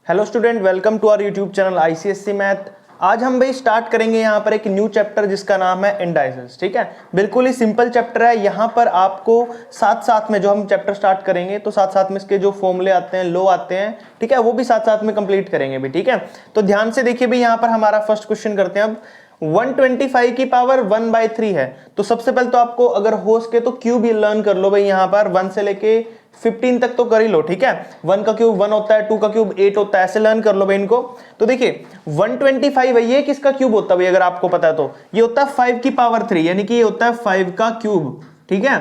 Hello student, welcome to our YouTube channel ICSC math. आज हम भाई स्टार्ट करेंगे यहाँ पर एक न्यू चैप्टर जिसका नाम है इंडाइसेस। ठीक है, बिल्कुल ही सिंपल चैप्टर है। यहाँ पर आपको साथ साथ में जो हम चैप्टर स्टार्ट करेंगे तो साथ साथ में इसके जो फॉर्मूले आते हैं, लो आते हैं, ठीक है, वो भी साथ साथ में कंप्लीट करेंगे भी। ठीक है, तो ध्यान से देखिए भाई, यहाँ पर हमारा फर्स्ट क्वेश्चन करते हैं अब। 125 की पावर 1/3 है, तो सबसे पहले तो आपको अगर हो सके तो क्यूब लर्न कर लो भाई। यहाँ पर 1 से लेके 15 तक तो कर ही लो। ठीक है, 1 का क्यूब 1 होता है, 2 का क्यूब 8 होता है, ऐसे लर्न कर लो भाई इनको। तो देखिए 125 है, ये किसका क्यूब होता है भाई? अगर आपको पता है तो ये होता है 5 की पावर 3, यानी कि ये होता है 5 का क्यूब। ठीक है,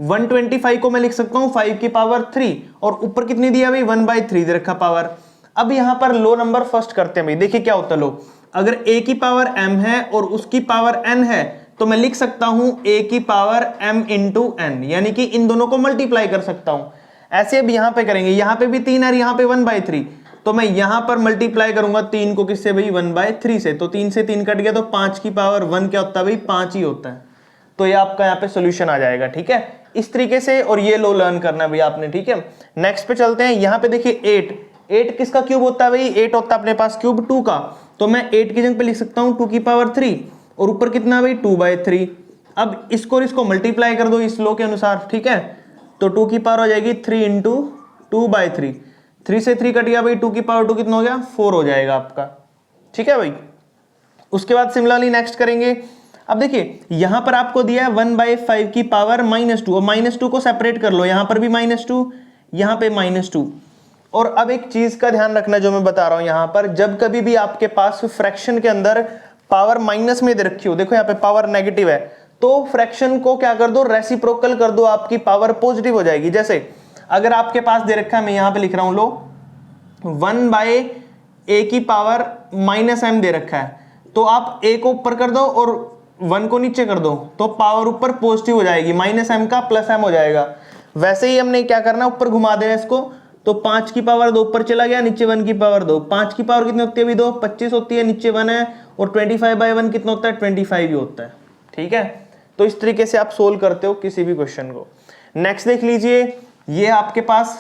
125 को मैं लिख सकता हूं 5 की पावर 3, और ऊपर कितनी दिया भाई? 1/3 दे रखा पावर। अब यहां पर लो नंबर फर्स्ट करते हैं भाई। देखिए क्या होता है लो, अगर a की पावर m है और उसकी पावर n है तो मैं लिख सकता हूं a की पावर m इंटू n, यानी कि इन दोनों को मल्टीप्लाई कर सकता हूं। ऐसे अब यहां पे करेंगे, यहां पे भी 3 है, यहां पे 1/3, तो मैं यहां पर मल्टीप्लाई करूंगा 3 को किससे भाई? 1/3 से। तो 3 से 3 कट गया, तो 5 की पावर 1 क्या होता है भाई? 5 ही होता है। तो ये आपका यहाँ पे सोल्यूशन आ जाएगा। ठीक है, इस तरीके से, और ये लो लर्न करना है भाई आपने। ठीक है, नेक्स्ट पे चलते हैं। यहाँ पे देखिए 8 किसका क्यूब होता है भाई? 8 होता है अपने पास क्यूब 2 का, तो मैं 8 की जगह पे लिख सकता हूं 2 की पावर 3, और ऊपर कितना भाई? 2/3। अब इसको और इसको मल्टीप्लाई कर दो इस लो के अनुसार। ठीक है, तो 2 की पावर हो जाएगी 3 इंटू 2/3, 3 से 3 कट गया भाई, 2 की पावर 2 कितना हो गया? 4 हो जाएगा आपका। ठीक है भाई, उसके बाद सिमिलरली नेक्स्ट करेंगे। अब देखिए यहां पर आपको दिया है 1/5 की पावर -2, और -2 को सेपरेट कर लो, यहां पर भी -2, यहां पे -2। और अब एक चीज का ध्यान रखना जो मैं बता रहा हूं, यहां पर जब कभी भी आपके पास फ्रैक्शन के अंदर पावर माइनस में दे रखी हो, देखो यहां पे पावर नेगेटिव है, तो फ्रैक्शन को क्या कर दो? रेसिप्रोकल कर दो, आपकी पावर पॉजिटिव हो जाएगी। जैसे अगर आपके पास दे रखा है, मैं यहां पे लिख रहा हूं लो 1/a की पावर -m दे रखा है, तो आप a को ऊपर कर दो और 1 को नीचे कर दो, तो पावर ऊपर पॉजिटिव हो जाएगी, -m का +m हो जाएगा। वैसे ही हमने क्या करना है, ऊपर घुमा देना इसको, तो 5 की पावर 2 ऊपर चला गया, नीचे 1 की पावर 2। 5 की पावर कितनी होती है अभी? 2, 25 होती है, नीचे 1 है, और 25/1 कितना होता है? 25 ही होता है। ठीक है, तो इस तरीके से आप सोल्व करते हो किसी भी क्वेश्चन को। नेक्स्ट देख लीजिए, ये आपके पास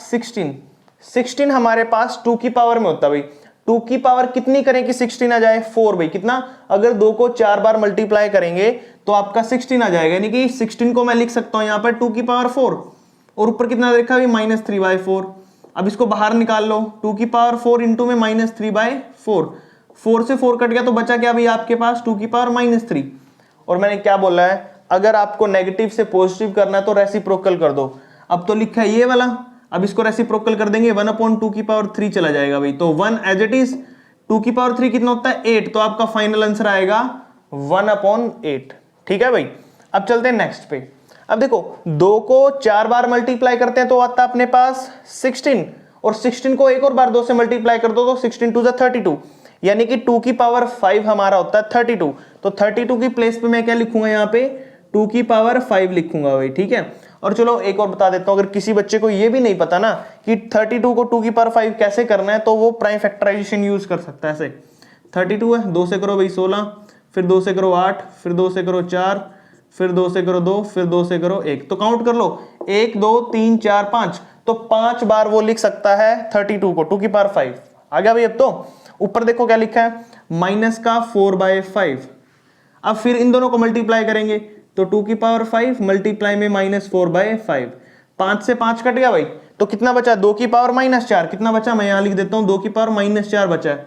16 हमारे पास 2 की पावर में होता है भाई। 2 की पावर कितनी करें कि 16 आ जाए? 4 भाई। कितना? अगर 2 को 4 बार मल्टीप्लाई करेंगे तो आपका 16 आ जाएगा, यानी कि 16 को मैं लिख सकता हूं यहां पर 2 की पावर 4, और ऊपर कितना देखा भाई? -3/4। अब इसको बाहर निकाल लो, 2 की पावर 4 इंटू में -3/4, 4 से 4 कट गया, तो बचा क्या भाई आपके पास? 2 की पावर -3। और मैंने क्या बोला है, अगर आपको नेगेटिव से पॉजिटिव करना है तो रेसिप्रोकल कर दो। अब तो लिखा है ये वाला, अब इसको रेसिप्रोकल कर देंगे, 1/2 की पावर 3 चला जाएगा भाई, तो 1 एज इट इज। 2 की पावर 3 कितना होता है? 8, तो आपका फाइनल आंसर आएगा 1/8। ठीक है भाई, अब चलते हैं नेक्स्ट पे। अब देखो 2 को 4 बार मल्टीप्लाई करते हैं तो आता है अपने पास 16, और 16 को एक और बार 2 से मल्टीप्लाई कर दो तो 16 2 32, यानी कि 2 की पावर 5 हमारा होता है 32। तो 32 की प्लेस पे मैं क्या लिखूंगा? यहाँ पे 2 की पावर 5 लिखूंगा भाई। ठीक है, और चलो एक और बता देता हूं, अगर किसी बच्चे को ये भी नहीं पता ना कि 32 को 2 की पावर 5 कैसे करना है, तो वो प्राइम फैक्टराइजेशन यूज कर सकता है। ऐसे 32 है, 2 से करो भाई 16, फिर 2 से करो 8, फिर 2 से करो 4, फिर 2 से करो 2, फिर 2 से करो 1, तो काउंट कर लो 1 2 3 4 5, तो 5 बार वो लिख सकता है 32 को 2 की पावर 5। आ गया भाई। अब तो ऊपर देखो क्या लिखा है, -4/5। अब फिर इन दोनों को मल्टीप्लाई करेंगे, तो 2 की पावर 5 मल्टीप्लाई में -4/5, 5 से 5 कट गया भाई, तो कितना बचा? 2 की पावर -4, कितना बचा? मैं यहां लिख देता हूं 2 की पावर -4 बचा है।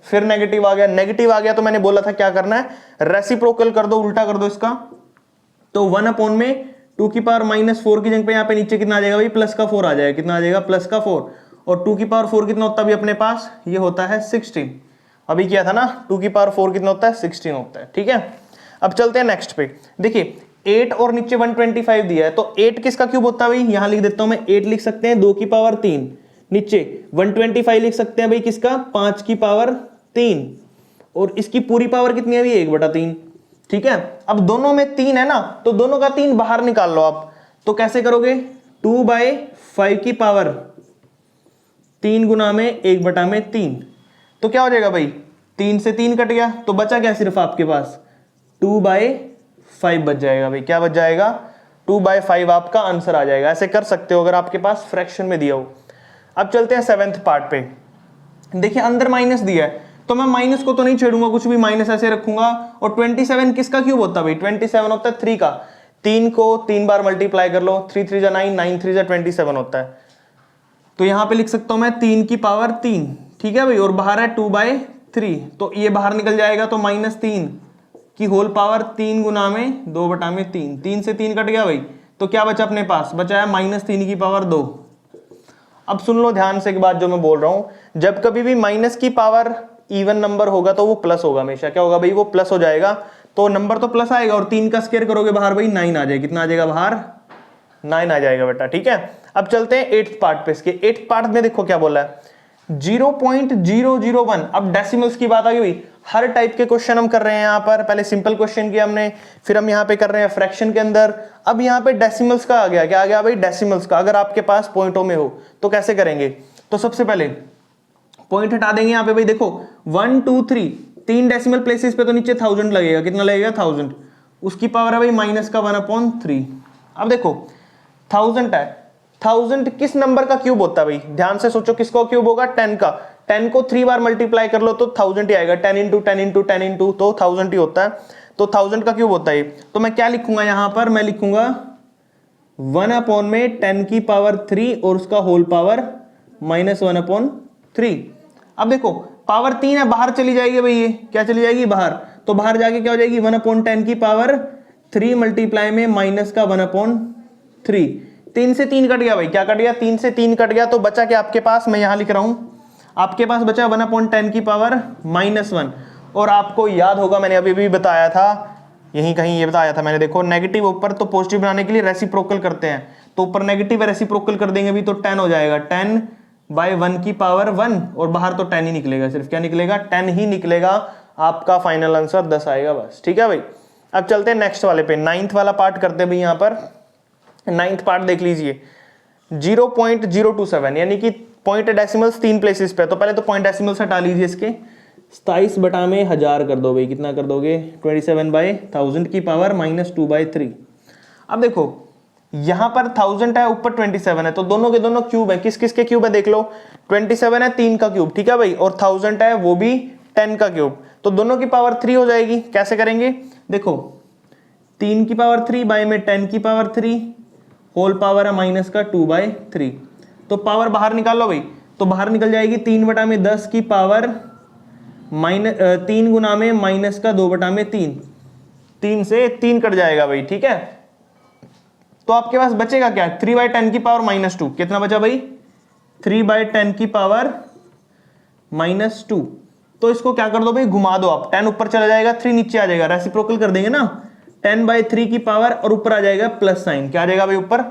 फिर नेगेटिव आ गया, नेगेटिव आ गया तो मैंने बोला था क्या करना है? रेसिप्रोकल कर दो, उल्टा कर दो इसका, तो 1 में 2 की पावर -4 की जगह पे यहाँ पे नीचे कितना आ जाएगा भाई? +4 आ जाएगा। कितना आ जाएगा? +4, और 2 की पावर 4 कितना होता है अभी अपने पास? ये होता है 16। अभी किया था ना, 2 की पावर 4 कितना होता है? 16 होता है। ठीक है, अब चलते हैं नेक्स्ट पे। देखिए 8 और नीचे 125 दिया है, तो 8 किसका क्यूब होता है भाई? यहां लिख देता हूं मैं, 8 लिख सकते हैं 2 की पावर 3, नीचे 125 लिख सकते हैं भाई किसका? 5 की पावर 3, और इसकी पूरी पावर कितनी है भाई? 1/3। ठीक है, अब दोनों में 3 है ना, तो दोनों का 3 बाहर निकाल लो आप, तो कैसे करोगे? 2/5 की पावर 3 गुना में 1/3, तो क्या हो जाएगा भाई? 3 से 3 कट गया, तो बचा क्या सिर्फ आपके पास? 2/5 बच जाएगा भाई। क्या बच जाएगा? 2/5 आपका आंसर आ जाएगा। ऐसे कर सकते हो अगर आपके पास फ्रैक्शन में दिया हो। अब चलते हैं 7th पार्ट पे। देखिए अंदर माइनस दिया है तो मैं माइनस को तो नहीं छेड़ूंगा, कुछ भी माइनस ऐसे रखूंगा। और 27 किसका क्यूब होता है भाई? 27 होता है 3 का। 3 को 3 बार मल्टीप्लाई कर लो, 3 3 जा 9, 9 3 जा 27 होता है। तो यहां पे लिख सकता हूं मैं 3 की पावर 3, ठीक है भाई। और बाहर है 2/3, तो ये बाहर निकल जाएगा, तो -3 की होल पावर 3 गुना में 2/3। 3 से 3 कट गया भाई, तो क्या बचा अपने पास? बचा है -3 की पावर 2। अब सुन लो ध्यान से एक बात जो मैं बोल रहा हूं, जब कभी भी माइनस की पावर इवन नंबर होगा तो वो प्लस होगा हमेशा। क्या होगा भाई? वो प्लस हो जाएगा। तो नंबर तो प्लस आएगा, और 3 का स्क्वायर करोगे बाहर भाई 9 आ जाएगा। कितना आ जाएगा बाहर? 9 आ जाएगा बेटा, ठीक है। अब चलते हैं 8th पार्ट पे। इसके 8th पार्ट में देखो क्या बोला है, 0.001। अब डेसिमल्स की बात आ गई भाई। हर टाइप के क्वेश्चन हम कर रहे हैं यहाँ पर। पहले सिंपल क्वेश्चन किया हमने, फिर हम यहाँ पे कर रहे हैं फ्रैक्शन के अंदर। अब यहाँ पे डेसिमल्स का आ गया। क्या आ गया भाई? डेसिमल्स का। अगर आपके पास पॉइंटों में हो तो कैसे करेंगे? तो सबसे पहले पॉइंट हटा देंगे यहाँ पे भाई। देखो 1 2 3 3 डेसिमल प्लेसेस पे तो नीचे 1000 लगेगा। कितना लगेगा? 1000। उसकी पावर है भाई माइनस का 1/3। अब देखो 1000 है, 1000 किस नंबर का क्यूब होता है भाई? ध्यान से सोचो, किसका क्यूब होगा? 10 का। 10 को 3 बार मल्टीप्लाई कर लो तो 1000 ही आएगा। 10 इंटू 10 इंटू 10 इंटू, तो 1000 ही होता है। तो 1000 का क्यूब होता है। तो मैं क्या लिखूंगा यहां पर? मैं लिखूंगा 1/10 की पावर 3 और उसका होल पावर -1/3। अब देखो पावर 3 है, बाहर चली जाएगी भाई। ये क्या चली जाएगी? बाहर। तो बाहर जाके क्या हो जाएगी? 1/10 की पावर 3 मल्टीप्लाई में माइनस का 1/3। 3 से 3 कट गया भाई। क्या कट गया? 3 से 3 कट गया। तो बचा क्या आपके पास? मैं यहां लिख रहा हूं, आपके पास बचा 1/10 की पावर -1। और आपको याद होगा मैंने अभी भी बताया था, यहीं कहीं ये बताया था मैंने। देखो नेगेटिव ऊपर तो पॉजिटिव बनाने के लिए रेसिप्रोकल करते हैं, तो ऊपर नेगेटिव रेसिप्रोकल कर देंगे भी तो 10 हो जाएगा। 10/1 की पावर 1, और बाहर तो 10 ही निकलेगा। सिर्फ क्या निकलेगा? 10 ही निकलेगा। आपका फाइनल आंसर 10 आएगा बस, ठीक है भाई। अब चलते हैं नेक्स्ट वाले पे, 9th वाला पार्ट करते हैं भाई। यहाँ पर 9th पार्ट देख लीजिए, 0.027, यानी कि पॉइंट डेसिमल्स 3 प्लेसेस पे। तो पहले तो पॉइंट डेसिमल्स हटा लीजिए इसके, 27/1000 कर दो भाई। कितना कर दोगे? 27/1000 की पावर -2/3। अब देखो यहां पर 1000 है, ऊपर 27 है, तो दोनों के दोनों क्यूब है। किस किस के क्यूब है देख लो। 27 है 3 का क्यूब, ठीक है भाई, और 1000 है वो भी 10 का क्यूब। तो दोनों की पावर 3 हो जाएगी। कैसे करेंगे? देखो 3 की पावर 3 बाय में 10 की पावर 3, होल पावर है माइनस का 2/3। तो पावर बाहर निकालो भाई, तो बाहर निकल जाएगी 3/10 की पावर 3 गुना में माइनस का 2/3। 3 से 3 कट जाएगा भाई, ठीक है। तो आपके पास बचेगा क्या? 3/10 की पावर -2। कितना बचा भाई? 3/10 की पावर -2। तो इसको क्या कर दो भाई? घुमा दो आप। 10 ऊपर चला जाएगा, 3 नीचे आ जाएगा। रेसिप्रोकल कर देंगे ना, 10/3 की पावर, और ऊपर आ जाएगा प्लस साइन। क्या आ जाएगा भाई? ऊपर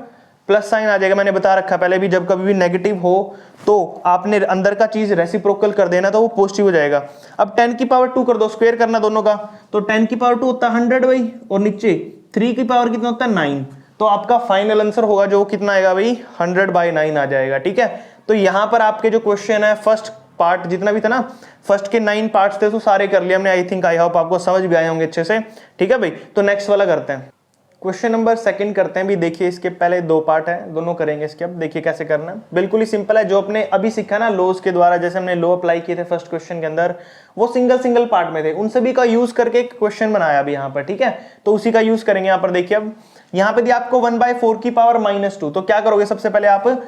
प्लस साइन आ जाएगा। मैंने बता रखा पहले भी, जब कभी भी नेगेटिव हो तो आपने अंदर का चीज रेसिप्रोकल कर देना, तो वो पॉजिटिव हो जाएगा। अब 10 की पावर 2 कर दो, स्क्वायर करना दोनों का। तो 10 की पावर 2 होता है 100 भाई, और नीचे 3 की पावर कितना होता है? 9। तो आपका फाइनल आंसर होगा जो कितना आएगा भाई? 100/9 आ जाएगा, ठीक है। तो यहां पर आपके जो क्वेश्चन है, फर्स्ट पार्ट जितना भी था ना, फर्स्ट के 9 पार्ट्स थे, तो सारे कर लिए हमने। आई थिंक, आई होप आपको समझ भी आए होंगे अच्छे से, ठीक है भाई। तो नेक्स्ट वाला करते हैं, क्वेश्चन नंबर 2 करते हैं भी। देखिए इसके पहले 2 पार्ट है, दोनों करेंगे इसके। अब देखिए कैसे करना है, बिल्कुल ही सिंपल है। जो अपने अभी सीखा ना लॉज के द्वारा, जैसे हमने लॉ अप्लाई किए थे फर्स्ट क्वेश्चन के अंदर, वो सिंगल पार्ट में थे, उन सभी का यूज करके एक क्वेश्चन बनाया अभी यहाँ पर, ठीक है। तो उसी का यूज करेंगे यहाँ पर। देखिए अब यहाँ पे दिया आपको 1/4 की पावर -2। तो क्या करोगे? सबसे पहले आप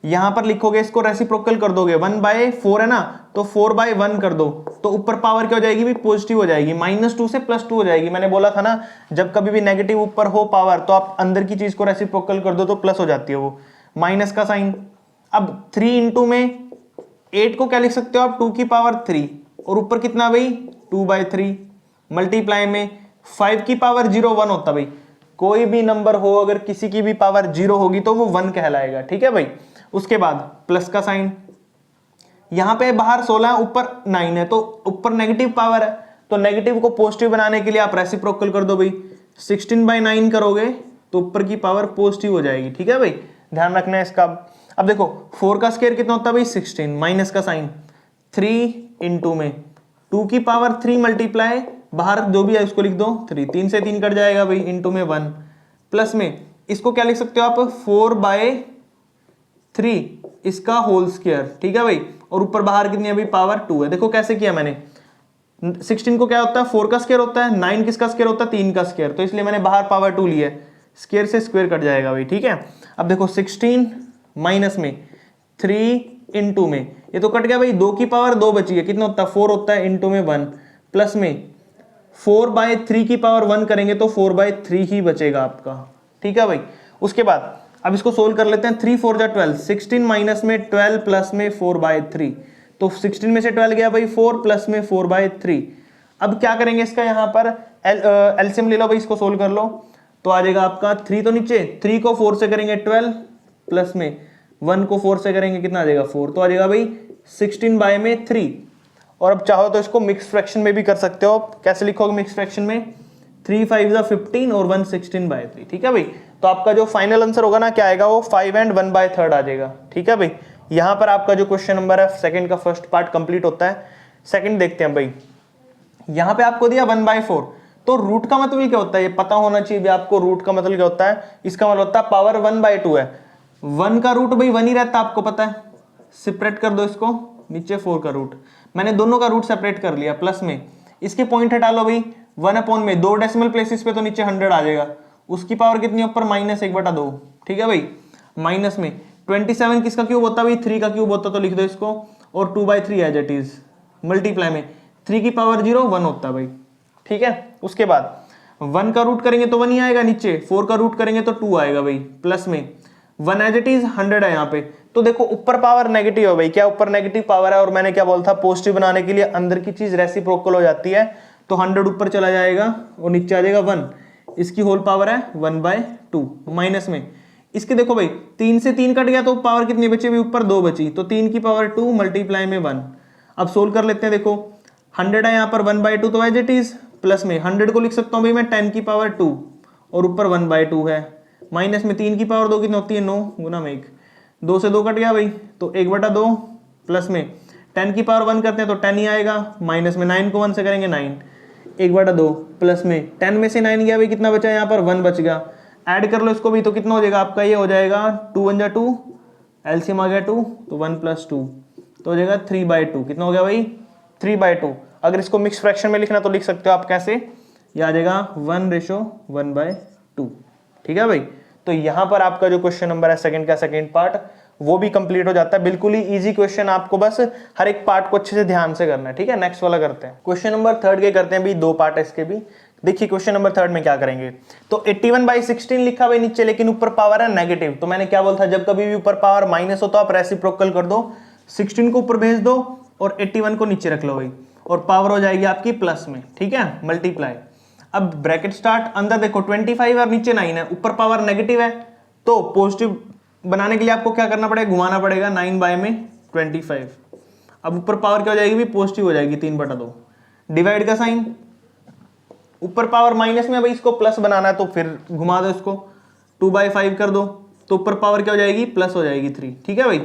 यहां पर लिखोगे, इसको रेसिप्रोकल कर दोगे। 1/4 है ना, तो 4/1 कर दो, तो ऊपर पावर क्या हो जाएगी भी? पॉजिटिव हो जाएगी। -2 से +2 हो जाएगी। मैंने बोला था ना, जब कभी भी नेगेटिव ऊपर हो पावर, तो आप अंदर की चीज को रेसिप्रोकल कर दो तो प्लस हो जाती है वो, माइनस का साइन। अब 3 इंटू में 8 को क्या लिख सकते हो आप? 2 की पावर 3, और ऊपर कितना भाई? 2/3, मल्टीप्लाई में 5 की पावर 0 1 होता भाई। कोई भी नंबर हो, अगर किसी की भी पावर 0 होगी तो वो 1 कहलाएगा, ठीक है भाई। उसके बाद प्लस का साइन, यहां पे बाहर 16 है, ऊपर 9 है, तो ऊपर नेगेटिव पावर है, तो नेगेटिव को पॉजिटिव बनाने के लिए आप रेसिप्रोकल कर दो भाई। 16/9 करोगे तो ऊपर की पावर पॉजिटिव हो जाएगी, ठीक है भाई, ध्यान रखना है इसका। अब देखो 4 का स्क्वायर कितना होता है भाई? 16, माइनस का साइन, 3 इंटू में 2 की पावर 3 मल्टीप्लाई, बाहर जो भी है उसको लिख दो 3, 3 से 3 कट जाएगा भाई, इंटू में 1, प्लस में इसको क्या लिख सकते हो आप? 4/3, इसका होल स्क्वायर, ठीक है भाई, और ऊपर बाहर कितनी है भाई, पावर 2 है। देखो कैसे किया मैंने, 16 को क्या होता है 4 का स्क्वायर होता है, 9 किसका स्क्वायर होता है 3 का स्क्वायर, तो इसलिए मैंने बाहर पावर 2 लिया है, स्क्वायर से स्क्वायर कट जाएगा भाई, ठीक है। अब देखो 16 माइनस में 3 इंटू में, ये तो कट गया भाई, 2 की पावर 2 बची है, कितना होता है 4 होता है, इंटू में 1, प्लस में 4/3 की पावर 1 करेंगे तो 4/3 ही बचेगा आपका, ठीक है भाई। उसके बाद अब इसको सोल्व कर लेते हैं, 3 4 जा 12, 16 माइनस में 12 प्लस में 4/3, तो 16 में से 12 गया भाई 4 प्लस में 4/3। अब क्या करेंगे इसका, यहाँ पर एलसीएम ले लो भाई, इसको सोल्व कर लो, तो आ जाएगा आपका 3 तो नीचे, 3 को 4 से करेंगे 12 प्लस में 1 को 4 से करेंगे कितना आ जाएगा 4, तो आ जाएगा भाई 16/3। और अब चाहो तो इसको मिक्स फ्रैक्शन में भी कर सकते हो, कैसे लिखोगे मिक्स फ्रैक्शन में, 3 5 15 और 1 16/3, ठीक है भाई। तो आपका जो फाइनल आंसर होगा ना क्या आएगा, वो 5 and 1/3 आ जाएगा, ठीक है भाई। यहाँ पर आपका जो क्वेश्चन नंबर है सेकंड का फर्स्ट पार्ट कंप्लीट होता है। सेकंड देखते हैं भाई, यहाँ पे आपको दिया 1/4, तो रूट का मतलब क्या होता है, ये पता होना चाहिए भी आपको, रूट का मतलब क्या होता है, इसका मतलब होता है पावर 1/2 है, 1 का रूट भाई 1 ही रहता है, आपको पता है। सेपरेट कर दो इसको, नीचे 4 का रूट, मैंने दोनों का रूट सेपरेट कर लिया, प्लस में इसके पॉइंट हटा लो भाई, 1 में 2 डेसिमल प्लेसेस पे तो नीचे 100 आ जाएगा, उसकी पावर कितनी ऊपर -1/2, ठीक है भाई। माइनस में 27 किसका क्यूब होता है भाई, 3 का क्यूब होता, तो लिख दो इसको, और 2/3 एज इट इज, मल्टीप्लाई में 3 की पावर 0 1 होता है भाई, ठीक है। उसके बाद 1 का रूट करेंगे तो 1 ही आएगा नीचे, 4 का रूट करेंगे तो 2 आएगा भाई, प्लस में 1 एज इट इज 100 है यहाँ पे, तो देखो ऊपर पावर नेगेटिव है भाई, क्या ऊपर नेगेटिव पावर है, और मैंने क्या बोला था पॉजिटिव बनाने के लिए अंदर की चीज रेसिप्रोकल हो जाती है, तो 100 ऊपर चला जाएगा और नीचे आ जाएगा 1, इसकी होल पावर है 1/2, माइनस में इसके देखो भाई 3 से 3 कट गया तो पावर कितनी बची भाई, ऊपर 2 बची, तो 3 की पावर 2 मल्टीप्लाई में 1। अब सोल्व कर लेते हैं, देखो 100 है यहाँ पर 1/2 तो एज इट इज, प्लस में 100 को लिख सकता हूँ भाई मैं 10 की पावर 2 और ऊपर 1/2 है, माइनस में 3 की पावर 2 कितनी होती है 9 गुना में 1, 2 से 2 कट गया भाई तो 1/2, प्लस में 10 की पावर 1 करते हैं तो 10 ही आएगा, माइनस में 9 को 1 से करेंगे 9, 1/2, प्लस में 10 में से 9 गया भाई, कितना बचा यहाँ पर 1 बच गया, ऐड कर लो इसको भी तो कितना हो जाएगा आपका, ये हो जाएगा 2 1 जा 2, एलसीएम आ गया 2 तो 1 + 2 तो हो जाएगा 3/2, कितना हो गया भाई 3/2। अगर इसको मिक्स फ्रैक्शन में लिखना तो लिख सकते हो आप कैसे, ये आ जाएगा 1:1/2, ठीक है भाई। तो यहाँ पर आपका जो क्वेश्चन नंबर है सेकंड का सेकंड पार्ट वो भी कंप्लीट हो जाता है, बिल्कुल ही इजी क्वेश्चन, आपको बस हर एक पार्ट को अच्छे से ध्यान से करना है, ठीक है। नेक्स्ट वाला करते हैं, क्वेश्चन नंबर थर्ड के करते हैं भी, 2 पार्ट है इसके भी। देखिए क्वेश्चन नंबर थर्ड में क्या करेंगे, तो 81/16 लिखा हुआ नीचे, लेकिन ऊपर पावर है नेगेटिव, तो मैंने क्या बोला था जब कभी भी ऊपर पावर माइनस हो तो आप रेसिप्रोकल कर दो, 16 को ऊपर भेज दो और 81 को नीचे रख लो भाई, और पावर हो जाएगी आपकी प्लस में, ठीक है, मल्टीप्लाई। अब ब्रैकेट स्टार्ट, अंदर देखो 25 और नीचे 9 है, ऊपर पावर नेगेटिव है, तो पॉजिटिव बनाने के लिए आपको क्या करना पड़ेगा, घुमाना पड़ेगा 9/25। अब ऊपर पावर क्या हो जाएगी भी, पॉजिटिव हो जाएगी 3/2, डिवाइड का साइन, ऊपर पावर माइनस में भाई इसको प्लस बनाना है तो फिर घुमा दो इसको, 2/5 कर दो तो ऊपर पावर क्या हो जाएगी, प्लस हो जाएगी 3, ठीक है भाई।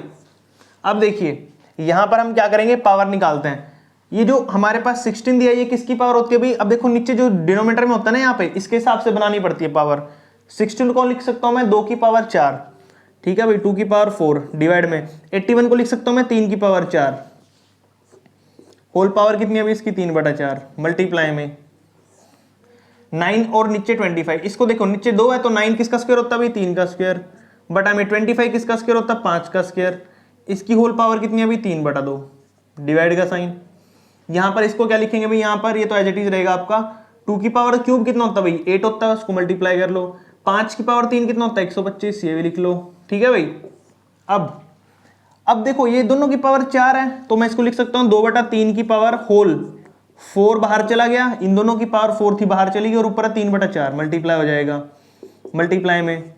अब देखिए यहां पर हम क्या करेंगे, पावर निकालते हैं, ये जो हमारे पास 16 दिया है ये किसकी पावर होती है भाई, अब देखो नीचे जो डिनोमिनेटर में होता है ना यहाँ पे, इसके हिसाब से बनानी पड़ती है पावर। 16 को लिख सकता हूं मैं 2 की पावर 4, ठीक है भाई, 2 की पावर 4 डिवाइड में 81 को लिख सकता हूं मैं 3 की पावर 4, होल पावर कितनी है भाई इसकी 3/4, मल्टीप्लाई में 9 और नीचे 25, इसको देखो नीचे 2 है तो 9 किसका स्क्वायर होता है भाई 3 का स्क्वायर, बटा में 25 किसका स्क्वायर होता है 5 का स्क्वायर, इसकी होल पावर कितनी है भाई 3/2, डिवाइड का साइन। यहां पर इसको क्या लिखेंगे भाई, यहां पर ये तो एज इट इज रहेगा आपका, 2 की पावर क्यूब कितना होता है भाई 8 होता है, उसको मल्टीप्लाई कर लो, 5 की पावर 3 कितना होता है 125, ये भी लिख लो, ठीक है भाई। अब देखो ये दोनों की पावर 4 है तो मैं इसको लिख सकता हूं 2/3 की पावर होल 4 बाहर चला गया, इन दोनों की पावर 4 थी बाहर चली गई, और ऊपर 3/4 मल्टीप्लाई हो जाएगा, मल्टीप्लाई में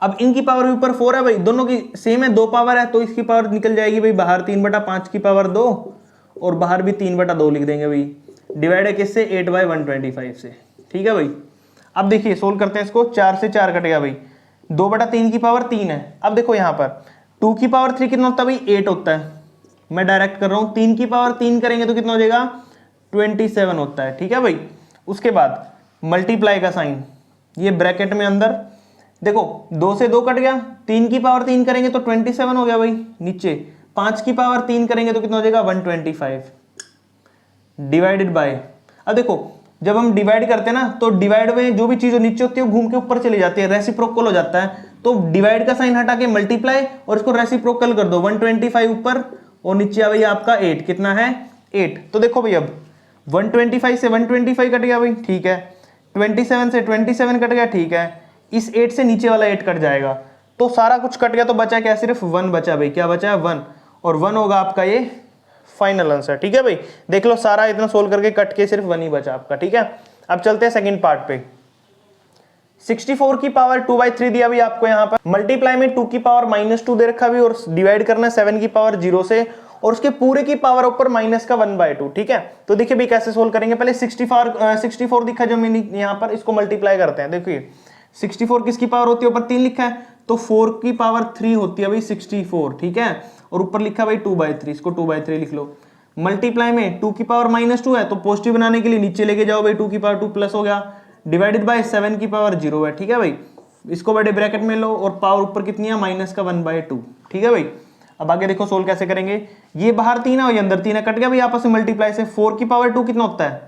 अब इनकी पावर भी ऊपर 4 है भाई, दोनों की सेम है, 2 पावर है तो इसकी पावर निकल जाएगी भाई बाहर, 3/5 की पावर 2 और बाहर भी 3/2 लिख देंगे भाई, डिवाइड है किससे 8/125 से, ठीक है भाई। अब देखिए सोल्व करते हैं इसको, 4 से 4 कटेगा भाई, 2/3 की पावर 3 है। अब देखो यहाँ पर 2 की पावर 3 कितना होता है भाई 8 होता है, मैं डायरेक्ट कर रहा हूँ, 3 की पावर 3 करेंगे तो कितना हो जाएगा 27 होता है, ठीक है भाई। उसके बाद मल्टीप्लाई का साइन, ये ब्रैकेट में अंदर देखो 2 से 2 कट गया, 3 की पावर 3 करेंगे तो 27 हो गया भाई नीचे, 5 की पावर 3 करेंगे तो कितना हो जाएगा 125 डिवाइडेड बाय। अब देखो जब हम डिवाइड करते हैं ना तो डिवाइड में जो भी चीज नीचे होती है वो घूम के ऊपर चली जाती है, रेसिप्रोकल हो जाता है। तो डिवाइड का साइन हटा के मल्टीप्लाई और इसको रेसिप्रोकल कर दो, 125 ऊपर और नीचे आ भाई आपका 8, कितना है 8। तो देखो भाई अब 125 से 125 कट गया भाई, ठीक है, 27 से 27 कट गया, ठीक है, इस 8 से नीचे वाला 8 कट जाएगा, तो सारा कुछ कट गया, तो बचा क्या, सिर्फ 1 बचा भाई, क्या बचा है 1, और 1 होगा आपका ये फाइनल आंसर। ठीक है भाई, देख लो सारा इतना सोल्व करके कट के सिर्फ 1 ही बचा आपका। ठीक है, अब चलते हैं सेकंड पार्ट पे। 64 की पावर 2/3 दिया भी आपको यहाँ पर, मल्टीप्लाई में 2 की पावर -2 दे रखा भी, और डिवाइड करना 7 की पावर 0 से, और उसके पूरे की पावर ऊपर माइनस का 1/2। ठीक है, तो देखिए भाई कैसे सोल्व करेंगे, पहले 64 दिखा जो मैंने यहाँ पर, इसको मल्टीप्लाई करते हैं। देखिए 64 किसकी पावर होती है, ऊपर 3 लिखा है, तो 4 की पावर 3 होती है भाई 64। ठीक है, और ऊपर लिखा भाई 2/3, इसको 2/3 लिख लो। मल्टीप्लाई में 2 की पावर -2 है, तो पॉजिटिव बनाने के लिए नीचे लेके जाओ भाई, 2 की पावर 2 प्लस हो गया, डिवाइडेड बाय 7 की पावर 0 है। ठीक है भाई, इसको बड़े ब्रैकेट में लो, और पावर ऊपर कितनी है माइनस का 1/2। ठीक है भाई, अब आगे देखो सोल्व कैसे करेंगे, ये बाहर 3 है और ये अंदर 3 है, कट गया भाई आपस में मल्टीप्लाई से। 4 की पावर 2 कितना होता है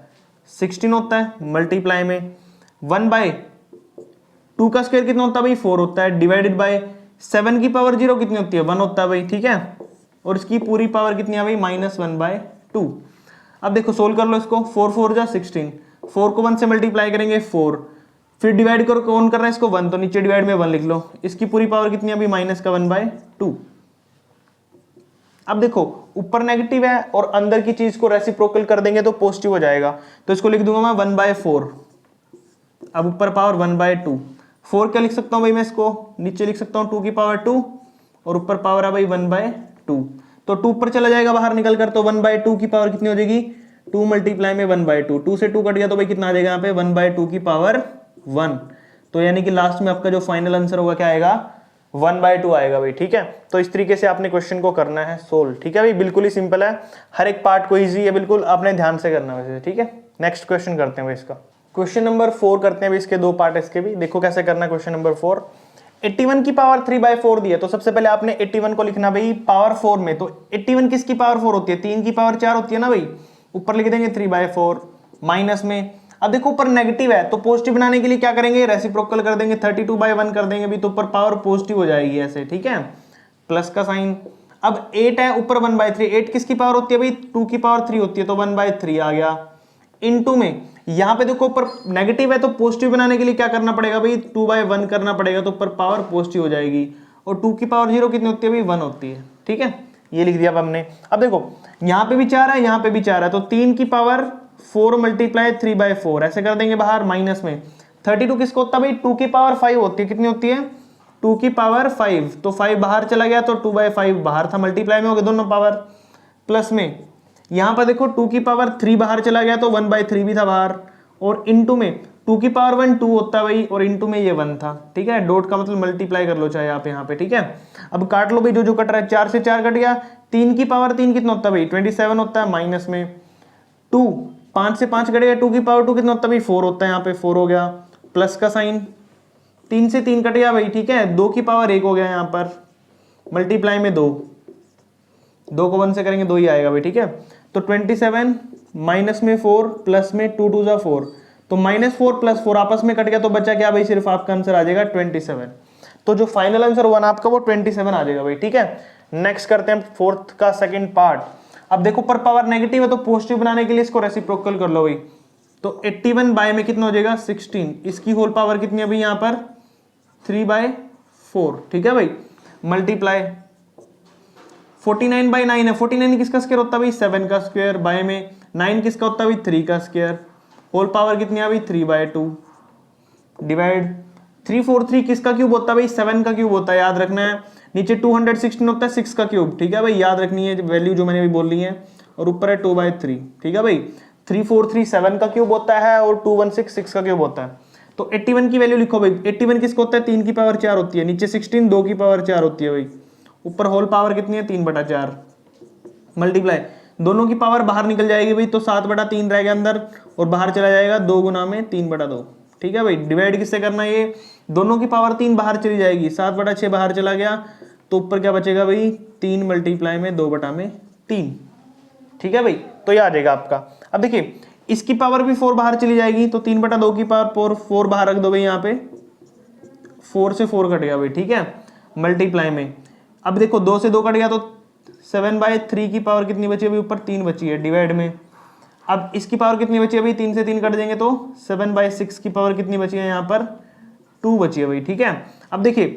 16 होता है, मल्टीप्लाई में 1/2 का स्क्वायर कितना होता है भाई 4 होता है, डिवाइडेड बाय 7 की पावर 0 कितनी होती है 1 होता है भाई। ठीक है, और इसकी पूरी पावर कितनी है भाई -1/2। अब देखो सोल्व कर लो इसको, 4 4 जा 16, 4 को 1 से मल्टीप्लाई करेंगे 4, फिर डिवाइड करो, कौन कर रहा है इसको 1, तो नीचे डिवाइड में 1 लिख लो, इसकी पूरी पावर कितनी है अभी -1/2। अब देखो ऊपर नेगेटिव है और अंदर की चीज को रेसिप्रोकल कर देंगे तो पॉजिटिव हो जाएगा, तो इसको लिख दूंगा मैं 1/4। अब ऊपर पावर 1/2, 4 क्या लिख सकता हूं भाई मैं, इसको नीचे लिख सकता हूं 2 की पावर 2, और ऊपर पावर है भाई 1/2, तो 2 ऊपर चला जाएगा बाहर निकल कर, तो 1/2 की पावर कितनी हो जाएगी 2 मल्टीप्लाई में 1/2, 2 से 2 कट गया तो भाई कितना आ जाएगा यहाँ पे 1/2 की पावर 1, तो यानी कि लास्ट में आपका जो फाइनल आंसर होगा क्या आएगा 1/2 आएगा भाई। ठीक है, तो इस तरीके से आपने क्वेश्चन को करना है सोल्व। ठीक है भाई, बिल्कुल ही सिंपल है, हर एक पार्ट को इजी है, बिल्कुल आपने ध्यान से करना है वैसे। ठीक है, नेक्स्ट क्वेश्चन करते हैं भाई इसका, क्वेश्चन नंबर 4 करते हैं भाई, इसके 2 पार्ट है इसके भी, देखो कैसे करना है। क्वेश्चन नंबर 4, 81 की पावर 3/4 दी है, तो सबसे पहले आपने 81 को लिखना भाई पावर 4 में, तो 81 किसकी पावर 4 होती है 3 की पावर 4 होती है ना भाई, ऊपर लिख देंगे 3/4 माइनस में। अब देखो ऊपर नेगेटिव है तो पॉजिटिव बनाने के लिए क्या करेंगे रेसिप्रोकल कर देंगे, 32/1 कर देंगे भी, तो ऊपर पावर पॉजिटिव हो जाएगी ऐसे। ठीक है, प्लस का साइन। अब 8 है ऊपर 1/3, 8 किसकी पावर होती है भाई 2 की पावर 3 होती है, तो 1/3 आ गया, इनटू में यहां पे देखो ऊपर नेगेटिव है तो पॉजिटिव बनाने के लिए क्या करना पड़ेगा भाई 2/1 करना पड़ेगा, तो ऊपर पावर पॉजिटिव हो जाएगी, और 2 की पावर 0 कितनी होती है भाई 1 होती है। ठीक है, ये लिख दिया अब हमने। अब देखो यहां पे भी 4 है, यहां पे भी 4 है, तो 3 की पावर 4 मल्टीप्लाई 3/4 ऐसे कर देंगे बाहर, माइनस में 32 किसको होता है भाई 2 की पावर 5 होती है, कितनी होती है 2 की पावर 5, तो 5 बाहर चला गया तो 2/5 बाहर था, मल्टीप्लाई में हो गए दोनों पावर, प्लस में यहां पर देखो 2 की पावर 3 बाहर चला गया तो 1/3 भी था बाहर, और इनटू में 2 की पावर 1 2 होता है भाई, और इनटू में ये 1 था। ठीक है, डॉट का मतलब मल्टीप्लाई कर लो चाहे आप यहाँ पे। ठीक है, अब काट लो भाई, जो जो कट रहा है 4 से 4 कट गया, 3 की पावर 3 कितना होता है भाई 27 होता है, माइनस में 2, 5 से 5 कट गया, 2 की पावर 2 कितना होता है भाई 4 होता है, यहाँ पे 4 हो गया, प्लस का साइन, 3 से 3 कट गया भाई। ठीक है, 2 की पावर 1 हो गया यहाँ पर, मल्टीप्लाई में 2 को 1 से करेंगे 2 ही आएगा भाई। ठीक है, तो 27 माइनस में 4 प्लस में 2 2 जा 4, तो -4 + 4 आपस में कट गया, तो बचा क्या भाई सिर्फ आपका आंसर आ जाएगा 27, तो जो फाइनल आंसर हुआ ना आपका वो 27 आ जाएगा भाई। ठीक है, नेक्स्ट करते हैं 4th का सेकंड पार्ट। अब देखो पर पावर नेगेटिव है तो पॉजिटिव बनाने के लिए इसको रेसिप्रोकल कर लो भाई, तो 81 बाय में कितना हो जाएगा 16, इसकी होल पावर कितनी है भाई यहाँ पर 3/4। ठीक है भाई, मल्टीप्लाई 49/9 है, 49 किसका स्क्वायर होता है भाई 7 का स्क्वायर, बाय में 9 किसका होता है भाई 3 का स्क्वायर, होल पावर कितनी है भाई 3/2, डिवाइड 343 किसका क्यूब होता है भाई 7 का क्यूब होता है, याद रखना है, नीचे 216 होता है 6 का क्यूब। ठीक है भाई, याद रखनी है वैल्यू जो मैंने अभी बोल ली है, और ऊपर है 2/3। ठीक है भाई, 343 7 का क्यूब होता है और 216 6 का क्यूब होता है, तो 81 की वैल्यू लिखो भाई, 81 किसका होता है 3 की पावर 4 होती है, नीचे 16 2 की पावर 4 होती है भाई, ऊपर होल पावर कितनी है 3/4, मल्टीप्लाई दोनों की पावर बाहर निकल जाएगी भाई, तो 7/3 रहेगा अंदर, और बाहर चला जाएगा 2 गुना में 3/2। ठीक है भाई, डिवाइड किससे करना है ये दोनों की पावर 3 बाहर चली जाएगी, 7/6 बाहर चला गया, तो ऊपर क्या बचेगा भाई 3 मल्टीप्लाई में 2/3। ठीक है भाई, तो ये आ जाएगा आपका। अब देखिए इसकी पावर भी 4 बाहर चली जाएगी, तो 3/2 की पावर 4 बाहर रख दो भाई, यहाँ पे 4 से 4 कट गया भाई। ठीक है, मल्टीप्लाई में अब देखो 2 से 2 कट गया, तो 7/3 की पावर कितनी बची है भाई, ऊपर 3 बची है, डिवाइड में अब इसकी पावर कितनी बची है भाई, 3 से 3 कट देंगे तो 7/6 की पावर कितनी बची है, यहाँ पर 2 बची है भाई। ठीक है, अब देखिए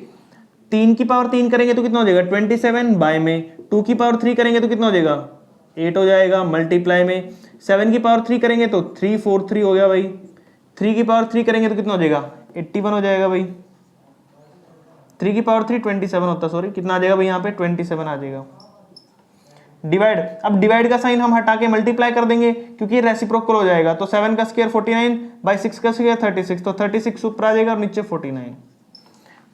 3 की पावर 3 करेंगे तो कितना हो जाएगा 27, बाय में 2 की पावर 3 करेंगे तो कितना हो जाएगा 8 हो जाएगा, मल्टीप्लाई में 7 की पावर 3 करेंगे तो 343 हो गया भाई, 3 की पावर 3 करेंगे तो कितना हो जाएगा 81 हो जाएगा भाई, 3 की पावर 3 27 होता, सॉरी कितना आ जाएगा भाई यहाँ पे 27 आ जाएगा। डिवाइड, अब डिवाइड का साइन हम हटा के मल्टीप्लाई कर देंगे क्योंकि रेसिप्रोकल हो जाएगा, तो 7 का स्क्वायर 49 बाई 6 का स्क्वायर 36, तो 36 ऊपर आ जाएगा और नीचे 49।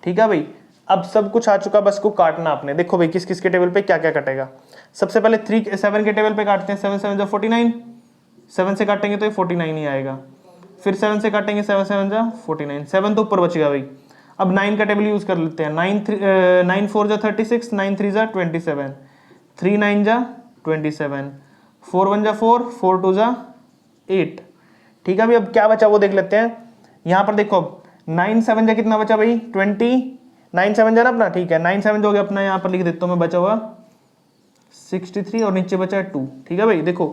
ठीक है भाई, अब सब कुछ आ चुका, बस को काटना आपने। देखो भाई किस किस के टेबल पे क्या क्या कटेगा। सबसे पहले 7 के टेबल पे काटते हैं, 7 7 49, 7 से काटेंगे तो ये 49 ही आएगा, फिर 7 से काटेंगे 7 7 49, 7 तो ऊपर बचेगा भाई। अब 9 का टेबल यूज कर लेते हैं, 9 4 36, 9 3 27, 3 9 27, 4 1 4, 4 2 8। ठीक है भाई, अब क्या बचा वो देख लेते हैं। यहाँ पर देखो 9 7 कितना बचा भाई 20, 9 7 ना अपना, ठीक है 9 7 हो गया अपना, यहाँ पर लिख देता हूँ मैं, बचा हुआ 63 और नीचे बचा 2। ठीक है भाई, देखो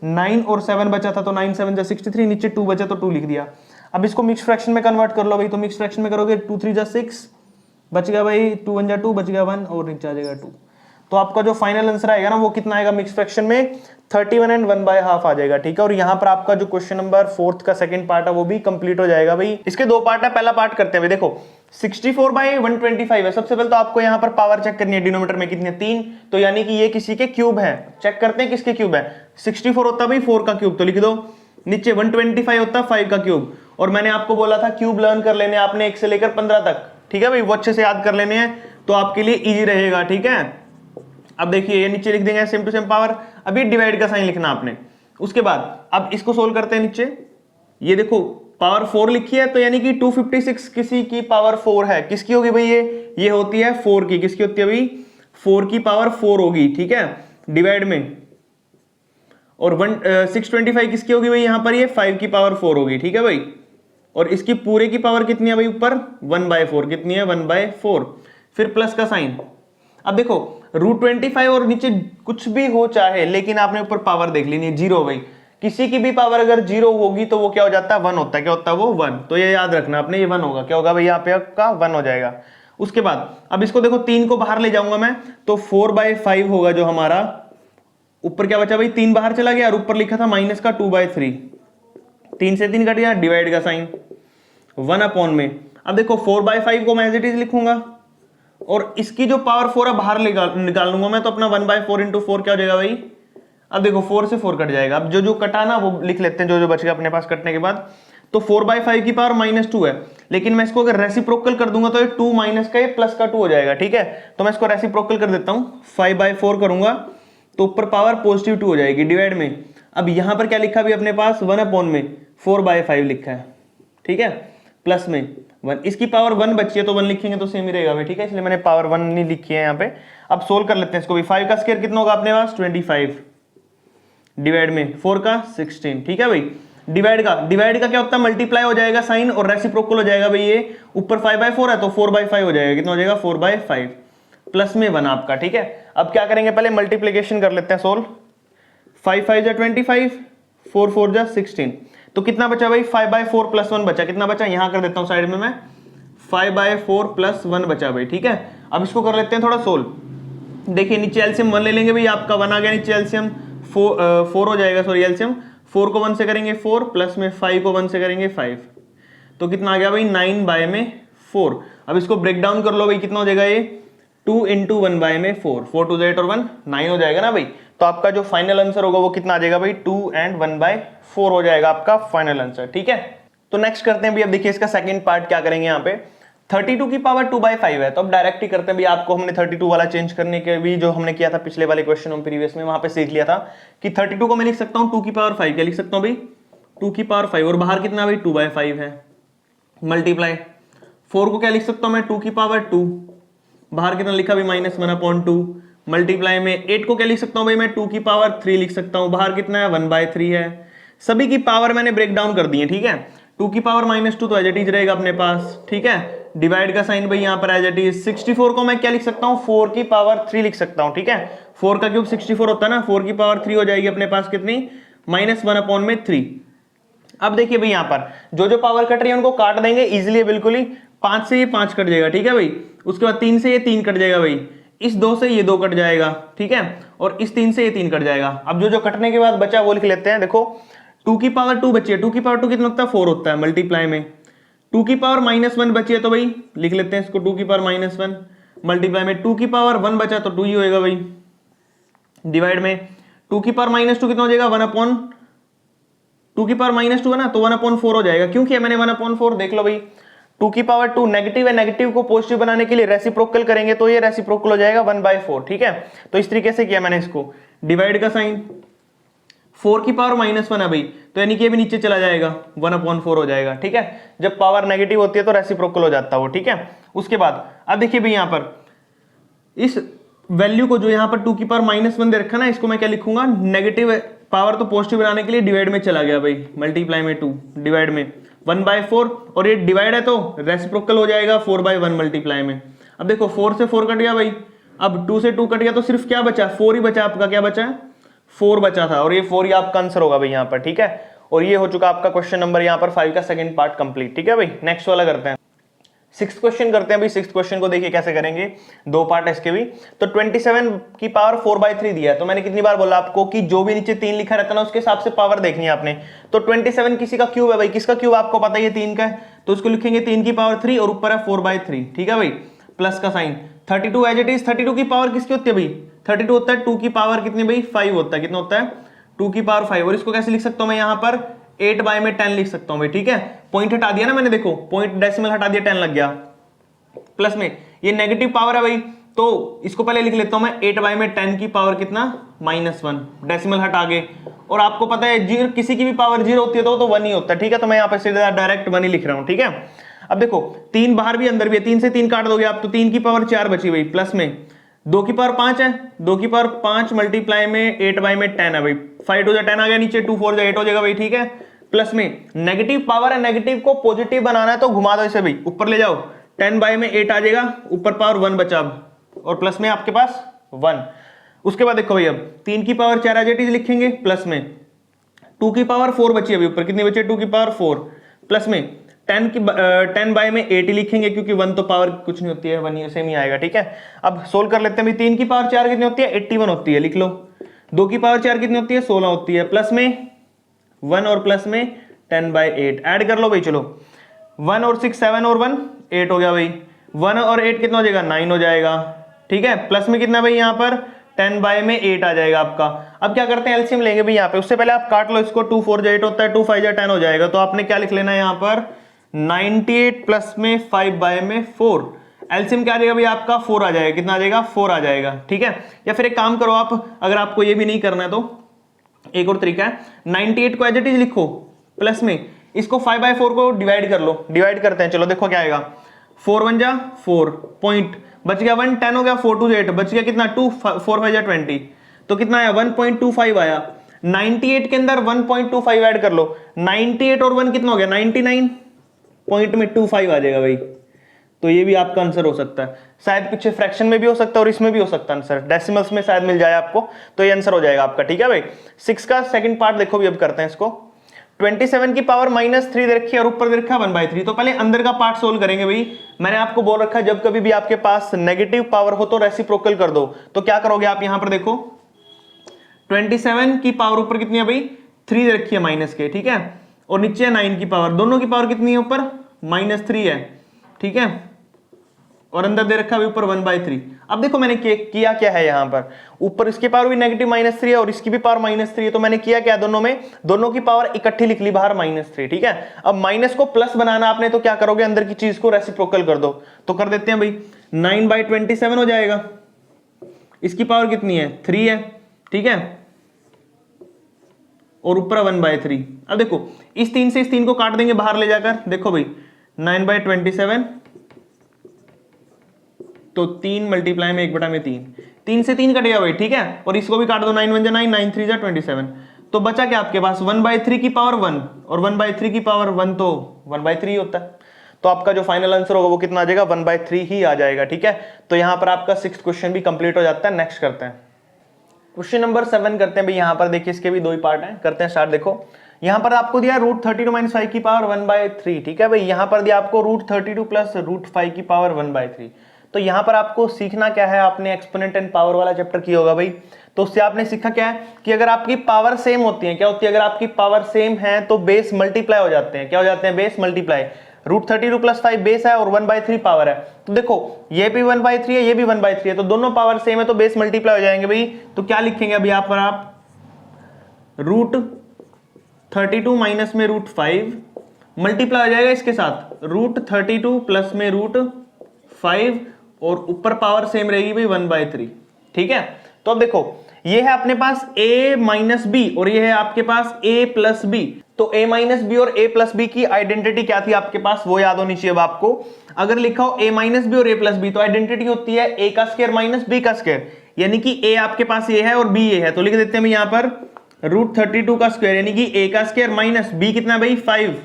9 और 7 बचा था तो 9 7 63, नीचे 2 बचा तो 2 लिख दिया। अब इसको मिक्स फ्रैक्शन में कन्वर्ट कर लो भाई, तो मिक्स फ्रैक्शन में करोगे 2 3 6 बच गया भाई, 2 1 2 बच गया 1 और नीचे आ जाएगा 2। तो आपका जो फाइनल आंसर आएगा ना वो कितना आएगा मिक्स फ्रैक्शन में 31 एंड 1/2 आ जाएगा। ठीक है, और यहाँ पर आपका जो क्वेश्चन नंबर 4 का सेकंड पार्ट है वो भी कंप्लीट हो जाएगा भाई। इसके 2 पार्ट है, पहला पार्ट करते हैं भाई। देखो 64/125 है, सबसे पहले तो आपको यहाँ पर पावर चेक करनी है, डिनोमिनेटर में कितनी है 3, तो यानी कि ये किसी के क्यूब है। चेक करते हैं किसके क्यूब है, 64 होता भाई 4 का क्यूब, तो लिख दो नीचे, 125 होता 5 का क्यूब, और मैंने आपको बोला था क्यूब लर्न कर लेने आपने 1 से लेकर 15 तक। ठीक है भाई, वो अच्छे से याद कर लेने हैं तो आपके लिए इजी रहेगा। ठीक है, अब देखिए ये नीचे लिख देंगे सेम टू सेम पावर, अभी डिवाइड का साइन लिखना आपने। उसके बाद अब इसको सोल्व करते हैं। नीचे ये देखो पावर 4 लिखी है, तो यानी कि 256 किसी की पावर 4 है, किसकी होगी भाई ये होती है 4 की, किसकी होती है भाई 4 की पावर 4 होगी। ठीक है, डिवाइड में, और 625 किसकी होगी भाई, यहां पर ये 5 की पावर 4 होगी। ठीक है भाई, और इसकी पूरे की पावर कितनी है भाई ऊपर 1/4, कितनी है 1/4, फिर प्लस का साइन। अब देखो √25 और नीचे कुछ भी हो चाहे, लेकिन आपने ऊपर पावर देख ली नहीं, 0 भाई, किसी की भी पावर अगर 0 होगी तो वो क्या हो जाता है 1 होता है, क्या होता है वो 1, तो ये याद रखना आपने, ये 1 होगा, क्या होगा भाई यहाँ पे आपका 1 हो जाएगा। उसके बाद अब इसको देखो 3 को बाहर ले जाऊंगा मैं, तो 4/5 होगा जो हमारा, ऊपर क्या बचा भाई 3 बाहर चला गया और ऊपर लिखा था माइनस का 2/3, 3 से 3 कट गया, डिवाइड का साइन 1 में। अब देखो 4/5 को मैं एज इट इज लिखूंगा, और इसकी जो पावर 4 है बाहर निकाल लूंगा मैं, तो अपना 1/4 × 4 क्या हो जाएगा भाई, अब देखो 4 से 4 कट जाएगा, अब जो जो कटा ना वो लिख लेते हैं, जो जो बच गया अपने पास कटने के बाद। तो 4/5 की पावर -2 है, लेकिन मैं इसको अगर रेसिप्रोकल कर दूंगा तो ये 2 माइनस का ये प्लस का 2 हो जाएगा। ठीक है, तो मैं इसको रेसिप्रोकल कर देता हूं, 5/4 करूंगा तो ऊपर पावर +2 हो जाएगी, डिवाइड में। अब यहां पर क्या लिखा भी अपने पास 1 में 4/5 लिखा है। ठीक है, प्लस में 1, इसकी पावर 1 बची है तो 1 लिखेंगे तो सेम ही रहेगा भाई। ठीक है, इसलिए मैंने पावर 1 नहीं लिखी है यहाँ पे। अब सोल्व कर लेते हैं इसको भी, 5 का स्क्वायर कितना होगा अपने पास 25, डिवाइड में 4 का 16। ठीक है भाई, डिवाइड का क्या होता है मल्टीप्लाई हो जाएगा साइन और रेसिप्रोकल हो जाएगा भाई, ये ऊपर 5/4 है तो 4/5 हो जाएगा, कितना हो जाएगा 4/5 प्लस में 1 आपका। ठीक है, अब क्या करेंगे पहले मल्टीप्लीकेशन कर लेते हैं सोल्व, 5 5 25, 4 4 16, तो कितना बचा भाई 5/4 + 1 बचा, कितना बचा यहां कर देता हूं साइड में मैं, 5/4 + 1 बचा भाई। ठीक है, अब इसको कर लेते हैं थोड़ा सोल्व। देखिए नीचे एलसीएम 1 ले लेंगे भाई, आपका 1 आ गया, नीचे एलसीएम 4 हो जाएगा, सॉरी एलसीएम 4 को 1 से करेंगे 4, प्लस में 5 को 1 से करेंगे 5, तो कितना आ गया भाई 9/4। अब इसको ब्रेक डाउन कर लो भाई, कितना हो जाएगा ये 2 × 1/4, 4 2 8 और 1 9 हो जाएगा ना भाई। तो आपका जो फाइनल आंसर होगा वो कितना आ जाएगा भाई 2 and 1/4 हो जाएगा आपका फाइनल आंसर। ठीक है, तो नेक्स्ट करते हैं भाई, अब देखिए इसका सेकंड पार्ट क्या करेंगे यहाँ पे, 32 की पावर 2/5 है, तो अब डायरेक्ट ही करते हैं भाई। आपको हमने 32 वाला चेंज करने के भी जो हमने किया था पिछले वाले क्वेश्चन में प्रीवियस में, वहां पे सीख लिया था कि 32 को मैं लिख सकता हूँ 2 की पावर 5, क्या लिख सकता हूँ भाई 2 की पावर 5, और बाहर कितना भाई 2/5 है, मल्टीप्लाई 4 को क्या लिख सकता हूं मैं 2 की पावर 2, बाहर कितना लिखा भाई -1/2, मल्टीप्लाई में 8 को क्या लिख सकता हूं भाई मैं 2 की पावर 3 लिख सकता हूं, बाहर कितना है 1/3 है। सभी की पावर मैंने ब्रेक डाउन कर दी है, ठीक है। 2 की पावर -2 तो एज इट इज रहेगा अपने पास, ठीक है। डिवाइड का साइन भाई यहाँ पर एज इट इज। 64 को मैं क्या लिख सकता हूँ 4 की पावर 3 लिख सकता हूँ, ठीक है। 4 का क्यूब 64 होता है ना, 4 की पावर 3 हो जाएगी अपने पास कितनी -1/3। अब देखिए भाई यहाँ पर जो जो पावर कट रही है उनको काट देंगे इजिली, बिल्कुल ही। 5 से ये 5 कट जाएगा, ठीक है भाई। उसके बाद 3 से ये 3 कट जाएगा भाई, इस 2 से ये 2 कट जाएगा, ठीक है। और इस 3 से ये 3 कट जाएगा। अब जो जो कटने के बाद बचा वो लिख लेते हैं। देखो 2 की पावर 2 बची है, 2 की पावर 2 कितना होता है 4 होता है, मल्टीप्लाई में 2 की पावर -1 बची है तो भाई लिख लेते हैं इसको 2 की पावर -1, मल्टीप्लाई में 2 की पावर 1 बचा तो 2 ही होएगा भाई, डिवाइड में 2 की पावर -2 कितना हो जाएगा 2 की पावर -2 है ना, तो 1/4 हो जाएगा। क्यों किया मैंने 1/4, देख लो भाई 2 की पावर 2 नेगेटिव है, नेगेटिव को पॉजिटिव बनाने के लिए रेसिप्रोकल करेंगे तो ये रेसिप्रोकल हो जाएगा 1/4, ठीक है। तो इस तरीके से किया मैंने इसको, डिवाइड का साइन 4 की पावर -1 है भाई, तो यानी कि ये भी नीचे चला जाएगा 1/4 हो जाएगा, ठीक है। जब पावर नेगेटिव होती है तो रेसिप्रोकल हो जाता है वो, ठीक है। उसके बाद अब देखिए भाई यहाँ पर इस वैल्यू को जो यहाँ पर 2 की पावर -1 दे रखा ना, इसको मैं क्या लिखूंगा नेगेटिव पावर तो पॉजिटिव बनाने के लिए डिवाइड में चला गया भाई, मल्टीप्लाई में 2 डिवाइड में 1/4, और ये डिवाइड है तो रेसिप्रोकल हो जाएगा 4/1 मल्टीप्लाई में। अब देखो 4 से 4 कट गया भाई, अब 2 से 2 कट गया तो सिर्फ क्या बचा 4 ही बचा आपका, क्या बचा है 4 बचा था, और ये 4 ही आपका आंसर होगा भाई यहाँ पर, ठीक है। और ये हो चुका आपका क्वेश्चन नंबर यहाँ पर 5 का सेकंड पार्ट कंप्लीट, ठीक है भाई। नेक्स्ट वाला करते हैं, 6th क्वेश्चन करते हैं भाई। 6th क्वेश्चन को देखिए कैसे करेंगे, 2 पार्ट है इसके भी। तो 27 की पावर 4/3 दिया है, तो मैंने कितनी बार बोला आपको कि जो भी नीचे 3 लिखा रहता है ना उसके हिसाब से पावर देखनी है आपने। तो 27 किसी का क्यूब है भाई, किसका क्यूब आपको पता है ये 3 का है, तो उसको लिखेंगे 3 की पावर 3 और ऊपर है 4/3, ठीक है भाई, प्लस का साइन। 32 एज इट इज, 32 की पावर किसकी होती है भाई 32 होता है 2 की पावर कितनी भाई 5 होता है, कितना होता है 2 की पावर 5, और इसको कैसे लिख सकता हूं मैं यहाँ पर 8/10 लिख सकता हूं भाई, ठीक है। पॉइंट हटा दिया ना मैंने, देखो पॉइंट डेसिमल हटा दिया 10 लग गया, प्लस में ये नेगेटिव पावर है भाई, तो इसको पहले लिख लेता हूं मैं 8/10 की पावर कितना -1, डेसिमल हटा के। और आपको पता है जीरो किसी की भी पावर 0 होती है तो 1 ही होता है, ठीक है। तो मैं यहाँ पे सीधा डायरेक्ट 1 ही लिख रहा हूं, ठीक है। अब देखो 3 बाहर भी अंदर भी है, 3 से 3 काट दोगे आप तो 3 की पावर 4 बची भाई, प्लस में 2 की पावर 5 है, 2 की पावर 5 मल्टीप्लाई में 8/10 है भाई, 5 टू 10 आ गया नीचे, 2 4 8 हो जाएगा भाई, ठीक है। प्लस में नेगेटिव पावर है, नेगेटिव को पॉजिटिव बनाना है तो घुमा दो इसे भाई, ऊपर ले जाओ 10/8 आ जाएगा, ऊपर पावर 1 बचा अब, और प्लस में आपके पास 1। उसके बाद देखो भाई अब 3 की पावर 4 एज लिखेंगे, प्लस में 2 की पावर 4 बची अभी, ऊपर कितनी बची 2 की पावर 4, प्लस में 10/8 ही लिखेंगे क्योंकि 1 तो पावर कुछ नहीं होती है, 1 सेम ही आएगा, ठीक है। अब सोल्व कर लेते हैं भाई, 3 की पावर 4 कितनी होती है 81 होती है, लिख लो। 2 की पावर 4 कितनी होती है 16 होती है, प्लस में 1 और प्लस में 10/8 ऐड कर लो भाई, चलो 1 और 6 7 और 1 8 हो गया भाई, 1 और 8 कितना हो जाएगा 9 हो जाएगा, ठीक है। प्लस में कितना भाई यहाँ पर 10/8 आ जाएगा आपका। अब क्या करते हैं एलसीएम लेंगे भाई यहाँ पे, उससे पहले आप काट लो इसको, 2 4 8 होता है, 2 5 10 हो जाएगा, तो आपने क्या लिख लेना है यहाँ पर 98 प्लस में 5/4, एलसीएम क्या आ जाएगा भाई आपका 4 आ जाएगा, कितना आ जाएगा 4 आ जाएगा, ठीक है। या फिर एक काम करो आप, अगर आपको ये भी नहीं करना है तो एक और तरीका है, 98 को एज इट इज लिखो, प्लस में इसको 5/4 को डिवाइड कर लो, डिवाइड करते हैं, चलो देखो क्या आएगा 4 1 जा 4 पॉइंट बच गया 1 10 हो गया 4 2 8 बच गया कितना 2 4 5 जा 20, तो कितना आया 1.25 आया। 98 के अंदर 1.25 ऐड कर लो, 98 और 1 कितना हो गया 99 पॉइंट में 25 आ जाएगा भाई, तो ये भी आपका आंसर हो सकता है। शायद पीछे फ्रैक्शन में भी हो सकता है और इसमें भी हो सकता है आंसर, डेसिमल्स में शायद मिल जाए आपको, तो ये आंसर हो जाएगा आपका, ठीक है भाई। 6 का सेकंड पार्ट देखो भी, अब करते हैं इसको। 27 की पावर -3 दे रखी है और ऊपर दे रखा है 1/3, तो पहले अंदर का पार्ट सोल्व करेंगे भाई। मैंने आपको बोल रखा है जब कभी भी आपके पास नेगेटिव पावर हो तो रेसिप्रोकल कर दो, तो क्या करोगे आप यहां पर देखो 27 की पावर ऊपर कितनी है भाई 3 दे रखी है माइनस के, ठीक है, और नीचे 9 की पावर, दोनों की पावर कितनी है ऊपर -3 है, ठीक है, और अंदर दे रखा है ऊपर 1/3। अब देखो मैंने किया क्या है यहाँ पर, ऊपर इसकी पावर भी नेगेटिव -3 है और इसकी भी पावर -3 है, तो मैंने किया क्या दोनों में, दोनों की पावर इकट्ठी लिख ली बाहर -3, ठीक है। अब माइनस को प्लस बनाना आपने, तो क्या करोगे अंदर की चीज को रेसिप्रोकल कर दो, तो कर देते हैं भाई 9/27 हो जाएगा, इसकी पावर कितनी है 3 है, ठीक है, और ऊपर 1/3। अब देखो इस 3 से इस 3 को काट देंगे बाहर ले जाकर, देखो भाई 9/27 तो 3 मल्टीप्लाई में 1/3, 3 से 3 कटेगा भाई, ठीक है, और इसको भी काट दो, 9 × 1 = 9, 9 × 3 = 27, तो बचा क्या आपके पास 1/3 की पावर 1, और 1/3 की पावर 1 तो 1/3 होता है, तो आपका जो फाइनल आंसर होगा वो कितना आ जाएगा, 1/3 ही आ जाएगा, ठीक है। तो यहां पर आपका 6th क्वेश्चन भी कंप्लीट हो जाता है। नेक्स्ट करते हैं क्वेश्चन नंबर 7 करते हैं भाई। यहां पर देखिए इसके भी 2 ही पार्ट हैं, करते हैं स्टार्ट। देखो यहां पर आपको दिया √32 - 5 की पावर 1/3, ठीक है भाई। यहां पर दिया आपको √32 + √5 की पावर 1/3। तो यहां पर आपको सीखना क्या है, आपने एक्सपोनेंट एंड पावर वाला चैप्टर किया होगा भाई, तो उससे आपने सीखा क्या है कि अगर आपकी पावर सेम होती है, क्या होती है, अगर आपकी पावर सेम है तो बेस मल्टीप्लाई हो जाते हैं। क्या हो जाते हैं, बेस मल्टीप्लाई। √32 + 5 बेस है और 1/3 पावर है, तो देखो ये भी 1/3 है, ये भी 1/3 है, तो दोनों पावर सेम है तो बेस मल्टीप्लाई हो जाएंगे भाई। तो क्या लिखेंगे अभी यहाँ पर आप, √32 माइनस में √5 मल्टीप्लाई हो जाएगा इसके साथ √32 प्लस में √5 और ऊपर पावर सेम रहेगी भाई 1/3, ठीक है। तो अब देखो ये है अपने पास a - b और ये है आपके पास a + b। तो a - b और a + b की आइडेंटिटी क्या थी आपके पास, वो याद होनी चाहिए अब आपको। अगर लिखा हो a - b और a + b तो आइडेंटिटी होती है a का स्क्वायर माइनस b का स्क्वायर, यानी कि a आपके पास ये है और b ये है, तो लिख देते हैं यहां पर √32 का स्क्वायर यानी कि a का स्क्वायर माइनस b कितना भाई 5,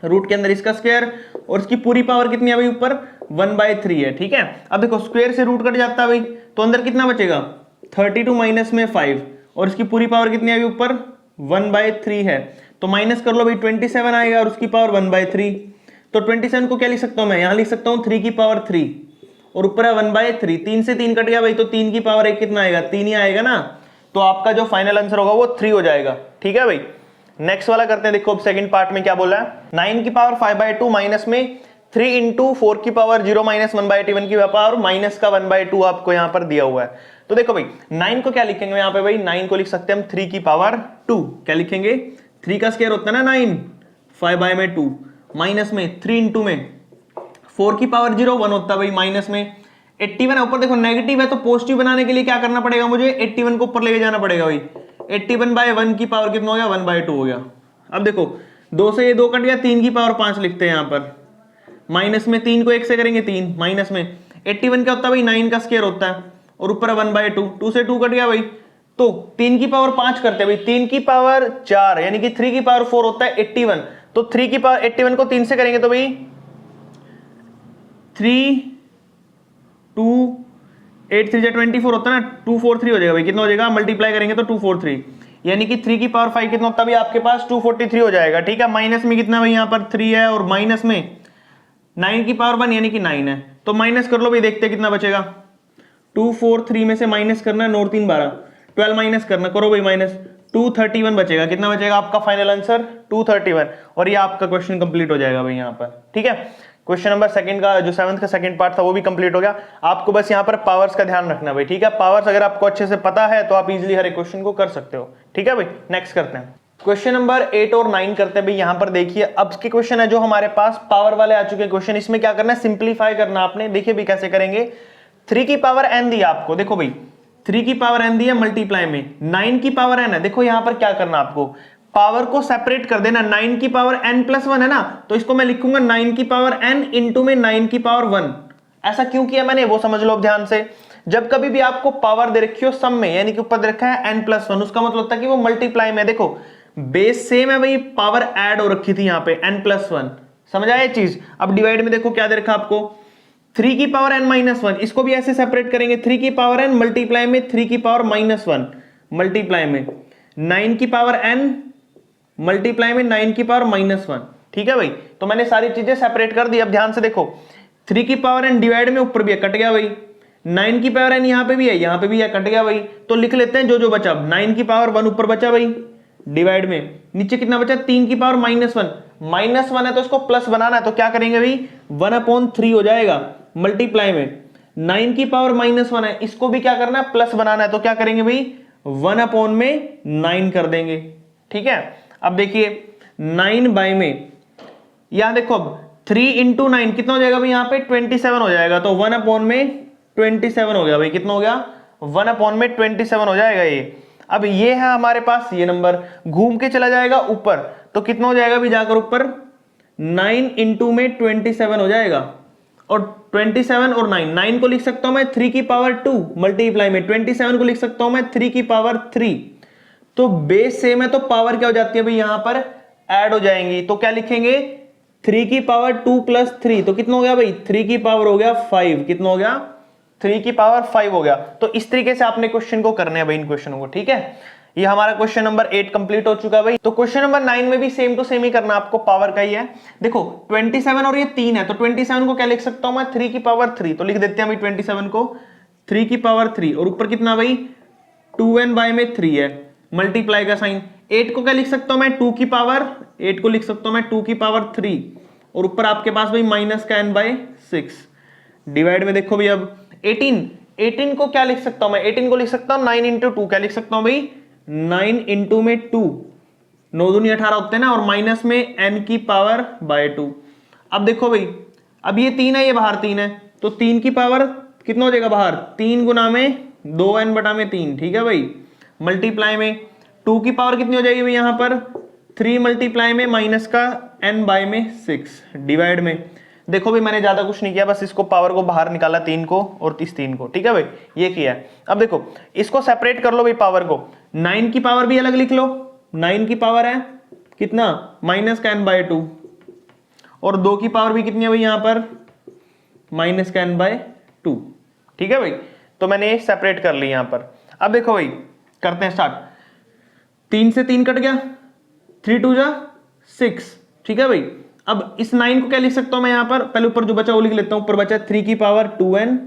रूट के अंदर इसका स्क्वायर और इसकी पूरी पावर कितनी है भाई ऊपर 1/3 है, ठीक है। अब देखो स्क्वायर से रूट कट जाता है भाई, तो अंदर कितना बचेगा 32 माइनस में 5 और इसकी पूरी पावर कितनी है ऊपर 1/3 है, तो माइनस कर लो भाई 27 आएगा और उसकी पावर 1/3। तो 27 को क्या लिख सकता हूं मैं, यहां लिख सकता हूं 3 की पावर 3 और ऊपर है 1/3, 3 से 3 कट गया भाई, तो 3 की पावर 1 कितना आएगा 3 ही आएगा ना, तो आपका जो फाइनल आंसर होगा वो 3 हो जाएगा, ठीक है भाई। नेक्स्ट वाला करते हैं। देखो अब सेकंड पार्ट में क्या बोला है, 9 की पावर 5/2 माइनस में 3 × 4 की पावर 0 - 1/1 की पावर माइनस का 1/2 आपको यहां पर दिया हुआ है। तो देखो भाई 9 को क्या लिखेंगे यहां पे भाई, 9 को लिख सकते हैं हम 3 की पावर 2, क्या लिखेंगे 3 का स्क्वायर होता है ना 9, 5/2 माइनस में 3 × में 4 की पावर 0 1 होता है भाई, माइनस में 81 है, ऊपर देखो नेगेटिव है तो पॉजिटिव बनाने के लिए क्या करना पड़ेगा मुझे 81 को ऊपर लेके जाना पड़ेगा भाई, 81/1 की पावर कितना हो गया 1/2 हो गया। अब देखो 2 से ये 2 कट गया, 3 की पावर 5 लिखते हैं यहां पर, माइनस में 3 को 1 से करेंगे 3, माइनस में 81 क्या होता है भाई 9 का स्क्वायर होता है और ऊपर 1/2, 2 से 2 कट गया भाई, तो 3 की पावर 5 करते हैं भाई, 3 की पावर 4 यानी कि 3 की पावर 4 होता है 81, तो 3 की पावर 81 को 3 से करेंगे तो भाई 3 2 8 3 24 होता है ना, 243 हो जाएगा भाई, कितना हो जाएगा मल्टीप्लाई करेंगे तो 243, यानी कि 3 की पावर 5 कितना होता है भाई आपके पास 243 हो जाएगा, ठीक है। माइनस में कितना भाई यहाँ पर 3 है और माइनस में 9 की पावर 1 यानी कि 9 है, तो माइनस कर लो भाई, देखते कितना बचेगा, 243 में से माइनस करना 9 3 12, 12 माइनस करना, करो भाई माइनस, 231 बचेगा। कितना बचेगा आपका फाइनल आंसर 231, और ये आपका क्वेश्चन कंप्लीट हो जाएगा भाई यहाँ पर, ठीक है। क्वेश्चन नंबर सेकंड का जो 7th का सेकंड पार्ट था वो भी कंप्लीट हो गया। आपको बस यहाँ पर पावर्स का ध्यान रखना भाई, ठीक है। पावर्स अगर आपको अच्छे से पता है तो आप इजीली हर एक क्वेश्चन को कर सकते हो, ठीक है भाई। नेक्स्ट करते हैं क्वेश्चन नंबर 8 और 9 करते हैं भाई। यहाँ पर देखिए अब के क्वेश्चन है जो हमारे पास पावर वाले आ चुके हैं क्वेश्चन, इसमें क्या करना है सिंप्लीफाई करना आपने। देखिए भी कैसे करेंगे, 3 की पावर n दिया आपको, देखो भाई 3 की पावर n दी है मल्टीप्लाई में 9 की पावर n है, देखो यहां पर क्या करना आपको पावर को सेपरेट कर देना, 9 की पावर n+1 है ना, तो इसको मैं लिखूंगा 9 की पावर n इंटू में 9 की पावर 1। ऐसा क्यों किया मैंने वो समझ लो अब ध्यान से। जब कभी भी आपको पावर दे रखी हो सम में, यानी कि ऊपर दे रखा है n+1, उसका मतलब होता है कि वो मल्टीप्लाई में, देखो बेस सेम है भाई, पावर ऐड हो रखी थी यहाँ पे n+1, समझ आया चीज। अब डिवाइड में देखो क्या दे रखा आपको 3 की पावर n-1, इसको भी ऐसे सेपरेट करेंगे, 3 की पावर n मल्टीप्लाई में 3 की पावर -1 मल्टीप्लाई में 9 की पावर n मल्टीप्लाई में 9 की पावर -1, ठीक है भाई। तो मैंने सारी चीजें सेपरेट कर दी। अब ध्यान से देखो 3 की पावर n डिवाइड में ऊपर भी है, कट गया भाई, 9 की पावर n यहाँ पे भी है, यहाँ पे भी है, कट गया भाई। तो लिख लेते हैं जो जो बचा, 9 की पावर 1 ऊपर बचा भाई डिवाइड में, नीचे कितना बचा 3 की पावर -1 है तो इसको प्लस बनाना है, तो क्या करेंगे भाई 1/3 हो जाएगा मल्टीप्लाई में 9 की पावर -1 है, इसको भी क्या करना है प्लस बनाना है, तो क्या करेंगे भाई 1/9 कर देंगे, ठीक है। अब देखिए 9 बाय में यहां देखो अब 3 × 9 कितना हो जाएगा भाई यहाँ पे 27 हो जाएगा, तो 1/27 हो गया भाई, कितना हो गया 1/27 हो जाएगा ये। अब ये है हमारे पास ये नंबर, घूम के चला जाएगा ऊपर, तो कितना हो जाएगा भी जाकर ऊपर 9 × में 27 हो जाएगा, और 27 और 9, 9 को लिख सकता हूं मैं 3 की पावर 2 मल्टीप्लाई में 27 को लिख सकता हूं मैं 3 की पावर 3। तो बेस सेम है तो पावर क्या हो जाती है भाई, यहां पर ऐड हो जाएंगी। तो क्या लिखेंगे 3 की पावर 2 प्लस 3, तो कितना हो गया भाई 3 की पावर हो गया 5, कितना हो गया 3 की पावर 5 हो गया। तो इस तरीके से आपने क्वेश्चन को करना है भाई, इन क्वेश्चनों को, ठीक है। ये हमारा क्वेश्चन नंबर 8 कंप्लीट हो चुका है भाई। तो क्वेश्चन नंबर 9 में भी सेम टू सेम ही करना, आपको पावर का ही है। देखो 27 और ये 3 है, तो 27 को क्या लिख सकता हूं मैं 3 की पावर 3, तो लिख देते हैं भाई 27 को 3 की पावर 3, और ऊपर कितना भाई 2n बाय में 3 है, मल्टीप्लाई का साइन। 8 को क्या लिख सकता हूं मैं 2 की पावर, 8 को लिख सकता हूं मैं 2 की पावर 3, और ऊपर आपके पास भाई माइनस का n बाय 6। डिवाइड में देखो भाई अब 18 को क्या लिख सकता हूं मैं, 18 को लिख सकता हूं 9 इंटू 2, क्या लिख सकता हूं भाई 9 इंटू में 2, 9 दूनी 18 होते हैं ना, और माइनस में n की पावर बाय 2। अब देखो भाई, अब ये 3 है, ये बाहर 3 है, तो 3 की पावर कितना हो जाएगा बाहर 3 गुना में 2n बटा में 3, ठीक है भाई। मल्टीप्लाई में 2 की पावर कितनी हो जाएगी भाई यहां पर 3 मल्टीप्लाई में माइनस का n बाय में 6, डिवाइड में देखो भाई मैंने ज्यादा कुछ नहीं किया, बस इसको पावर को बाहर निकाला 3 को और इस 3 को, ठीक है भाई, ये किया है। अब देखो इसको सेपरेट कर लो भाई, पावर को 9 की पावर भी अलग लिख लो, 9 की पावर है कितना माइनस का n बाय 2, और 2 की पावर भी कितनी है भाई यहां पर माइनस का n बाय 2, ठीक है भाई। तो मैंने ये सेपरेट कर ली यहां पर। अब देखो भाई करते हैं स्टार्ट, 3 से 3 कट गया, 3 2 जा 6, ठीक है भाई। अब इस 9 को क्या लिख सकता हूं मैं यहां पर, पहले ऊपर जो बचा वो लिख लेता हूं, ऊपर बचा 3 की पावर 2n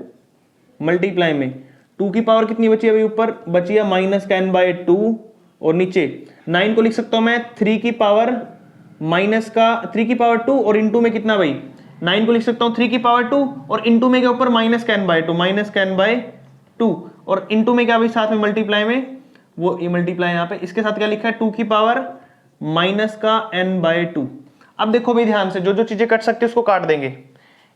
मल्टीप्लाई में 2 की पावर कितनी बची है भाई, ऊपर बची है माइनस का n बाय 2, और नीचे 9 को लिख सकता हूं मैं 3 की पावर माइनस का 3 की पावर 2, और इंटू में कितना भाई 9 को लिख सकता हूं 3 की पावर 2, और इंटू में के ऊपर माइनस का n बाय 2, माइनस का n बाय 2, और इंटू में क्या भाई साथ में मल्टीप्लाई में वो ये मल्टीप्लाई यहाँ पे इसके साथ क्या लिखा है 2 की पावर माइनस का n बाय 2। अब देखो भाई ध्यान से, जो जो चीजें कट सकते हैं उसको काट देंगे।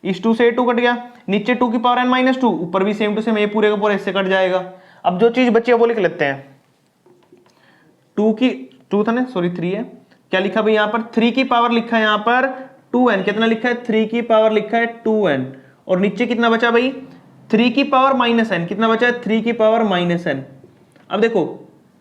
इस 2 से 2 कट गया, नीचे 2 की पावर n माइनस 2, ऊपर भी सेम टू सेम ये पूरे का पूरा इससे कट जाएगा। अब जो चीज बची है वो लिख लेते हैं, 2 था ना, सॉरी 3 है, क्या लिखा भाई यहाँ पर 3 की पावर लिखा है यहाँ पर 2n, कितना लिखा है 3 की पावर लिखा है 2n, और नीचे कितना बचा भाई 3 की पावर माइनस n, कितना बचा है 3 की पावर माइनस n। अब देखो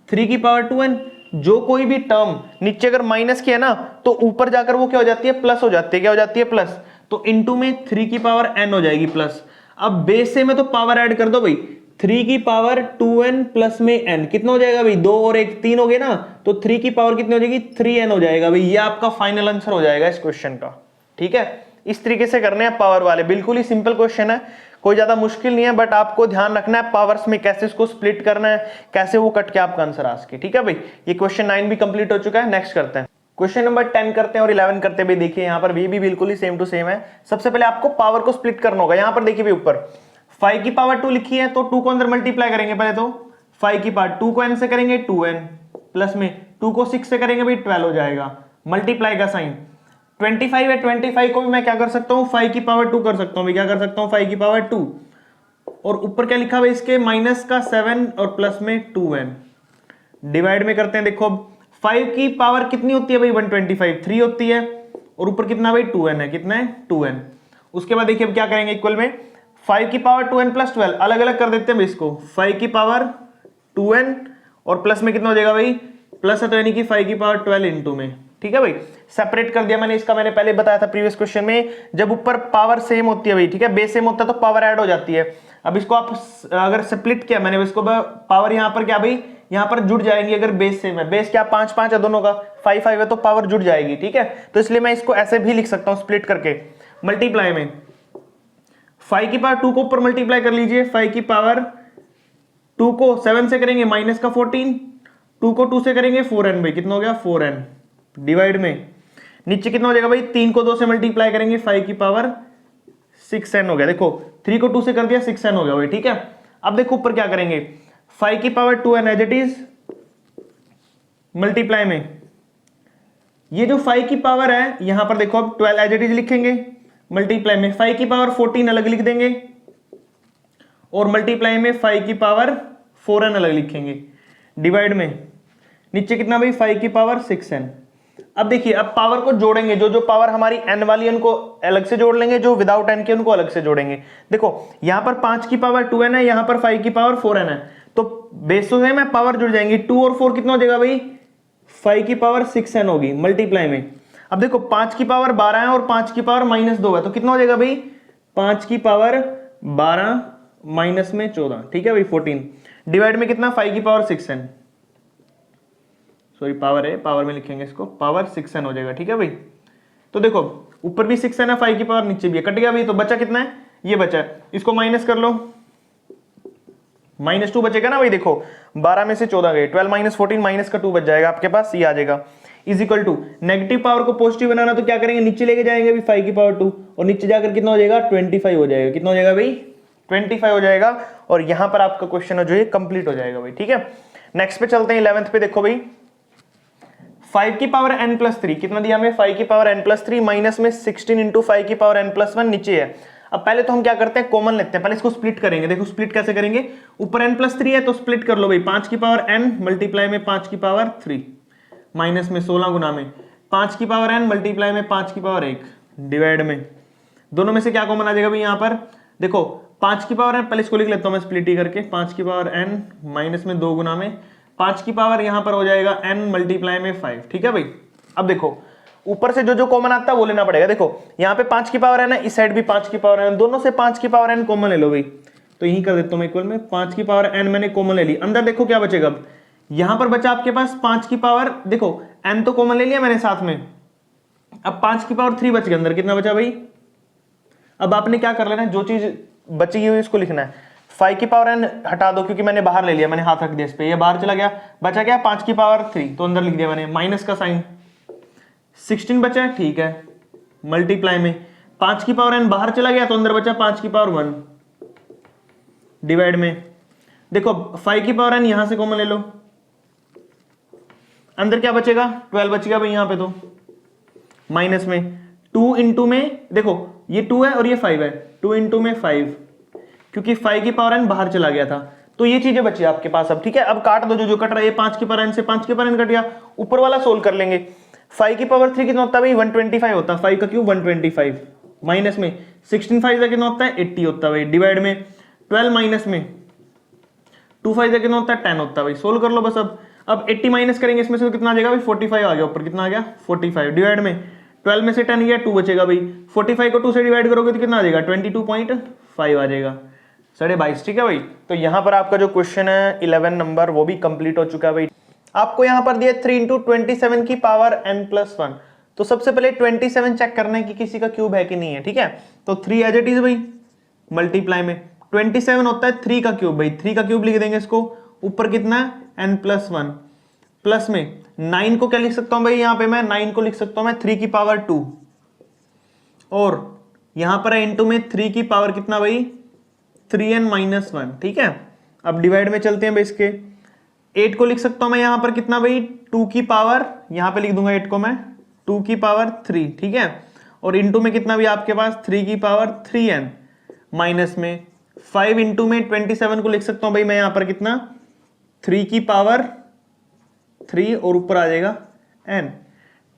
3 की पावर 2n, जो कोई भी टर्म नीचे अगर माइनस की है ना तो ऊपर जाकर वो क्या हो जाती है प्लस हो जाती है, क्या हो जाती है प्लस, तो इंटू में 3 की पावर n हो जाएगी प्लस। अब बेस से में तो पावर ऐड कर दो भाई, 3 की पावर 2n प्लस में n कितना हो जाएगा भाई 2 और 1 3 हो गए ना, तो 3 की पावर कितनी हो जाएगी 3n हो जाएगा भाई। ये आपका फाइनल आंसर हो जाएगा इस क्वेश्चन का, ठीक है। इस तरीके से करने हैं पावर वाले, बिल्कुल ही सिंपल क्वेश्चन है, कोई ज्यादा मुश्किल नहीं है, बट आपको ध्यान रखना है पावर्स में कैसे इसको स्प्लिट करना है, कैसे वो कट के आपका आंसर आ सके, ठीक है भाई। ये क्वेश्चन 9 भी कंप्लीट हो चुका है। नेक्स्ट करते हैं क्वेश्चन नंबर 10 करते हैं और 11 करते हैं भाई। देखिए यहाँ पर भी बिल्कुल ही सेम टू सेम है। सबसे पहले आपको पावर को स्प्लिट करना होगा। यहाँ पर देखिए भाई ऊपर 5 की पावर 2 लिखी है, तो 2 को अंदर मल्टीप्लाई करेंगे पहले, तो 5 की पावर 2 को n से करेंगे 2n, प्लस में 2 को 6 से करेंगे भाई 12 हो जाएगा, मल्टीप्लाई का साइन। 25 है, 25 को भी मैं क्या कर सकता हूँ 5 की पावर 2 कर सकता हूँ, क्या कर सकता हूँ 5 की पावर 2, और ऊपर क्या लिखा हुआ है इसके माइनस का 7 और प्लस में 2n, डिवाइड में करते हैं। देखो 5 की पावर कितनी होती है भाई 125 3 होती है, और ऊपर कितना भाई 2n है, कितना है 2n। उसके बाद देखिए अब क्या करेंगे इक्वल में 5 की पावर 2n प्लस 12 अलग अलग कर देते हैं भाई इसको, 5 की पावर 2n और प्लस में कितना हो जाएगा भाई प्लस है तो यानी कि 5 की पावर 12 इंटू में, ठीक है भाई। सेपरेट कर दिया मैंने इसका, मैंने पहले बताया था प्रीवियस क्वेश्चन में, जब ऊपर पावर सेम होती है भाई, ठीक है, बेस सेम होता है तो पावर ऐड हो जाती है। अब इसको आप अगर स्प्लिट किया मैंने इसको, पावर यहाँ पर क्या भाई यहाँ पर जुड़ जाएंगी, अगर बेस सेम है, बेस क्या 5 5 है दोनों का, 5 5 है तो पावर जुड़ जाएगी, ठीक है। तो इसलिए मैं इसको ऐसे भी लिख सकता हूँ स्प्लिट करके, मल्टीप्लाई में 5 की पावर 2 को ऊपर मल्टीप्लाई कर लीजिए, 5 की पावर 2 को 7 से करेंगे माइनस का 14, 2 को 2 से करेंगे 4n भाई, कितना हो गया 4n, डिवाइड में नीचे कितना हो जाएगा भाई 3 को 2 से मल्टीप्लाई करेंगे 5 की पावर 6n हो गया। देखो 3 को 2 से कर दिया 6n हो गया भाई, ठीक है। अब देखो ऊपर क्या करेंगे 5 की power 2n as it is multiply में, ये जो 5 की पावर है यहां पर देखो अब 12 एज इट इज लिखेंगे, मल्टीप्लाई में 5 की पावर 14 अलग लिख देंगे, और मल्टीप्लाई में 5 की पावर 4n अलग लिखेंगे, डिवाइड में नीचे कितना भाई 5 की पावर 6n। अब देखिए, अब पावर को जोड़ेंगे, जो जो पावर हमारी n वाली है उनको अलग से जोड़ लेंगे, जो विदाउट n के उनको अलग से जोड़ेंगे। देखो यहां पर 5 की पावर 2n है, यहां पर 5 की पावर 4n है, तो बेस तो सेम है, पावर जुड़ जाएंगी। 2 और 4 कितना हो जाएगा भाई, 5 की पावर 6n होगी मल्टीप्लाई में। अब देखो 5 की पावर 12 है और 5 की पावर -2 है, तो कितना हो जाएगा भाई, 5 की पावर 12 माइनस में 14, ठीक है भाई 14, डिवाइड में कितना 5 की पावर 6n, सॉरी पावर है, पावर में लिखेंगे इसको, पावर 6n हो जाएगा, ठीक है भाई। तो देखो ऊपर भी 6n है, 5 की पावर नीचे भी है, कट गया भाई, तो बचा कितना है, ये बचा है, इसको माइनस कर लो, -2 बचेगा ना भाई। देखो 12 में से 14 गए, 12 माइनस 14 माइनस का 2 बच जाएगा आपके पास, ये आ जाएगा। Is equal to negative power को पॉजिटिव बनाना तो क्या करेंगे, नीचे लेके जाएंगे भी 5 की पावर 2, और नीचे जाकर कितना हो जाएगा 25 हो जाएगा, कितना हो जाएगा भाई 25 हो जाएगा, और यहां पर आपका क्वेश्चन जो है कंप्लीट हो जाएगा भाई, ठीक है। नेक्स्ट पे चलते हैं 11th पे। देखो भाई 5 की पावर n प्लस 3 कितना दिया हमें, 5 की पावर n प्लस 3 माइनस में 16 इंटू 5 की पावर n प्लस 1 नीचे है। अब पहले तो हम क्या करते हैं, कॉमन लेते हैं, पहले इसको स्प्लिट करेंगे। देखो स्प्लिट कैसे करेंगे, ऊपर n प्लस 3 है तो स्प्लिट कर लो भाई, 5 की पावर n मल्टीप्लाई में 5 की पावर 3 माइनस में 16 गुना में 5 की पावर n मल्टीप्लाई में 5 की पावर 1 डिवाइड में, दोनों में से क्या कॉमन आ जाएगा भाई, यहाँ पर देखो 5 की पावर n, पहले इसको लिख लेता हूँ मैं स्प्लिट ही करके, 5 की पावर n माइनस में 2 गुना में 5 की पावर यहां पर हो जाएगा n मल्टीप्लाई में 5, ठीक है भाई। अब देखो ऊपर से जो जो कॉमन आता है वो लेना पड़ेगा। देखो यहाँ पे 5 की पावर n है, इस साइड भी 5 की पावर n, दोनों से 5 की पावर n कॉमन ले लो भाई, तो यही कर देता हूं मैं इक्वल में 5 की पावर n मैंने कॉमन ले ली, अंदर देखो क्या बचेगा, अब यहां पर बचा आपके पास 5 की पावर, देखो n तो कॉमन ले लिया मैंने साथ में, अब 5 की पावर 3 बच गया, अंदर कितना बचा भाई, अब आपने क्या कर लेना है, जो चीज बची हुई इसको लिखना है। 5 की पावर n हटा दो क्योंकि मैंने बाहर ले लिया, मैंने हाथ रख दिया इस पे, ये बाहर चला गया, बचा क्या 5 की पावर 3, तो अंदर लिख दिया मैंने माइनस का साइन, 16 बचा है, ठीक है, मल्टीप्लाई में 5 की पावर n बाहर चला गया तो अंदर बचा 5 की पावर 1 डिवाइड में, देखो 5 की पावर n यहां से कॉमन ले लो, अंदर क्या बचेगा 12 बचेगा भाई यहाँ पे, तो माइनस में 2 इंटू में, देखो ये 2 है और ये 5 है, 2 इंटू में 5, क्योंकि 5 की पावर n बाहर चला गया था, तो ये चीजें बची आपके पास अब, ठीक है। अब काट दो, जो जो कट रहा है, ये 5 की पावर n से 5 की पावर n कट गया, ऊपर वाला सोल्व कर लेंगे। 5 की पावर 3 कितना होता है भाई 125 होता है, 5 का क्यूब 125, माइनस में 16 5 का कितना होता है 80 होता है भाई, डिवाइड में 12 माइनस में 2 5 का कितना होता है 10 होता है भाई, सोल्व कर लो बस। अब 80 माइनस करेंगे इसमें से तो कितना आ जाएगा भाई 45 आ गया, ऊपर कितना आ गया 45, डिवाइड में 12 में से 10 गया 2 बचेगा भाई, 45 को 2 से डिवाइड करोगे तो कितना आ जाएगा 22.5 आ जाएगा, 22.5, ठीक है भाई। तो यहाँ पर आपका जो क्वेश्चन है 11 नंबर वो भी कंप्लीट हो चुका है भाई। आपको यहाँ पर दिया 3 इंटू 27 की पावर n प्लस 1, तो सबसे पहले 27 चेक करना है कि किसी का क्यूब है कि नहीं है, ठीक है। तो 3 एज इट इज भाई, मल्टीप्लाई में 27 होता है 3 का क्यूब भाई, 3 का क्यूब लिख देंगे इसको, ऊपर कितना है n प्लस 1, प्लस में 9 को क्या लिख सकता हूं भाई, यहाँ पे मैं 9 को लिख सकता हूं मैं 3 की पावर 2, और यहां पर है इंटू में 3 की पावर कितना भाई 3n माइनस 1, ठीक है। अब डिवाइड में चलते हैं भाई, इसके 8 को लिख सकता हूं मैं यहां पर कितना भाई 2 की पावर, यहां पे लिख दूंगा 8 को मैं 2 की पावर 3, ठीक है, और इंटू में कितना भी आपके पास 3 की पावर 3n माइनस में 5 इंटू में 27 को लिख सकता हूं भाई मैं यहां पर कितना 3 की पावर 3 और ऊपर आ जाएगा n,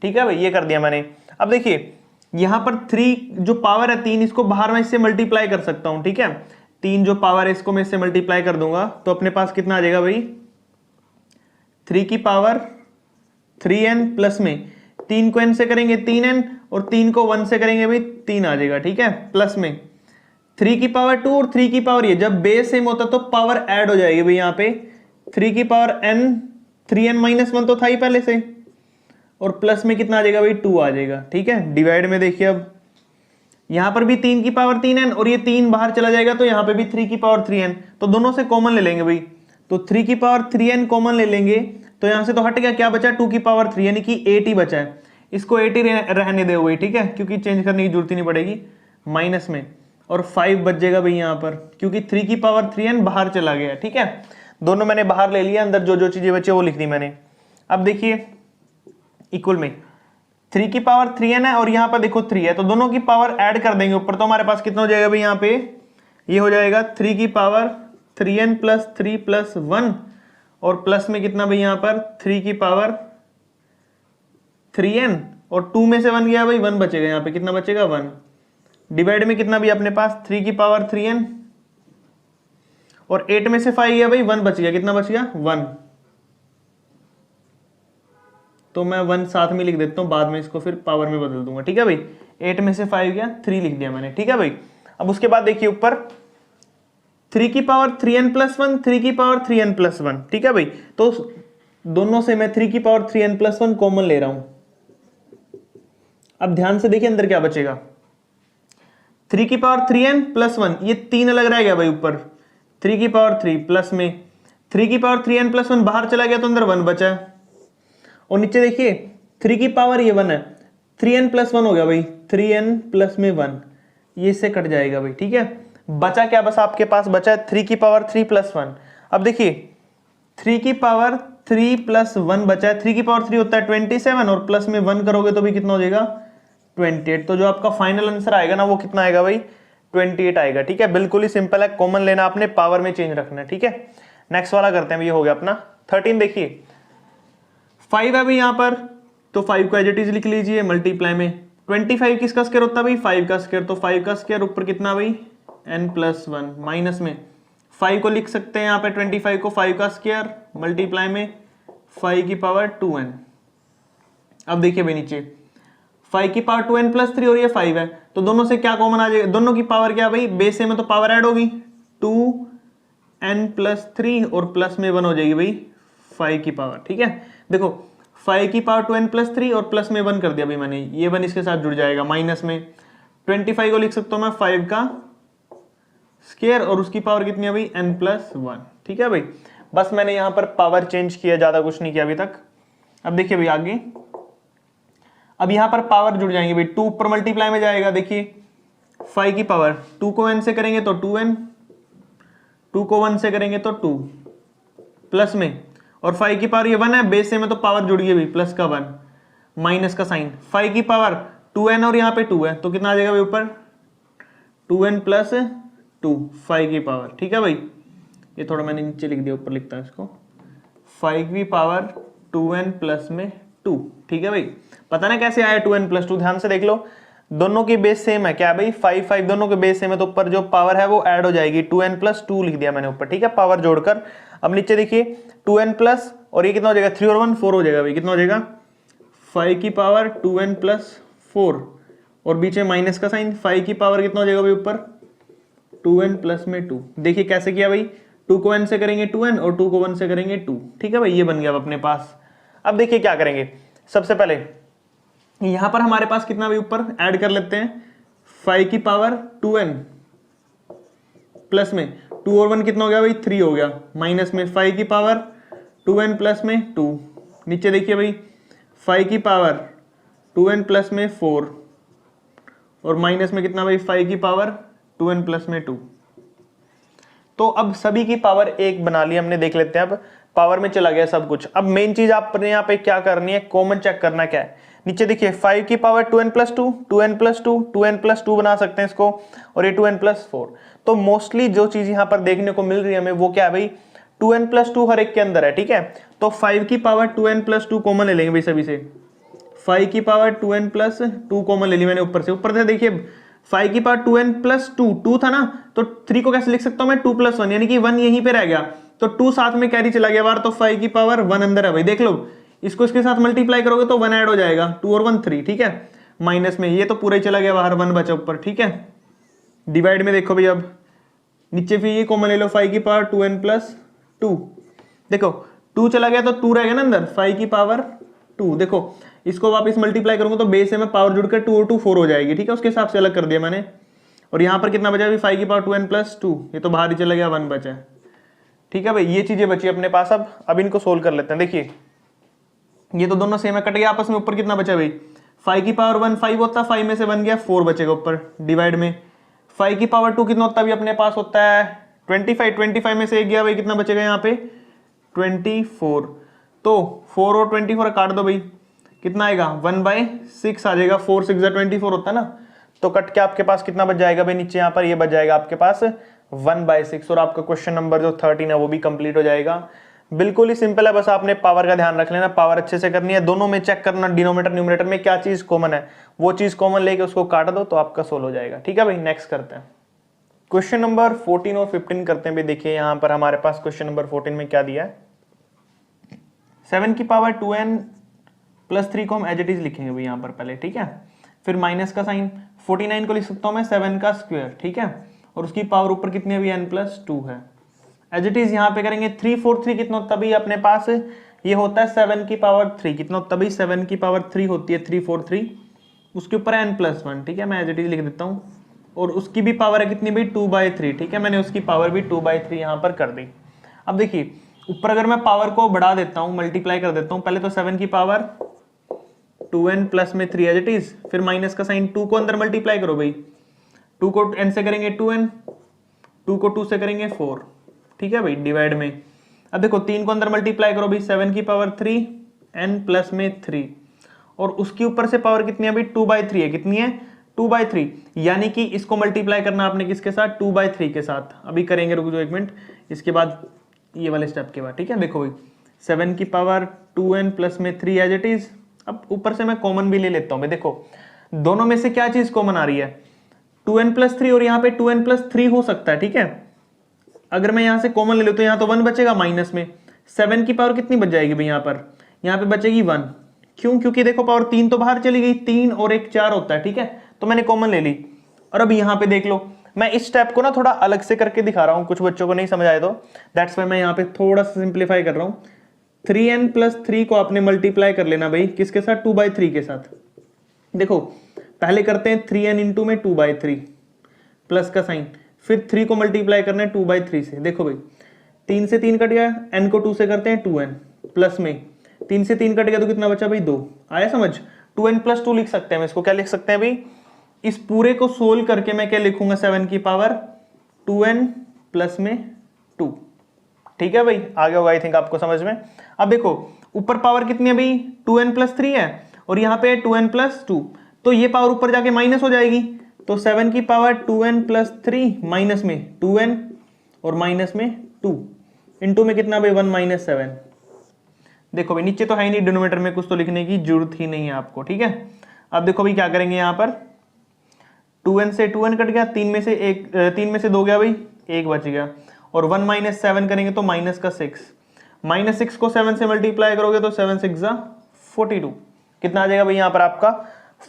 ठीक है भाई, ये कर दिया मैंने। अब देखिए यहां पर 3 जो पावर है 3, इसको बाहर में इससे मल्टीप्लाई कर सकता हूं, ठीक है, 3 जो पावर है इसको मैं इससे मल्टीप्लाई कर दूंगा तो अपने पास कितना आ जाएगा भाई 3 की पावर 3n प्लस में 3 को n से करेंगे 3n और 3 को 1 से करेंगे भाई 3 आ जाएगा, ठीक है, प्लस में 3 की पावर 2 और 3 की पावर, ये जब बेस सेम होता तो पावर ऐड हो जाएगी भाई, यहाँ पे 3 की पावर n 3n माइनस 1 तो था ही पहले से, और प्लस में कितना आ जाएगा भाई 2 आ जाएगा, ठीक है। डिवाइड में देखिए अब यहां पर भी 3 की पावर 3n और ये 3 बाहर चला जाएगा तो यहां पे भी 3 की पावर 3n, तो दोनों से कॉमन ले लेंगे भाई, तो 3 की पावर 3n कॉमन ले लेंगे तो यहां से तो हट गया, क्या बचा 2 की पावर 3 यानी कि 8 ही बचा है, इसको 8 ही रहने दे हुए, ठीक है, क्योंकि चेंज करने की जरूरत ही नहीं पड़ेगी, माइनस में, और 5 बच जाएगा भाई यहाँ पर, क्योंकि 3 की पावर 3n बाहर चला गया, ठीक है, दोनों मैंने बाहर ले लिया, अंदर जो जो चीजें बची वो लिख दी मैंने। अब देखिए इक्वल में 3 की पावर 3n है और यहाँ पर देखो 3 है, तो दोनों की पावर ऐड कर देंगे ऊपर, तो हमारे पास कितना हो जाएगा भाई यहाँ पे, ये हो जाएगा 3 की पावर 3n प्लस 3 प्लस 1, और प्लस में कितना भाई यहाँ पर 3 की पावर 3n और 2 में से 1 गया भाई 1 बचेगा, यहाँ पे कितना बचेगा 1। डिवाइड में कितना भी अपने पास 3 की पावर 3n और 8 में से 5 गया भाई 1 बच गया, कितना बच गया 1। तो मैं 1 साथ में लिख देता हूँ, बाद में इसको फिर पावर में बदल दूंगा, ठीक है भाई। 8 में से 5 गया 3 लिख दिया मैंने, ठीक है भाई। अब उसके बाद देखिए ऊपर 3 की पावर 3n प्लस 1, 3 की पावर 3n प्लस 1, ठीक है भाई। तो दोनों से मैं 3 की पावर 3n प्लस 1 कॉमन ले रहा हूं। अब ध्यान से देखिए अंदर क्या बचेगा, 3 की पावर 3n प्लस 1, ये 3 अलग रह गया भाई ऊपर, 3 की पावर 3 प्लस में 3 की पावर 3n प्लस 1 बाहर चला गया तो अंदर 1 बचा है। और नीचे देखिए 3 की पावर ये 1 है, 3n प्लस 1 हो गया भाई, 3n प्लस में 1, ये इससे कट जाएगा भाई, ठीक है। बचा क्या, बस आपके पास बचा है 3 की पावर 3 प्लस 1। अब देखिए 3 की पावर 3 प्लस 1 बचा है, 3 की पावर 3 होता है 27 और प्लस में 1 करोगे तो भी कितना हो जाएगा 28। तो जो आपका फाइनल आंसर आएगा ना वो कितना आएगा भाई 28 आएगा, ठीक है। बिल्कुल ही सिंपल है, कॉमन लेना आपने, पावर में चेंज रखना है, ठीक है। नेक्स्ट वाला करते हैं, ये हो गया अपना 13। देखिए 5 है भाई यहाँ पर, तो 5 को एज इट इज लिख लीजिए मल्टीप्लाई में 25 किसका स्क्वायर होता है भाई 5 का स्क्वायर, तो 5 का स्क्वायर ऊपर कितना भाई n प्लस 1 माइनस में 5 को लिख सकते हैं यहाँ पे 25 को 5 का स्क्वायर मल्टीप्लाई में 5 की पावर 2n। अब देखिए भाई नीचे 5 की पावर 2n प्लस 3 और ये 5 है, तो दोनों से क्या कॉमन आ जाएगा, दोनों की पावर क्या भाई बेस से में तो पावर ऐड होगी 2n प्लस 3 और प्लस में 1 हो जाएगी भाई 5 की पावर, ठीक है। देखो 5 की पावर 2n प्लस 3 और प्लस में 1 कर दिया भाई मैंने, ये 1 इसके साथ जुड़ जाएगा माइनस में 25 को लिख सकता हूं मैं 5 का स्क्वायर और उसकी पावर कितनी है भाई n प्लस 1, ठीक है भाई। बस मैंने यहां पर पावर चेंज किया, ज्यादा कुछ नहीं किया अभी तक। अब देखिए भाई आगे, अब यहां पर पावर जुड़ जाएंगे भाई, 2 ऊपर मल्टीप्लाई में जाएगा, देखिए 5 की पावर 2 को n से करेंगे तो 2n, 2 को 1 से करेंगे तो 2 प्लस में, और 5 की पावर ये 1 है, बेस से में तो पावर जुड़ गई भाई प्लस का 1 माइनस का साइन, 5 की पावर 2n और यहाँ पे 2 है तो कितना आ जाएगा भाई ऊपर 2n प्लस 2 5 की पावर, ठीक है भाई। ये थोड़ा मैंने नीचे लिख दिया, ऊपर लिखता है इसको 5 की पावर 2n प्लस में 2, ठीक है भाई। पता ना कैसे आया 2n प्लस 2, ध्यान से देख लो, दोनों की बेस सेम है क्या भाई 5 5, दोनों के बेस सेम है तो ऊपर जो पावर है वो ऐड हो जाएगी, 2n प्लस 2 लिख दिया मैंने ऊपर, ठीक है, पावर जोड़कर। अब नीचे देखिए 2n प्लस और ये कितना हो जाएगा 3 और 1 4 हो जाएगा भाई, कितना हो जाएगा 5 की पावर 2n प्लस 4 और बीच में माइनस का साइन, 5 की पावर कितना हो जाएगा भाई ऊपर 2n प्लस में 2। देखिए कैसे किया भाई, 2 को n से करेंगे 2n और 2 को 1 से करेंगे 2, ठीक है भाई, ये बन गया अपने पास। अब देखिए क्या करेंगे, सबसे पहले यहां पर हमारे पास कितना भी ऊपर ऐड कर लेते हैं 5 की पावर 2n प्लस में 2 और 1 कितना हो गया भाई 3 हो गया, माइनस में 5 की पावर 2n प्लस में 2, नीचे देखिए भाई 5 की पावर 2n प्लस में 4 और माइनस में कितना भाई 5 की पावर 2n प्लस में 2। तो अब सभी की पावर 1 बना ली हमने, देख लेते हैं अब पावर में चला गया सब कुछ। अब मेन चीज आपने यहाँ पे क्या करनी है, कॉमन चेक करना क्या है, नीचे देखिए 5 की power 2n plus 2, 2n plus 2, 2n plus 2 बना सकते हैं इसको, और ये 2n प्लस 4। तो मोस्टली जो चीज यहाँ पर देखने को मिल रही है हमें वो क्या है भाई 2n प्लस 2 हर एक के अंदर है, ठीक है। तो 5 की पावर 2n प्लस 2 कॉमन ले लेंगे भाई सभी से, 5 की पावर 2n प्लस 2 कॉमन ले ली मैंने ऊपर से देखिए 5 की पावर 2n प्लस 2 था ना, तो 3 को कैसे लिख सकता हूं मैं 2 प्लस 1, यानी कि 1 यहीं पे रह गया तो 2 साथ में कैरी चला गया बाहर, तो 5 की पावर 1 अंदर है भाई, देख लो इसको इसके साथ मल्टीप्लाई करोगे तो 1 ऐड हो जाएगा, 2 और 1 3, ठीक है, माइनस में ये तो पूरा ही चला गया बाहर, 1 बचा ऊपर, ठीक है। डिवाइड में देखो भाई, अब नीचे फिर ये कॉमन ले लो 5 की पावर 2n प्लस 2, देखो 2 चला गया तो 2 रह गया ना अंदर, 5 की पावर 2, देखो इसको वापस मल्टीप्लाई करूंगा तो बेस में पावर जुड़कर 2 और 2 4 हो जाएगी, ठीक है, उसके हिसाब से अलग कर दिया मैंने। और यहाँ पर कितना बचा अभी 5 की पावर 2n प्लस 2, ये तो बाहर ही चला गया 1 बचा, ठीक है भाई, ये चीजें बची अपने पास। अब इनको सोल्व कर लेते हैं। देखिए ये तो दोनों सेम है, कट गया आपस में, ऊपर कितना बचा भाई 5 की पावर 1 5 होता, 5 में से 1 गया 4 बचेगा ऊपर, डिवाइड में 5 की पावर 2 कितना होता है अभी अपने पास होता है 25, 25 में से 1 गया भाई, कितना बचेगा यहाँ पे 24, तो 4 और 24 काट दो भाई, कितना आएगा 1/6 आ जाएगा, 4 6 24 होता है ना, तो कट के आपके पास कितना बच जाएगा भाई नीचे यहाँ पर, ये बच जाएगा आपके पास 1/6, और आपका क्वेश्चन नंबर जो 13 है वो भी कंप्लीट हो जाएगा। बिल्कुल ही सिंपल है, बस आपने पावर का ध्यान रख लेना, पावर अच्छे से करनी है, दोनों में चेक करना डिनोमिनेटर न्यूमरेटर में क्या चीज कॉमन है, वो चीज कॉमन लेके उसको काट दो तो आपका सोल्व हो जाएगा। ठीक है भाई, नेक्स्ट करते हैं क्वेश्चन नंबर 14 और 15 करते हैं भाई। देखिए यहाँ पर हमारे पास क्वेश्चन नंबर 14 में क्या दिया है, 7 की पावर 2n प्लस 3 को हम एज इट इज लिखेंगे भाई यहाँ पर पहले। ठीक है, फिर माइनस का साइन, 49 को लिख सकता हूँ मैं 7 का स्क्वायर। ठीक है, और उसकी पावर ऊपर कितनी अभी n प्लस 2 है। एज इट इज यहाँ पे करेंगे 343 कितना होता है अपने पास, ये होता है 7 की पावर 3, कितना होता है 7 की पावर 3 होती है 343, उसके ऊपर n प्लस 1। ठीक है, मैं एज इट इज लिख देता हूँ, और उसकी भी पावर है कितनी भाई 2/3। ठीक है, मैंने उसकी पावर भी 2/3 यहाँ पर कर दी। अब देखिए ऊपर अगर मैं पावर को बढ़ा देता हूँ, मल्टीप्लाई कर देता हूँ, पहले तो 7 की पावर 2n प्लस में 3 एज इट इज, फिर माइनस का साइन, 2 को अंदर मल्टीप्लाई करो भाई, 2 को n से करेंगे 2n, 2 को 2 से करेंगे 4। ठीक है भाई, डिवाइड में, अब देखो 3 को अंदर मल्टीप्लाई करो भाई, 7 की पावर 3 n प्लस में 3, और उसके ऊपर से पावर कितनी है भाई 2/3 है, कितनी है 2/3, यानी कि इसको मल्टीप्लाई करना आपने किसके साथ 2/3 के साथ। अभी करेंगे, रुक जाओ एक मिनट, इसके बाद ये वाले स्टेप के बाद। ठीक है, देखो भाई 7 की पावर 2n प्लस में 3 एज इट इज। अब ऊपर से मैं कॉमन भी ले लेता हूं भाई, देखो दोनों में से क्या चीज कॉमन आ रही है 2n प्लस 3, और यहाँ पे 2n प्लस 3 हो सकता है। ठीक है, अगर मैं यहाँ से कॉमन ले लूँ तो यहाँ तो 1 बचेगा माइनस में, 7 की पावर कितनी बच जाएगी भाई यहाँ पे बचेगी 1। क्यों, क्योंकि देखो पावर 3 तो बाहर चली गई, 3 और 1 4 होता है। ठीक है, तो मैंने कॉमन ले ली। और अब यहाँ पे देख लो, मैं इस स्टेप को ना थोड़ा अलग से करके दिखा रहा हूँ, कुछ बच्चों को नहीं समझ आए तो दैट्स वाई मैं यहाँ पे थोड़ा सा सिंप्लीफाई कर रहा हूँ। 3n प्लस 3 को आपने मल्टीप्लाई कर लेना भाई किसके साथ 2/3 के साथ। देखो पहले करते हैं 3n इंटू में 2/3 प्लस का साइन, फिर 3 को मल्टीप्लाई करना है 2/3 से। देखो भाई 3 से 3 कट गया, n को 2 से करते हैं 2n प्लस में 3 से 3 कट गया तो कितना बचा भाई 2। आया समझ, 2n प्लस 2 लिख सकते हैं हम इसको, क्या लिख सकते हैं भाई, इस पूरे को सोल्व करके मैं क्या लिखूंगा 7 की पावर 2n प्लस में 2। ठीक है भाई, आ गया होगा आई थिंक आपको समझ में। अब देखो ऊपर पावर कितनी है भाई 2n प्लस 3 है, और यहाँ पे 2n प्लस 2, तो ये पावर ऊपर जाके माइनस हो जाएगी, तो 7 की पावर 2n प्लस 3 माइनस में 2n और माइनस में 2 इंटू में कितना भाई 1 माइनस 7। देखो भाई नीचे तो है ही नहीं, डिनोमिनेटर में कुछ तो लिखने की जरूरत ही नहीं है आपको। ठीक है, अब देखो भाई क्या करेंगे, यहाँ पर 2n से 2n कट गया, 3 में से 2 गया भाई, 1 बच गया, और 1 माइनस 7 करेंगे तो माइनस का 6, माइनस 6 को 7 से मल्टीप्लाई करोगे तो 7 6 जा 42, कितना आ जाएगा भाई यहाँ पर आपका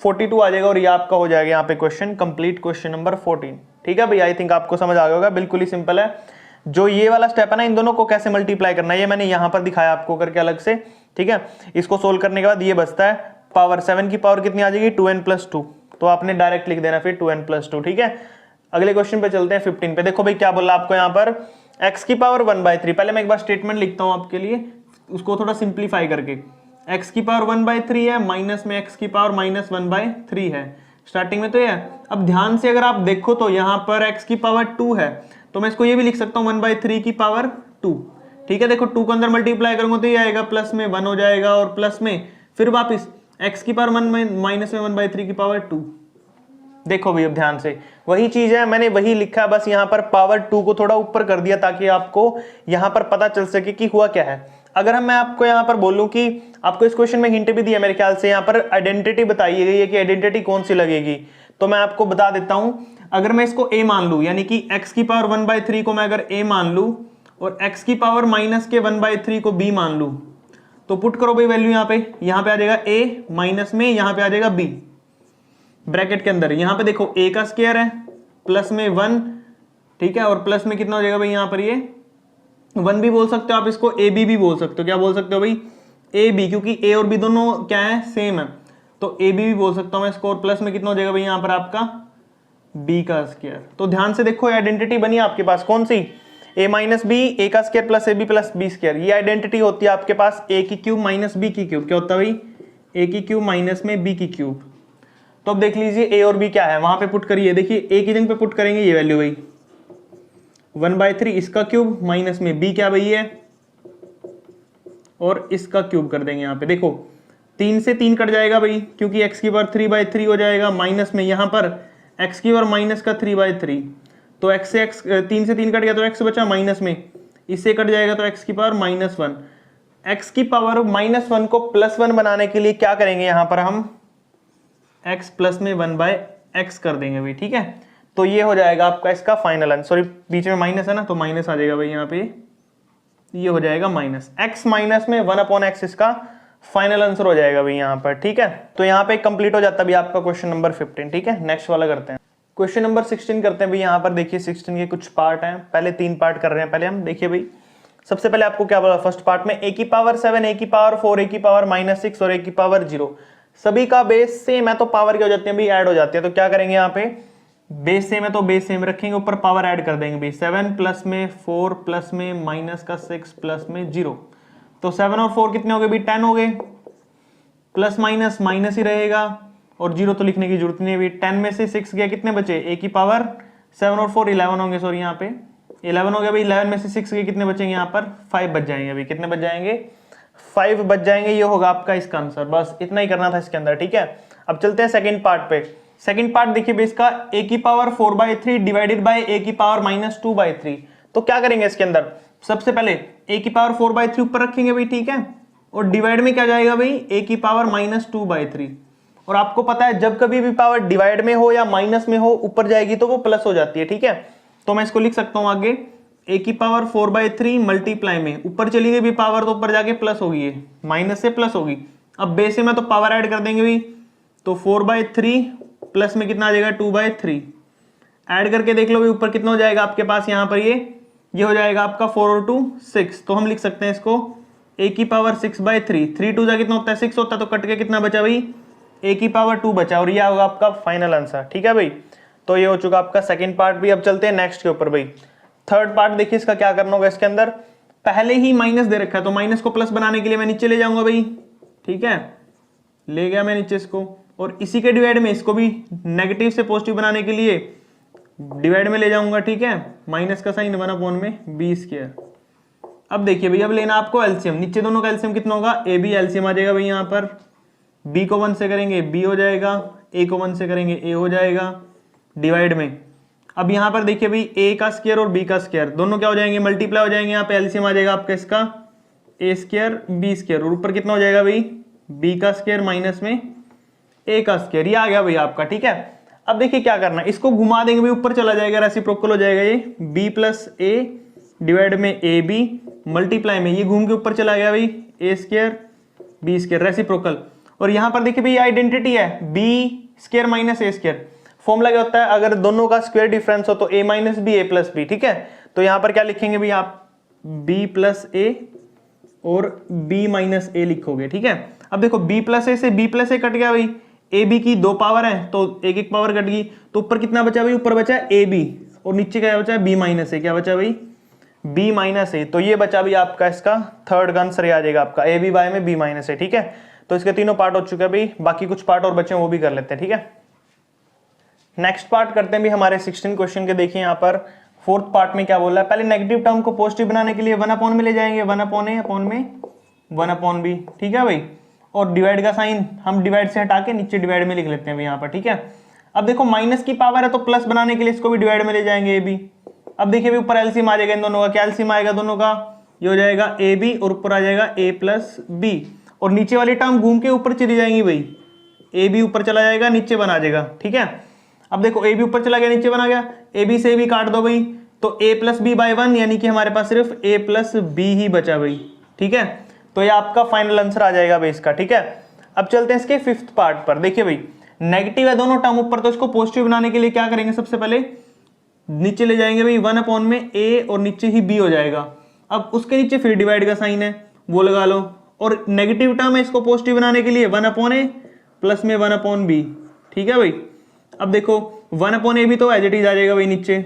42 आ जाएगा, और ये आपका हो जाएगा यहाँ पे क्वेश्चन कंप्लीट, क्वेश्चन नंबर 14। ठीक है भाई, आई थिंक आपको समझ आ गया होगा, बिल्कुल ही सिंपल है। जो ये वाला स्टेप है ना, इन दोनों को कैसे मल्टीप्लाई करना है ये मैंने यहाँ पर दिखाया आपको करके अलग से। ठीक है, इसको सोल्व करने के बाद ये बचता है पावर 7 की पावर कितनी आ जाएगी 2n प्लस 2, तो आपने डायरेक्ट लिख देना फिर 2n प्लस 2। ठीक है, अगले क्वेश्चन पे चलते हैं 15 पे। देखो भाई क्या बोला आपको यहाँ पर x की पावर 1/3, पहले मैं एक बार स्टेटमेंट लिखता हूँ आपके लिए, उसको थोड़ा सिंप्लीफाई करके। x की पावर 1/3 है, माइनस में x की पावर माइनस 1/3 है, स्टार्टिंग में तो ये है। अब ध्यान से अगर आप देखो तो यहाँ पर x की पावर 2 है, तो मैं इसको ये भी लिख सकता हूँ 1/3 की पावर 2। ठीक है, देखो 2 को अंदर मल्टीप्लाई करूंगा तो ये आएगा प्लस में 1 हो जाएगा, और प्लस में फिर वापिस x की पावर 1 में माइनस में 1/3 की पावर 2। देखो भाई अब ध्यान से वही चीज है, मैंने वही लिखा, बस यहाँ पर पावर 2 को थोड़ा ऊपर कर दिया ताकि आपको यहाँ पर पता चल सके कि हुआ क्या है। अगर मैं आपको यहाँ पर बोलूं कि आपको इस क्वेश्चन में हिंट भी दिया मेरे ख्याल से, यहाँ पर आइडेंटिटी बताई गई है कि आइडेंटिटी कौन सी लगेगी, तो मैं आपको बता देता हूं। अगर मैं इसको a मान लूं, यानी कि x की पावर 1/3 को मैं अगर a मान लूं और x की पावर माइनस के 1/3 को b मान लूं, तो पुट करो भाई वैल्यू यहाँ पे आ जाएगा a माइनस में यहाँ पे आ जाएगा b ब्रैकेट के अंदर। यहाँ पे देखो a का स्क्वायर है प्लस में 1, ठीक है, और प्लस में कितना हो जाएगा भाई यहाँ पर ये 1 भी बोल सकते हो आप, इसको ab भी बोल सकते हो। क्या बोल सकते हो भाई ab, क्योंकि a और b दोनों क्या है सेम है, तो ab भी बोल सकता हूँ मैं इसको, और प्लस में कितना हो जाएगा भाई यहाँ पर आपका b का स्क्वायर। तो ध्यान से देखो आइडेंटिटी बनी आपके पास कौन सी, a माइनस बी, ए का square plus ab plus b square. ये आइडेंटिटी होती है आपके पास a की क्यूब माइनस b की क्यूब। क्या होता है भाई a की क्यूब माइनस में b की क्यूब। तो अब देख लीजिए a और b क्या है, वहां पे पुट करिए, देखिए a की जगह पे पुट करेंगे ये वैल्यू भाई 1/3 इसका क्यूब माइनस में b क्या भाई है, और इसका क्यूब कर देंगे यहाँ पे। देखो 3 से 3 कट जाएगा भाई, क्योंकि x की पावर 3/3 हो जाएगा, माइनस में यहाँ पर x की पावर माइनस का 3/3, तो x से x 3 से 3 कट गया तो x बचा माइनस में, इससे कट जाएगा तो x की पावर -1। x की पावर -1 को +1 बनाने के लिए क्या करेंगे, यहाँ पर हम x प्लस में 1/x कर देंगे भाई, ठीक है। तो ये हो जाएगा आपका इसका फाइनल आंसर, सॉरी बीच में माइनस है ना, तो माइनस आ जाएगा भाई यहाँ पे, ये हो जाएगा माइनस x माइनस में 1/x इसका फाइनल आंसर हो जाएगा भाई यहाँ पर, ठीक है। तो यहाँ पे कंप्लीट हो जाता है भाई आपका क्वेश्चन नंबर 15, ठीक है। नेक्स्ट वाला करते हैं, क्वेश्चन नंबर 16 करते हैं भाई। यहाँ पर देखिए 16 के कुछ पार्ट हैं, पहले 3 पार्ट कर रहे हैं। पहले हम देखिए भाई, सबसे पहले आपको क्या बोला फर्स्ट पार्ट में, a की पावर 7, a की पावर 4, a की पावर -6 और a की पावर 0, सभी का बेस सेम है तो पावर क्या हो जाती है भाई, ऐड हो जाती है। तो क्या करेंगे यहाँ पे, बेस सेम है तो बेस सेम रखेंगे, ऊपर पावर ऐड कर देंगे भाई, 7 प्लस में 4 प्लस में -6 प्लस में 0, तो 7 और 4 कितने हो गए भाई, 10 हो गए, प्लस माइनस माइनस ही रहेगा और 0 तो लिखने की जरूरत नहीं है भाई। 10 में से 6 गया, कितने बचे, a की पावर 7 और 4 11 होंगे, सॉरी यहाँ पे 11 हो गया भाई। 11 में से 6 गए, कितने बचेंगे यहाँ पर, 5 बच जाएंगे अभी, कितने बच जाएंगे, 5 बच जाएंगे। ये होगा आपका इसका आंसर, बस इतना ही करना था इसके अंदर, ठीक है। अब चलते हैं सेकंड पार्ट पे। सेकंड पार्ट देखिए भाई इसका, a की पावर 4/3 डिवाइडेड बाय a की पावर -2/3। तो क्या करेंगे इसके अंदर, सबसे पहले a की पावर 4/3 ऊपर रखेंगे भाई, ठीक है, और डिवाइड में क्या जाएगा भाई, a की पावर -2/3। और आपको पता है जब कभी भी पावर डिवाइड में हो या माइनस में हो, ऊपर जाएगी तो वो प्लस हो जाती है, ठीक है। तो मैं इसको लिख सकता हूं आगे, a की पावर 4/3 मल्टीप्लाई में ऊपर चली गई भी पावर, तो ऊपर जाके प्लस होगी, माइनस से प्लस होगी। अब बेस में तो पावर ऐड कर देंगे भी, तो 4/3 प्लस में कितना आ जाएगा, 2/3, ऐड करके देख लो भी ऊपर कितना हो जाएगा आपके पास, यहाँ पर ये हो जाएगा आपका 4 और 2 6। तो हम लिख सकते हैं इसको a की पावर 6/3, 3 2 जा कितना होता है 6 होता है, तो कट के कितना बचा भाई, a की पावर 2 बचा, और ये होगा आपका फाइनल आंसर, ठीक है भाई। तो ये हो चुका आपका सेकंड पार्ट भी। अब चलते हैं नेक्स्ट के ऊपर भाई। थर्ड पार्ट देखिए इसका क्या करना होगा, इसके अंदर पहले ही माइनस दे रखा है, तो माइनस को प्लस बनाने के लिए मैं नीचे ले जाऊंगा भाई, ठीक है, ले गया मैं नीचे इसको, और इसी के डिवाइड में इसको भी नेगेटिव से पॉजिटिव बनाने के लिए डिवाइड में ले जाऊंगा, ठीक है, माइनस का साइन 1/b²। अब देखिए भाई, अब लेना आपको एलसीएम, नीचे दोनों का एलसीएम कितना होगा, ए बी एलसीएम आ जाएगा भाई, यहाँ पर b को 1 से करेंगे b हो जाएगा, a को 1 से करेंगे a हो जाएगा, डिवाइड में। अब यहाँ पर देखिए भाई a का स्क्वायर और b का स्क्वायर दोनों क्या हो जाएंगे, मल्टीप्लाई हो जाएंगे, यहाँ पे एलसीएम आ जाएगा आपका इसका a² b², और ऊपर कितना हो जाएगा भाई, b का स्क्वायर माइनस में a का स्क्वायर, ये आ गया भाई आपका, ठीक है। अब देखिए क्या करना है, इसको घुमा देंगे भाई, ऊपर चला जाएगा, रेसिप्रोकल हो जाएगा ये, b + a डिवाइड में ab मल्टीप्लाई में ये घूम के ऊपर चला गया भाई, a² b² रेसिप्रोकल। और यहाँ पर देखिए भाई आइडेंटिटी है, b² - a², फॉर्मूला क्या होता है, अगर दोनों का स्क्वायर डिफरेंस हो तो a - b a + b, ठीक है। तो यहाँ पर क्या लिखेंगे भाई आप, b + a और b - a लिखोगे, ठीक है। अब देखो b + a से b + a कट गया भाई, a b की 2 पावर है तो एक एक पावर कट गई, तो ऊपर कितना बचा भाई, ऊपर बचा a b और नीचे क्या बचा b - a, क्या बचा भाई, b - a। तो ये बचा भी आपका इसका थर्ड का आंसर आ जाएगा आपका, a b बाय में b - a, ठीक है। तो इसके तीनों पार्ट हो चुके हैं भाई, बाकी कुछ पार्ट और बचे हैं वो भी कर लेते हैं, ठीक है। नेक्स्ट पार्ट करते हैं भी हमारे 16 क्वेश्चन के। देखिए यहाँ पर फोर्थ पार्ट में क्या बोल रहा है, पहले नेगेटिव टर्म को पॉजिटिव बनाने के लिए 1/, में ले जाएंगे, 1/a/1/b, ठीक है भाई। और डिवाइड का साइन हम डिवाइड से हटा के नीचे डिवाइड में लिख लेते हैं यहाँ पर, ठीक है। अब देखो माइनस की पावर है तो प्लस बनाने के लिए इसको भी डिवाइड में ले जाएंगे a b। अब देखिए भाई ऊपर एलसीएम आ जाएगा, इन दोनों का क्या एलसीएम आएगा दोनों का, ये हो जाएगा a b और ऊपर आ जाएगा a + b, और नीचे वाली टर्म घूम के ऊपर चली जाएंगी भाई, a b ऊपर चला जाएगा, नीचे बना जाएगा, ठीक है। अब देखो a b ऊपर चला गया, नीचे बना गया, a b से a b काट दो भाई, तो a + b/1, यानी कि हमारे पास सिर्फ a + b ही बचा भाई, ठीक है। तो ये आपका फाइनल आंसर आ जाएगा भाई इसका, ठीक है। अब चलते हैं इसके फिफ्थ पार्ट पर। देखिए भाई नेगेटिव है दोनों टर्म ऊपर, तो इसको पॉजिटिव बनाने के लिए क्या करेंगे, सबसे पहले नीचे ले जाएंगे भाई 1/ में a और नीचे ही b हो जाएगा। अब उसके नीचे फिर डिवाइड का साइन है वो लगा लो, और नेगेटिव टर्म है इसको पॉजिटिव बनाने के लिए 1/a प्लस में 1/b, ठीक है भाई। अब देखो 1/a भी तो एज इट इज आ जाएगा भाई नीचे,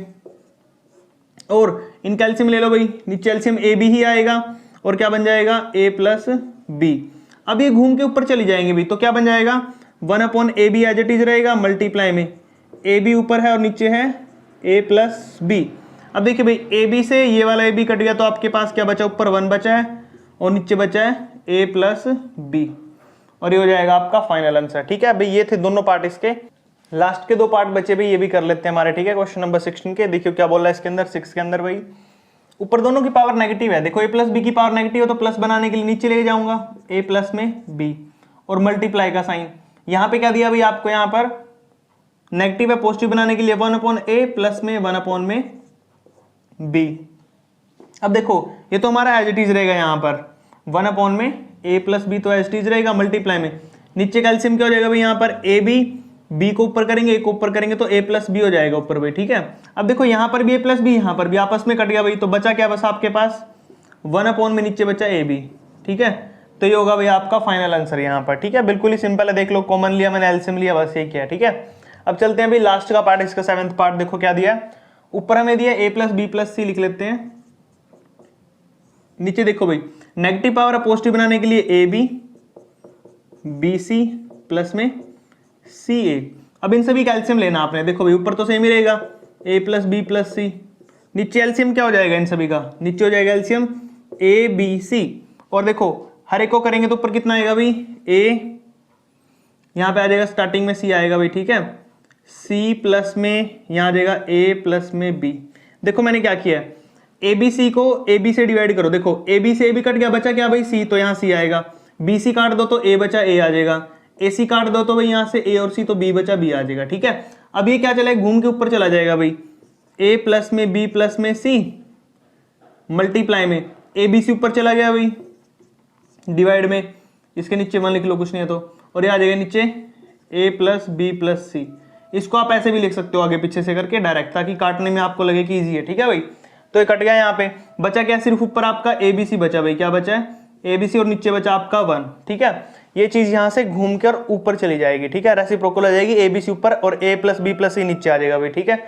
और इनका एलसीएम ले लो भाई, नीचे एलसीएम a b ही आएगा और क्या बन जाएगा a + b। अब ये घूम के ऊपर चली जाएंगे भी, तो क्या बन जाएगा 1/a b as it is रहेगा, मल्टीप्लाई में a b ऊपर है और नीचे है a + b। अब देखिए भाई a b से ये वाला a b कट गया, तो आपके पास क्या बचा, ऊपर 1 बचा है और नीचे बचा है a + b, और ये हो जाएगा आपका फाइनल आंसर, ठीक है भाई। ये थे दोनों पार्ट इसके। लास्ट के 2 पार्ट बचे भाई, ये भी कर लेते हैं हमारे, ठीक है। क्वेश्चन नंबर 16 के देखियो क्या बोल रहा है इसके अंदर, 6 के अंदर भाई, ऊपर दोनों की पावर नेगेटिव है, देखो a प्लस बी की पावर नेगेटिव है तो प्लस बनाने के लिए नीचे ले जाऊंगा a प्लस में b और मल्टीप्लाई का साइन। यहां पे क्या दिया भाई आपको, यहां पर नेगेटिव है, पॉजिटिव बनाने के लिए 1/a प्लस में 1/में b। अब देखो ये तो हमारा एज इट इज रहेगा, यहां पर 1/में a प्लस बी तो एज इट इज रहेगा, मल्टीप्लाई में नीचे का एलसीएम क्या हो जाएगा भाई, यहां पर ए बी, बी को ऊपर करेंगे ए को ऊपर करेंगे तो a प्लस बी हो जाएगा ऊपर भाई, ठीक है। अब देखो यहां पर भी a प्लस बी, यहां पर भी आपस में कट गया भाई, तो बचा क्या बस आपके पास 1/, में नीचे बचा ए बी, ठीक है। तो ये होगा भाई आपका फाइनल आंसर यहाँ पर, ठीक है। बिल्कुल ही सिंपल है, देख लो कॉमन लिया मैंने, एलसीएम लिया, बस ये किया, ठीक है। अब चलते हैं भाई लास्ट का पार्ट, इसका 7th पार्ट। देखो क्या दिया, ऊपर हमें दिया a प्लस बी प्लस सी, लिख लेते हैं। नीचे देखो भाई नेगेटिव पावर है, पॉजिटिव बनाने के लिए a b b c plus में सी ए। अब इन सभी का एलसीएम लेना आपने, देखो भाई ऊपर तो सेम ही रहेगा a प्लस बी प्लस सी, नीचे एलसीएम क्या हो जाएगा इन सभी का, नीचे हो जाएगा एलसीएम ए बी सी। और देखो हर एक को करेंगे तो ऊपर कितना आएगा भाई, a यहाँ पे आ जाएगा स्टार्टिंग में c आएगा भाई, ठीक है। c प्लस में यहाँ आ जाएगा a प्लस में b। देखो मैंने क्या किया है, ए बी सी को ए बी से डिवाइड करो, देखो ए बी से ए बी कट गया, बचा क्या भाई c, तो यहाँ c आएगा। बी सी काट दो तो a बचा a आ जाएगा, ए सी काट दो तो भाई यहाँ से a और c तो b बचा b आ जाएगा, ठीक है। अब ये क्या चलेगा, घूम के ऊपर चला जाएगा भाई, a प्लस में b प्लस में c मल्टीप्लाई में ए बी सी ऊपर चला गया भाई डिवाइड में, इसके नीचे 1 लिख लो कुछ नहीं है तो, और ये आ जाएगा नीचे a प्लस बी प्लस सी। इसको आप ऐसे भी लिख सकते हो आगे पीछे से करके डायरेक्ट, ताकि काटने में आपको लगे कि इजी है, ठीक है भाई। तो ये कट गया, यहाँ पे बचा क्या, सिर्फ ऊपर आपका ए बी सी बचा भाई, क्या बचा है ए बी सी, और नीचे बचा आपका 1, ठीक है। ये चीज यहाँ से घूम कर ऊपर चली जाएगी, ठीक है, रेसिप्रोकल हो जाएगी, ए बी सी ऊपर और a प्लस बी प्लस सी नीचे आ जाएगा भाई, ठीक है।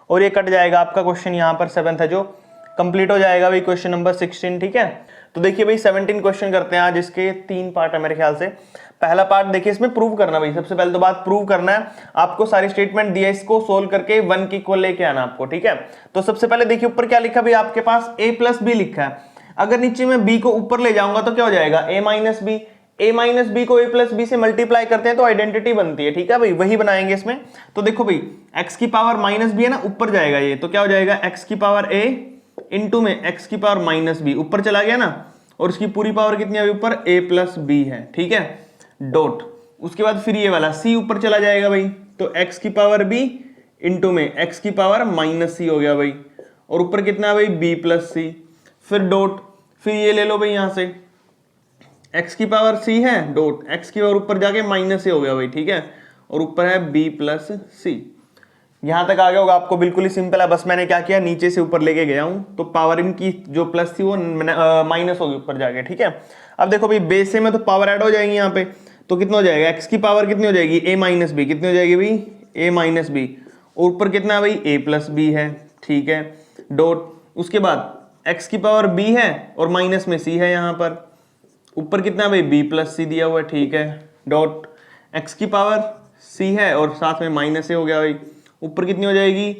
और ये कट जाएगा आपका क्वेश्चन यहाँ पर 7th है जो कंप्लीट हो जाएगा भाई, क्वेश्चन नंबर 16, ठीक है। तो देखिए भाई 17 क्वेश्चन करते हैं आज, इसके 3 पार्ट है मेरे ख्याल से। पहला पार्ट देखिए, इसमें प्रूव करना भाई, सबसे पहले तो बात प्रूव करना है आपको, सारी स्टेटमेंट दिया, इसको सोल्व करके 1 की इक्वल लेके आना आपको, ठीक है। तो सबसे पहले देखिए ऊपर क्या लिखा भाई आपके पास, a प्लस बी लिखा है, अगर नीचे में b को ऊपर ले जाऊंगा तो क्या हो जाएगा a minus b, a minus b को a प्लस बी से मल्टीप्लाई करते हैं तो आइडेंटिटी बनती है, ठीक है भाई, वही बनाएंगे इसमें। तो देखो भाई x की पावर माइनस बी है ना, ऊपर जाएगा ये, तो क्या हो जाएगा x की पावर a इंटू में x की पावर माइनस बी, ऊपर चला गया ना, और इसकी पूरी पावर कितनी है ऊपर, a प्लस बी है, ठीक है, डॉट। उसके बाद फिर ये वाला c ऊपर चला जाएगा भाई, तो x की पावर b इंटू में x की पावर माइनस सी हो गया भाई, और ऊपर कितना है भाई b प्लस सी, फिर डॉट, फिर ये ले लो भाई यहाँ से x की पावर c है, डॉट x की पावर ऊपर जाके माइनस से हो गया भाई, ठीक है, और ऊपर है b प्लस सी। यहां तक आ गया होगा आपको, बिल्कुल ही सिंपल है, बस मैंने क्या किया, नीचे से ऊपर लेके गया हूं, तो पावर इनकी जो प्लस थी वो माइनस होगी ऊपर जाके, ठीक है। अब देखो भाई बेस से में तो पावर ऐड हो जाएंगी यहाँ पे, तो कितना हो जाएगा, x की पावर कितनी हो जाएगी, a माइनस बी, कितनी हो जाएगी भाई a माइनस बी, और ऊपर कितना है भाई a प्लस बी है, ठीक है, डॉट। उसके बाद x की पावर b है और माइनस में c है, यहाँ पर ऊपर कितना है भाई b प्लस सी दिया हुआ है, ठीक है, डॉट x की पावर c है और साथ में माइनस a हो गया भाई, ऊपर कितनी हो जाएगी,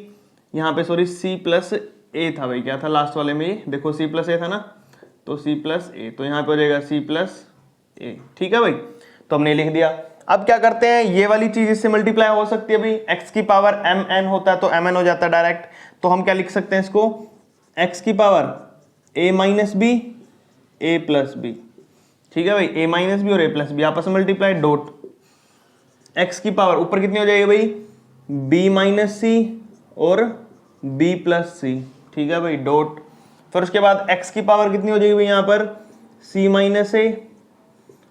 यहाँ पे सॉरी c प्लस a था भाई, क्या था लास्ट वाले में, देखो c प्लस a था ना, तो c प्लस a, तो यहाँ पे हो जाएगा c प्लस a, ठीक है भाई। तो हमने लिख दिया। अब क्या करते हैं, ये वाली चीज इससे मल्टीप्लाई हो सकती है भाई, x की पावर mn होता है तो mn हो जाता है डायरेक्ट, तो हम क्या लिख सकते हैं इसको, x की power a minus b a plus b, ठीक है भाई, a माइनस बी और a प्लस बी आपस में मल्टीप्लाई, डॉट x की पावर ऊपर कितनी हो जाएगी भाई b माइनस सी और b प्लस सी, ठीक है भाई, डॉट। फिर उसके बाद x की पावर कितनी हो जाएगी भाई यहाँ पर c माइनस ए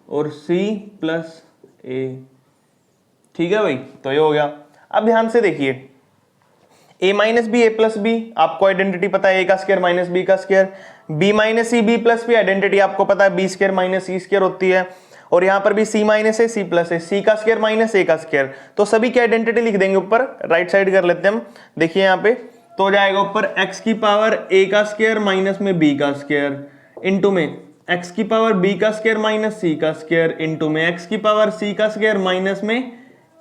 और c प्लस ए, ठीक है भाई, तो ये हो गया। अब ध्यान से देखिए a minus b a plus b आपको आइडेंटिटी पता है, a का स्क्वायर माइनस b का square, b minus c b plus b identity आपको पता है b square minus c square होती है, और यहाँ पर भी c माइनस है c प्लस है, c का स्क्वायर माइनस a का स्क्वायर, तो सभी की आइडेंटिटी लिख देंगे ऊपर, राइट साइड कर लेते हैं हम, देखिए यहाँ पे तो हो जाएगा ऊपर x की पावर a का स्क्वायर माइनस में b का स्क्वायर इंटू में x की पावर b का स्क्वायर माइनस c का स्क्वायर इंटू में x की पावर c का स्क्वायर माइनस में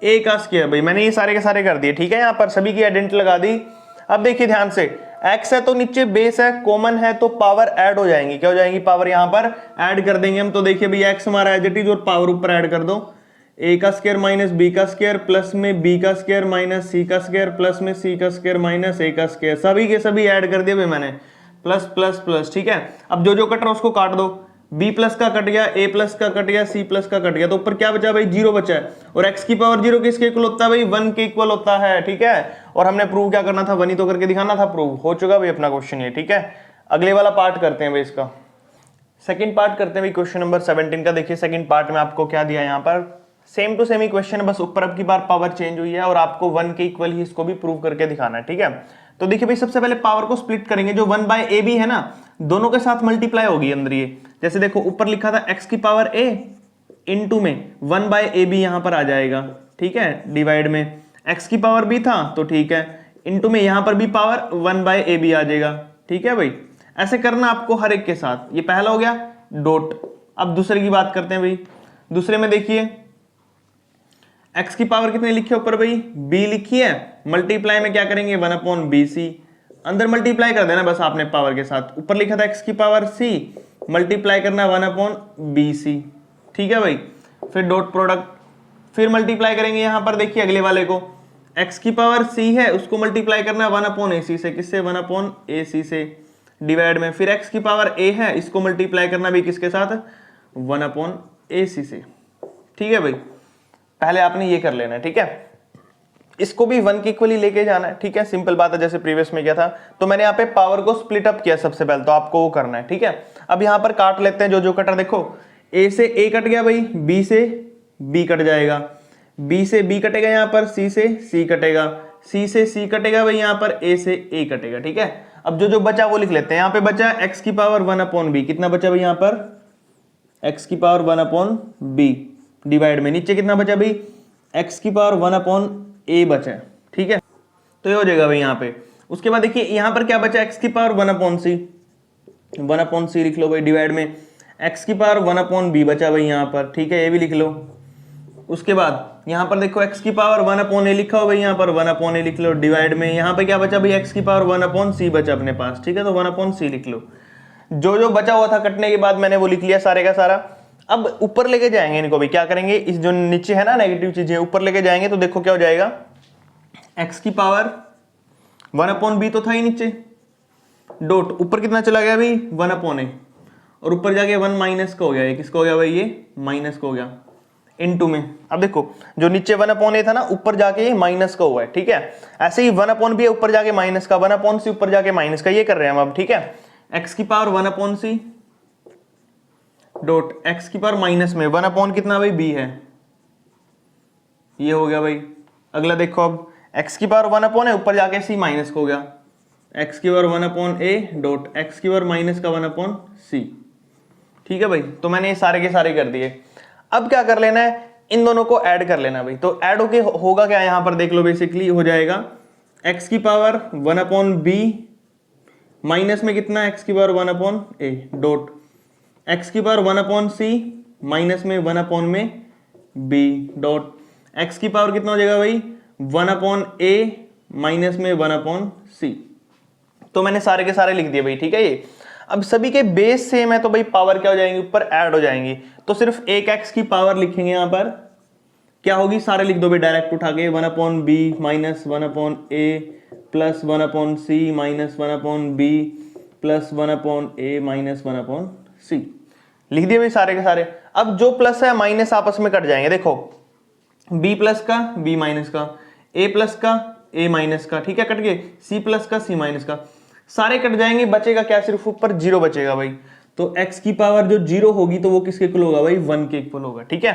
a का स्क्वायर। भाई मैंने ये सारे के सारे कर दिए, ठीक है, यहाँ पर सभी की आइडेंटिटी लगा दी। अब देखिए ध्यान से, x है तो नीचे बेस है, कॉमन है तो पावर ऐड हो जाएंगी, क्या हो जाएंगी, पावर यहाँ पर ऐड कर देंगे हम। तो देखिए भैया x हमारा एज इट इज और पावर ऊपर ऐड कर दो, a का स्क्वायर माइनस b का स्क्वायर प्लस में b का स्क्वायर माइनस c का स्क्वायर प्लस में c का स्क्वायर माइनस a का स्क्वायर, सभी के सभी ऐड कर दिए भाई मैंने, प्लस प्लस प्लस, ठीक है। अब जो जो कट रहा है उसको काट दो, b प्लस का कट गया, a प्लस का कट गया, c प्लस का कट गया, तो ऊपर क्या बचा भाई, 0 बचा है। और x की पावर 0 किसके इक्वल होता है भाई, 1 के इक्वल होता है, ठीक है। और हमने प्रूव क्या करना था, 1 ही तो करके दिखाना था, प्रूव हो चुका भाई अपना क्वेश्चन ये, ठीक है। अगले वाला पार्ट करते हैं भाई, इसका सेकंड पार्ट करते हैं भाई क्वेश्चन नंबर 17 का। देखिए सेकंड पार्ट में आपको क्या दिया है यहाँ पर, सेम टू सेम ही क्वेश्चन है, बस ऊपर अब की बार पावर चेंज हुई है और आपको 1 के इक्वल ही इसको भी प्रूव करके दिखाना है, ठीक है। तो देखिए भाई सबसे पहले पावर को स्प्लिट करेंगे, जो 1 बाय ए बी है ना, दोनों के साथ मल्टीप्लाई होगी अंदर ये। जैसे देखो ऊपर लिखा था x की पावर a, इनटू में 1 बाय ए बी यहां पर आ जाएगा, ठीक है, डिवाइड में x की पावर b था तो ठीक है, इनटू में यहां पर भी पावर 1 बाय ए बी आ जाएगा, ठीक है भाई। ऐसे करना आपको हर एक के साथ। ये पहला हो गया डॉट। अब दूसरे की बात करते हैं भाई। दूसरे में देखिए x की पावर कितनी लिखी है ऊपर भाई, b लिखी है, मल्टीप्लाई में क्या करेंगे 1 अपॉन बी सी, अंदर मल्टीप्लाई कर देना बस आपने पावर के साथ। ऊपर लिखा था x की पावर c, मल्टीप्लाई करना 1 अपॉन बी सी, ठीक है भाई। फिर डॉट प्रोडक्ट, फिर मल्टीप्लाई करेंगे यहां पर, देखिए अगले वाले को, x की पावर c है उसको मल्टीप्लाई करना 1 अपॉन ए सी से, किससे, 1 अपॉन ए सी से, डिवाइड में फिर x की पावर a है, इसको मल्टीप्लाई करना भी किसके साथ, 1 अपॉन ए सी से, ठीक है भाई। पहले आपने ये कर लेना है, ठीक है। इसको भी 1 के इक्वली लेके जाना है, ठीक है, सिंपल बात है, जैसे प्रीवियस में किया था। तो मैंने यहाँ पे पावर को स्प्लिट अप किया सबसे पहले, तो आपको वो करना है, ठीक है। अब यहाँ पर काट लेते हैं जो जो कटा, देखो a से a कट गया भाई, b से b कट जाएगा, b से b कटेगा, यहाँ पर c से c कटेगा, c से c कटेगा भाई, यहाँ पर a से a कटेगा, ठीक है। अब जो जो बचा वो लिख लेते हैं। यहाँ पे बचा x की पावर 1 अपॉन b, कितना बचा भाई यहाँ पर, x की पावर 1 अपॉन b, डिवाइड में नीचे कितना बचा भाई, x की पावर 1 अपॉन a बचा, ठीक है। तो ये हो जाएगा भाई यहाँ पे। उसके बाद देखिए यहाँ पर क्या बचा, x की power 1 upon c, 1 upon c लिख लो भाई, डिवाइड में x की पावर 1 अपॉन b बचा भाई यहाँ पर, ठीक है, ये भी लिख लो। उसके बाद यहाँ पर देखो x की पावर 1 अपॉन a लिखा हो भाई, यहाँ पर 1 अपॉन a लिख लो, डिवाइड में यहाँ पे क्या बचा भाई, x की पावर 1 अपॉन c बचा अपने पास, ठीक है, तो 1 अपॉन c लिख लो। जो जो बचा हुआ था कटने के बाद मैंने वो लिख लिया सारे का सारा। अब ऊपर लेके जाएंगे इनको भी, क्या करेंगे, इस जो नीचे है ना नेगेटिव चीजें ऊपर लेके जाएंगे, तो देखो क्या हो जाएगा, x की पावर 1 अपॉन b तो था ही नीचे, डॉट ऊपर कितना चला गया भाई 1 अपॉन a, और ऊपर जाके 1 माइनस का हो गया, ये किसका हो गया भाई, ये माइनस का हो गया, इनटू में। अब देखो जो नीचे 1 अपॉन a था ना, ऊपर जाके ये माइनस का हुआ है, ठीक है। ऐसे ही 1 अपॉन b है, ऊपर जाके माइनस का, 1 अपॉन c ऊपर जाके माइनस का, ये कर रहे हैं हम अब, ठीक है। x की power 1 upon c dot x की पावर माइनस में 1 अपॉन कितना भाई b है, ये हो गया भाई। अगला देखो अब x की पावर 1 अपॉन है, ऊपर जाके c माइनस का हो गया, x की power 1 upon a dot x की पावर माइनस का 1 अपॉन c, ठीक है भाई। तो मैंने ये सारे के सारे कर दिए। अब क्या कर लेना है, इन दोनों को ऐड कर लेना भाई। तो ऐड होके होगा क्या, यहां पर देख लो, बेसिकली हो जाएगा x की पावर 1 अपॉन b माइनस में कितना, x की power 1 upon a dot x की पावर 1 अपॉन c माइनस में 1 अपॉन में b डॉट x की पावर कितना हो जाएगा भाई 1 अपॉन a माइनस में 1 अपॉन c। तो मैंने सारे के सारे लिख दिए भाई, ठीक है। ये अब सभी के बेस सेम है, तो भाई पावर क्या हो जाएंगी, ऊपर ऐड हो जाएंगी। तो सिर्फ एक x की पावर लिखेंगे, यहां पर क्या होगी, सारे लिख दो भाई डायरेक्ट उठा के, 1 upon b minus 1 upon a plus 1 upon c minus 1 upon b plus 1 upon a minus 1 upon c, लिख दिए भाई सारे के सारे। अब जो प्लस है माइनस आपस में कट जाएंगे, देखो b प्लस का b माइनस का, a प्लस का a माइनस का, ठीक है, कट गए, c प्लस का c माइनस का, सारे कट जाएंगे, बचेगा क्या, सिर्फ ऊपर 0 बचेगा भाई। तो x की पावर जो 0 होगी तो वो किसके इक्वल होगा भाई, 1 के इक्वल होगा, ठीक है।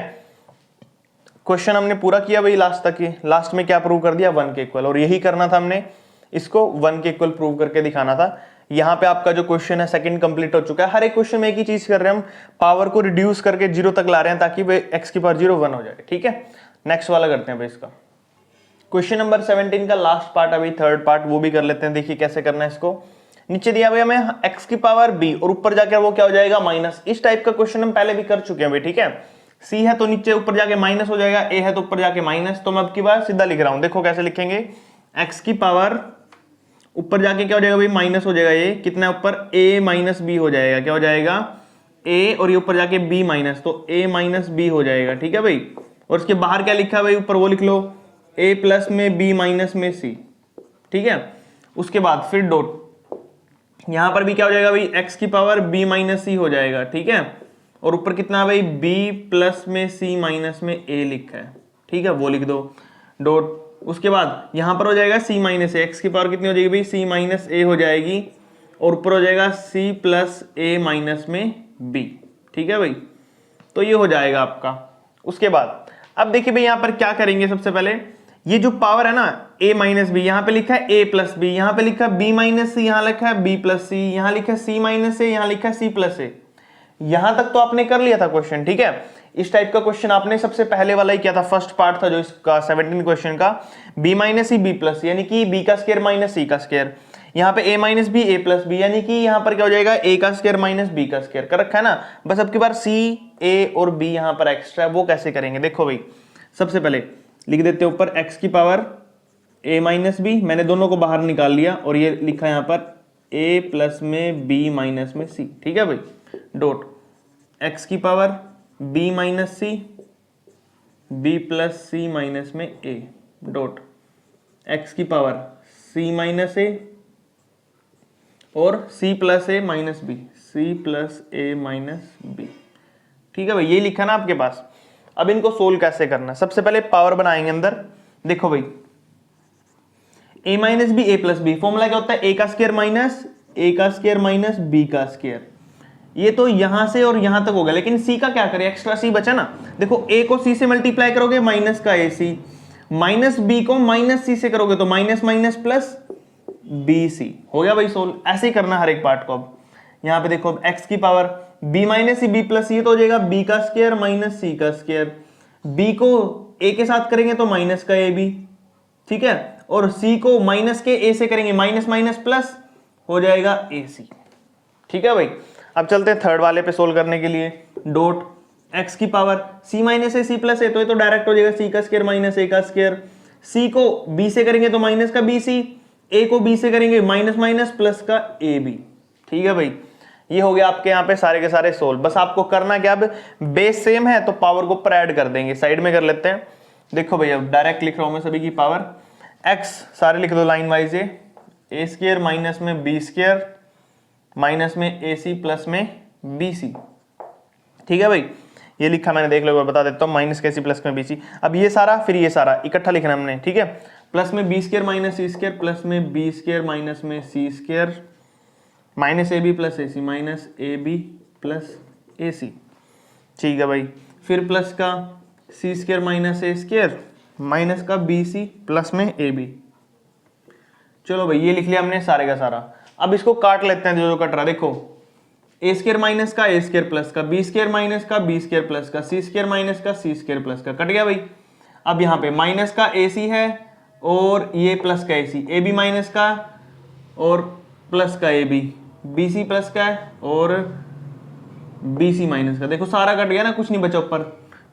क्वेश्चन हमने पूरा किया भाई लास्ट तक ही, लास्ट में क्या प्रूव कर दिया, 1 के इक्वल, और यही करना था हमने, इसको 1 के इक्वल प्रूव करके दिखाना था। यहाँ पे आपका जो क्वेश्चन है सेकंड कंप्लीट हो चुका है। हर एक क्वेश्चन में एक ही चीज कर रहे हैं हम, पावर को रिड्यूस करके 0 तक ला रहे हैं, ताकि x की पावर 0 1 हो जाए, ठीक है। नेक्स्ट वाला करते हैं भाई इसका, क्वेश्चन नंबर 17 का लास्ट पार्ट अभी थर्ड पार्ट, वो भी कर लेते हैं। देखिए कैसे करना है इसको। नीचे दिया भाई हमें x की पावर b और ऊपर जाके वो क्या हो जाएगा माइनस। इस टाइप का क्वेश्चन हम पहले भी कर चुके हैं भाई, ठीक है। c है तो नीचे ऊपर जाके माइनस हो जाएगा, a है तो ऊपर जाके माइनस। तो मैं अब की बार सीधा लिख रहा हूं, देखो कैसे लिखेंगे, x की पावर ऊपर जाके क्या हो जाएगा भाई माइनस हो जाएगा, ये कितना है ऊपर a माइनस b हो जाएगा, क्या हो जाएगा a, और ये ऊपर जाके b माइनस, तो a माइनस b हो जाएगा, ठीक है भाई। और उसके बाहर क्या लिखा है भाई, ऊपर वो लिख लो a प्लस में b माइनस में c, ठीक है। उसके बाद फिर डॉट, यहां पर भी क्या हो जाएगा भाई, x की पावर b माइनस सी हो जाएगा, ठीक है। और ऊपर कितना है भाई, b प्लस में c माइनस में a लिखा है, ठीक है, वो लिख दो डॉट। उसके बाद यहां पर हो जाएगा c माइनस ए, एक्स की पावर कितनी हो जाएगी भाई, c माइनस ए हो जाएगी, और ऊपर हो जाएगा c प्लस ए माइनस में b, ठीक है भाई। तो ये हो जाएगा आपका। उसके बाद अब देखिए भाई यहां पर क्या करेंगे, सबसे पहले ये जो पावर है ना a माइनस बी, यहां पे लिखा है a प्लस बी, यहां पे लिखा है b माइनस सी, यहां लिखा है b प्लस सी, यहां लिखा है c माइनस ए, यहां लिखा है c प्लस ए। यहां तक तो आपने कर लिया था क्वेश्चन, ठीक है। इस टाइप का क्वेश्चन आपने सबसे पहले वाला ही किया था, फर्स्ट पार्ट था जो इसका 17 क्वेश्चन का, b minus c b plus, यानी कि b का स्क्वायर माइनस c का स्क्वायर। यहाँ पे a minus b a plus b, यानी कि यहाँ पर क्या हो जाएगा, a का स्क्वायर माइनस b का स्क्वायर कर रखा है ना। बस अब की बार c a और b यहाँ पर एक्स्ट्रा है, वो कैसे करेंगे देखो भाई। सबसे पहले लिख देते हैं ऊपर x की पावर a माइनस बी, मैंने दोनों को बाहर निकाल लिया, और ये लिखा यहाँ पर a प्लस में b माइनस में c, ठीक है भाई, डॉट x की power b minus c, b plus सी माइनस में a, डॉट x की पावर c माइनस a और c plus a minus b, c plus a minus b, ठीक है भाई, ये लिखा ना आपके पास। अब इनको सोल्व कैसे करना है, सबसे पहले पावर बनाएंगे अंदर। देखो भाई a minus b a plus b, formula क्या होता है, a का स्क्वायर माइनस a का स्क्वायर माइनस b का स्क्वायर। ये तो यहां से और यहां तक होगा, लेकिन c का क्या करें, एक्स्ट्रा c बचा ना। देखो a को c से मल्टीप्लाई करोगे माइनस का ac, माइनस b को माइनस c से करोगे तो माइनस माइनस प्लस bc, हो गया भाई सोल्व। ऐसे ही करना हर एक पार्ट को। अब यहाँ पे देखो x की power b minus c b plus सी, तो हो जाएगा b का स्क्वायर माइनस c का स्क्वायर, b को a के साथ करेंगे तो माइनस का ab, ठीक है, और c को माइनस के a से करेंगे माइनस माइनस प्लस, हो जाएगा ac, ठीक है भाई। अब चलते हैं थर्ड वाले पे सोल्व करने के लिए। डॉट x की पावर c माइनस ए c प्लस ए, तो ये तो डायरेक्ट हो जाएगा c का स्क्वायर माइनस a का स्क्वायर, c को b से करेंगे तो माइनस का bc, a को b से करेंगे माइनस माइनस प्लस का ab, ठीक है भाई। ये हो गया आपके यहाँ पे सारे के सारे सोल्व। बस आपको करना क्या, अब बेस सेम है तो पावर को ऊपर ऐड कर देंगे, साइड में कर लेते हैं। देखो भाई अब डायरेक्ट लिख रहा हूं मैं सभी की पावर, x सारे लिख दो लाइन वाइज, ए स्क्वायर माइनस में बी स्क्वायर माइनस में ए सी प्लस में बी सी, ठीक है भाई। ये लिखा मैंने, देख लो बता देता हूँ, माइनस के सी प्लस में बी सी। अब ये सारा फिर ये सारा इकट्ठा लिखना हमने, ठीक है। प्लस में b square minus c square plus में बी स्क्वायर माइनस में c square minus a b plus a c minus a b plus a c, ठीक है भाई। फिर प्लस का c square minus a square minus का b c plus में a B. चलो भाई ये लिख लिया हमने सारे का सारा। अब इसको काट लेते हैं जो जो कट रहा, देखो ए स्क्वायर माइनस का ए स्क्वायर प्लस का, बी स्क्वायर माइनस का बी स्क्वायर प्लस का, सी स्क्वायर माइनस का सी स्क्वायर प्लस का, कट गया भाई। अब यहाँ पे माइनस का ए सी है और ये प्लस का ए सी, ए बी माइनस का और प्लस का a b, b c plus का है और बी सी माइनस का, देखो सारा कट गया ना, कुछ नहीं बचा ऊपर।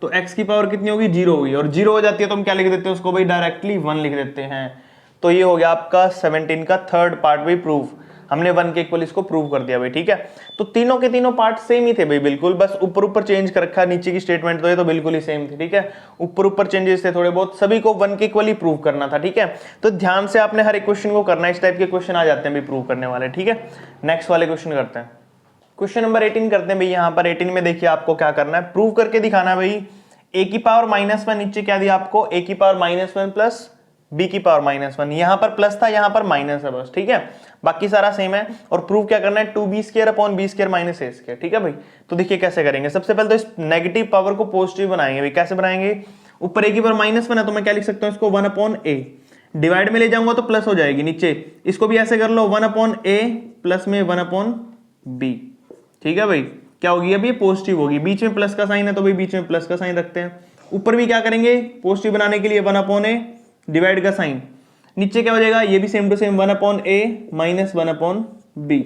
तो x की पावर कितनी होगी, 0 होगी, और 0 हो जाती है तो हम क्या लिख देते हैं उसको भाई, डायरेक्टली 1 लिख देते हैं। तो ये हो गया आपका 17 का थर्ड पार्ट भाई प्रूफ, हमने 1 के इक्वल इसको प्रूव कर दिया भाई, ठीक है। तो तीनों के तीनों पार्ट सेम ही थे भाई बिल्कुल, बस ऊपर ऊपर चेंज कर रखा, नीचे की स्टेटमेंट तो ये तो बिल्कुल ही सेम थी, ठीक है। ऊपर ऊपर चेंजेस थे थोड़े बहुत, सभी को 1 के इक्वल ही प्रूव करना था, ठीक है। तो ध्यान से आपने हर एक क्वेश्चन को करना है, इस टाइप के क्वेश्चन आ जाते हैं भाई प्रूव करने वाले, ठीक है। नेक्स्ट वाले क्वेश्चन करते हैं, क्वेश्चन नंबर 18 करते हैं भाई। यहाँ पर 18 में देखिए आपको क्या करना है, प्रूव करके दिखाना है भाई। a की पावर -1, नीचे क्या दिया आपको, a की पावर -1 प्लस b की पावर -1, यहां पर प्लस था यहां पर माइनस है बस, ठीक है। बाकी सारा सेम है। और प्रूव क्या करना है, 2b² upon b² minus a², ठीक है भाई। तो देखिए कैसे करेंगे, सबसे पहले तो इस नेगेटिव पावर को पॉजिटिव बनाएंगे भाई। कैसे बनाएंगे, ऊपर a की पावर -1 है तो मैं क्या लिख सकता हूं इसको, 1/a, डिवाइड में ले जाऊंगा तो प्लस हो जाएगी, नीचे इसको भी ऐसे कर लो, 1/a प्लस में 1/b, ठीक है भाई। क्या होगी, अब ये पॉजिटिव होगी, बीच में प्लस का साइन है तो भाई बीच में प्लस का साइन रखते हैं। ऊपर भी क्या करेंगे, पॉजिटिव बनाने के लिए 1/a डिवाइड का साइन, नीचे क्या हो जाएगा, ये भी same to same 1/a minus 1/b,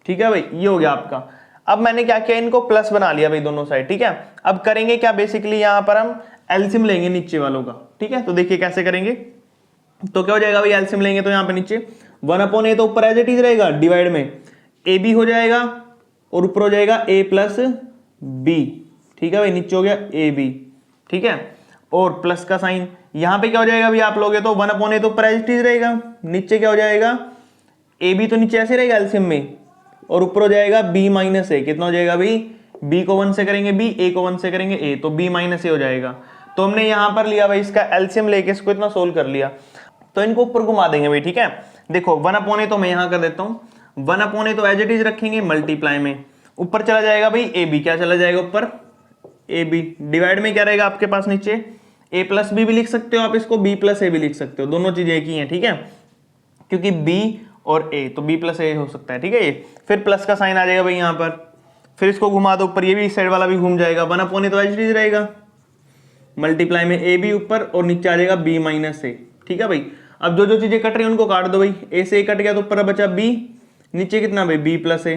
ठीक है भाई। ये हो गया आपका। अब मैंने क्या किया, इनको प्लस बना लिया भाई दोनों साइड, ठीक है। अब करेंगे क्या, बेसिकली यहां पर हम एलसीएम लेंगे नीचे वालों का, ठीक है। तो देखिए कैसे करेंगे, तो क्या हो जाएगा भाई, एलसीएम लेंगे तो यहाँ पे नीचे 1/a तो ऊपर एज इट इज रहेगा, डिवाइड में ab हो जाएगा और ऊपर हो जाएगा a प्लस b, ठीक है भाई। नीचे हो गया ab, ठीक है, और प्लस का साइन यहां पे क्या हो जाएगा भाई, आप लोगे तो 1/a तो ऊपर एज इट इज रहेगा, नीचे क्या हो जाएगा ए बी तो नीचे ऐसे रहेगा एलसीएम में, और ऊपर हो जाएगा बी माइनस ए। कितना हो जाएगा भाई, बी को 1 से करेंगे बी, ए को 1 से करेंगे ए, तो बी माइनस ए हो जाएगा। तो हमने यहां पर लिया भाई इसका एलसीएम लेके इसको इतना सोल्व कर लिया। तो इनको ऊपर घुमा देंगे भाई, ठीक है। देखो 1/a तो मैं यहां कर देता हूं, 1/a तो एज इट इज रखेंगे, मल्टीप्लाई में ऊपर चला जाएगा भाई ए बी, क्या चला जाएगा ऊपर ए बी, डिवाइड में क्या रहेगा आपके पास नीचे ए प्लस बी भी लिख सकते हो आप इसको, बी प्लस ए भी लिख सकते हो, दोनों चीजें एक ही हैं, ठीक है, क्योंकि बी और ए तो बी प्लस ए हो सकता है, ठीक है। ये फिर प्लस का साइन आ जाएगा भाई यहाँ पर, फिर इसको घुमा दो ऊपर, ये भी इस साइड वाला भी घूम जाएगा, 1/a तो एज इट इज रहेगा, मल्टीप्लाई में ए बी ऊपर और नीचे आ जाएगा बी माइनस ए, ठीक है भाई। अब जो जो चीजें कट रही है उनको काट दो भाई, ए से ए कट गया तो ऊपर बचा बी, नीचे कितना भाई बी प्लस ए,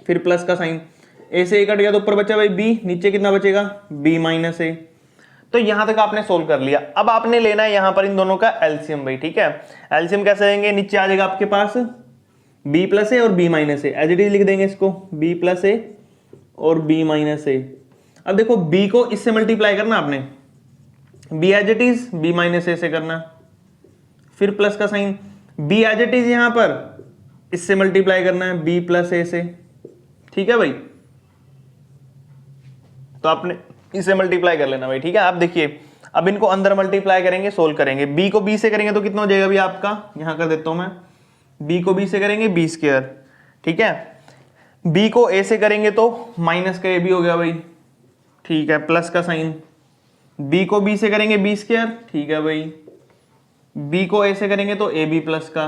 फिर प्लस का साइन, ए से ए कट गया तो ऊपर बचा भाई बी, नीचे कितना बचेगा बी माइनस ए। तो यहां तक आपने सोल्व कर लिया। अब आपने लेना है यहां पर इन दोनों का एलसीएम भाई, ठीक है। एलसीएम कैसे लेंगे, नीचे आ जाएगा आपके पास बी प्लस ए और b minus a, as it is लिख देंगे इसको, बी प्लस ए और बी माइनस ए। अब देखो बी को इससे मल्टीप्लाई करना आपने, b as it is b minus a से करना, फिर प्लस का sign, b as it is यहां पर इससे मल्टीप्लाई करना है बी प्लस ए से, ठीक है भाई। तो आपने इसे मल्टीप्लाई कर लेना भाई, ठीक है। आप देखिए अब इनको अंदर मल्टीप्लाई करेंगे, सोल्व करेंगे, बी को बी से करेंगे तो कितना हो जाएगा भाई आपका, यहां कर देता हूं मैं, बी को बी से करेंगे बी स्क्वायर, ठीक है। बी को ए से करेंगे तो माइनस का ए बी हो गया भाई, ठीक है, प्लस का साइन, बी को बी से करेंगे बी स्क्वायर, ठीक है भाई, बी को ए से करेंगे तो ए बी प्लस का,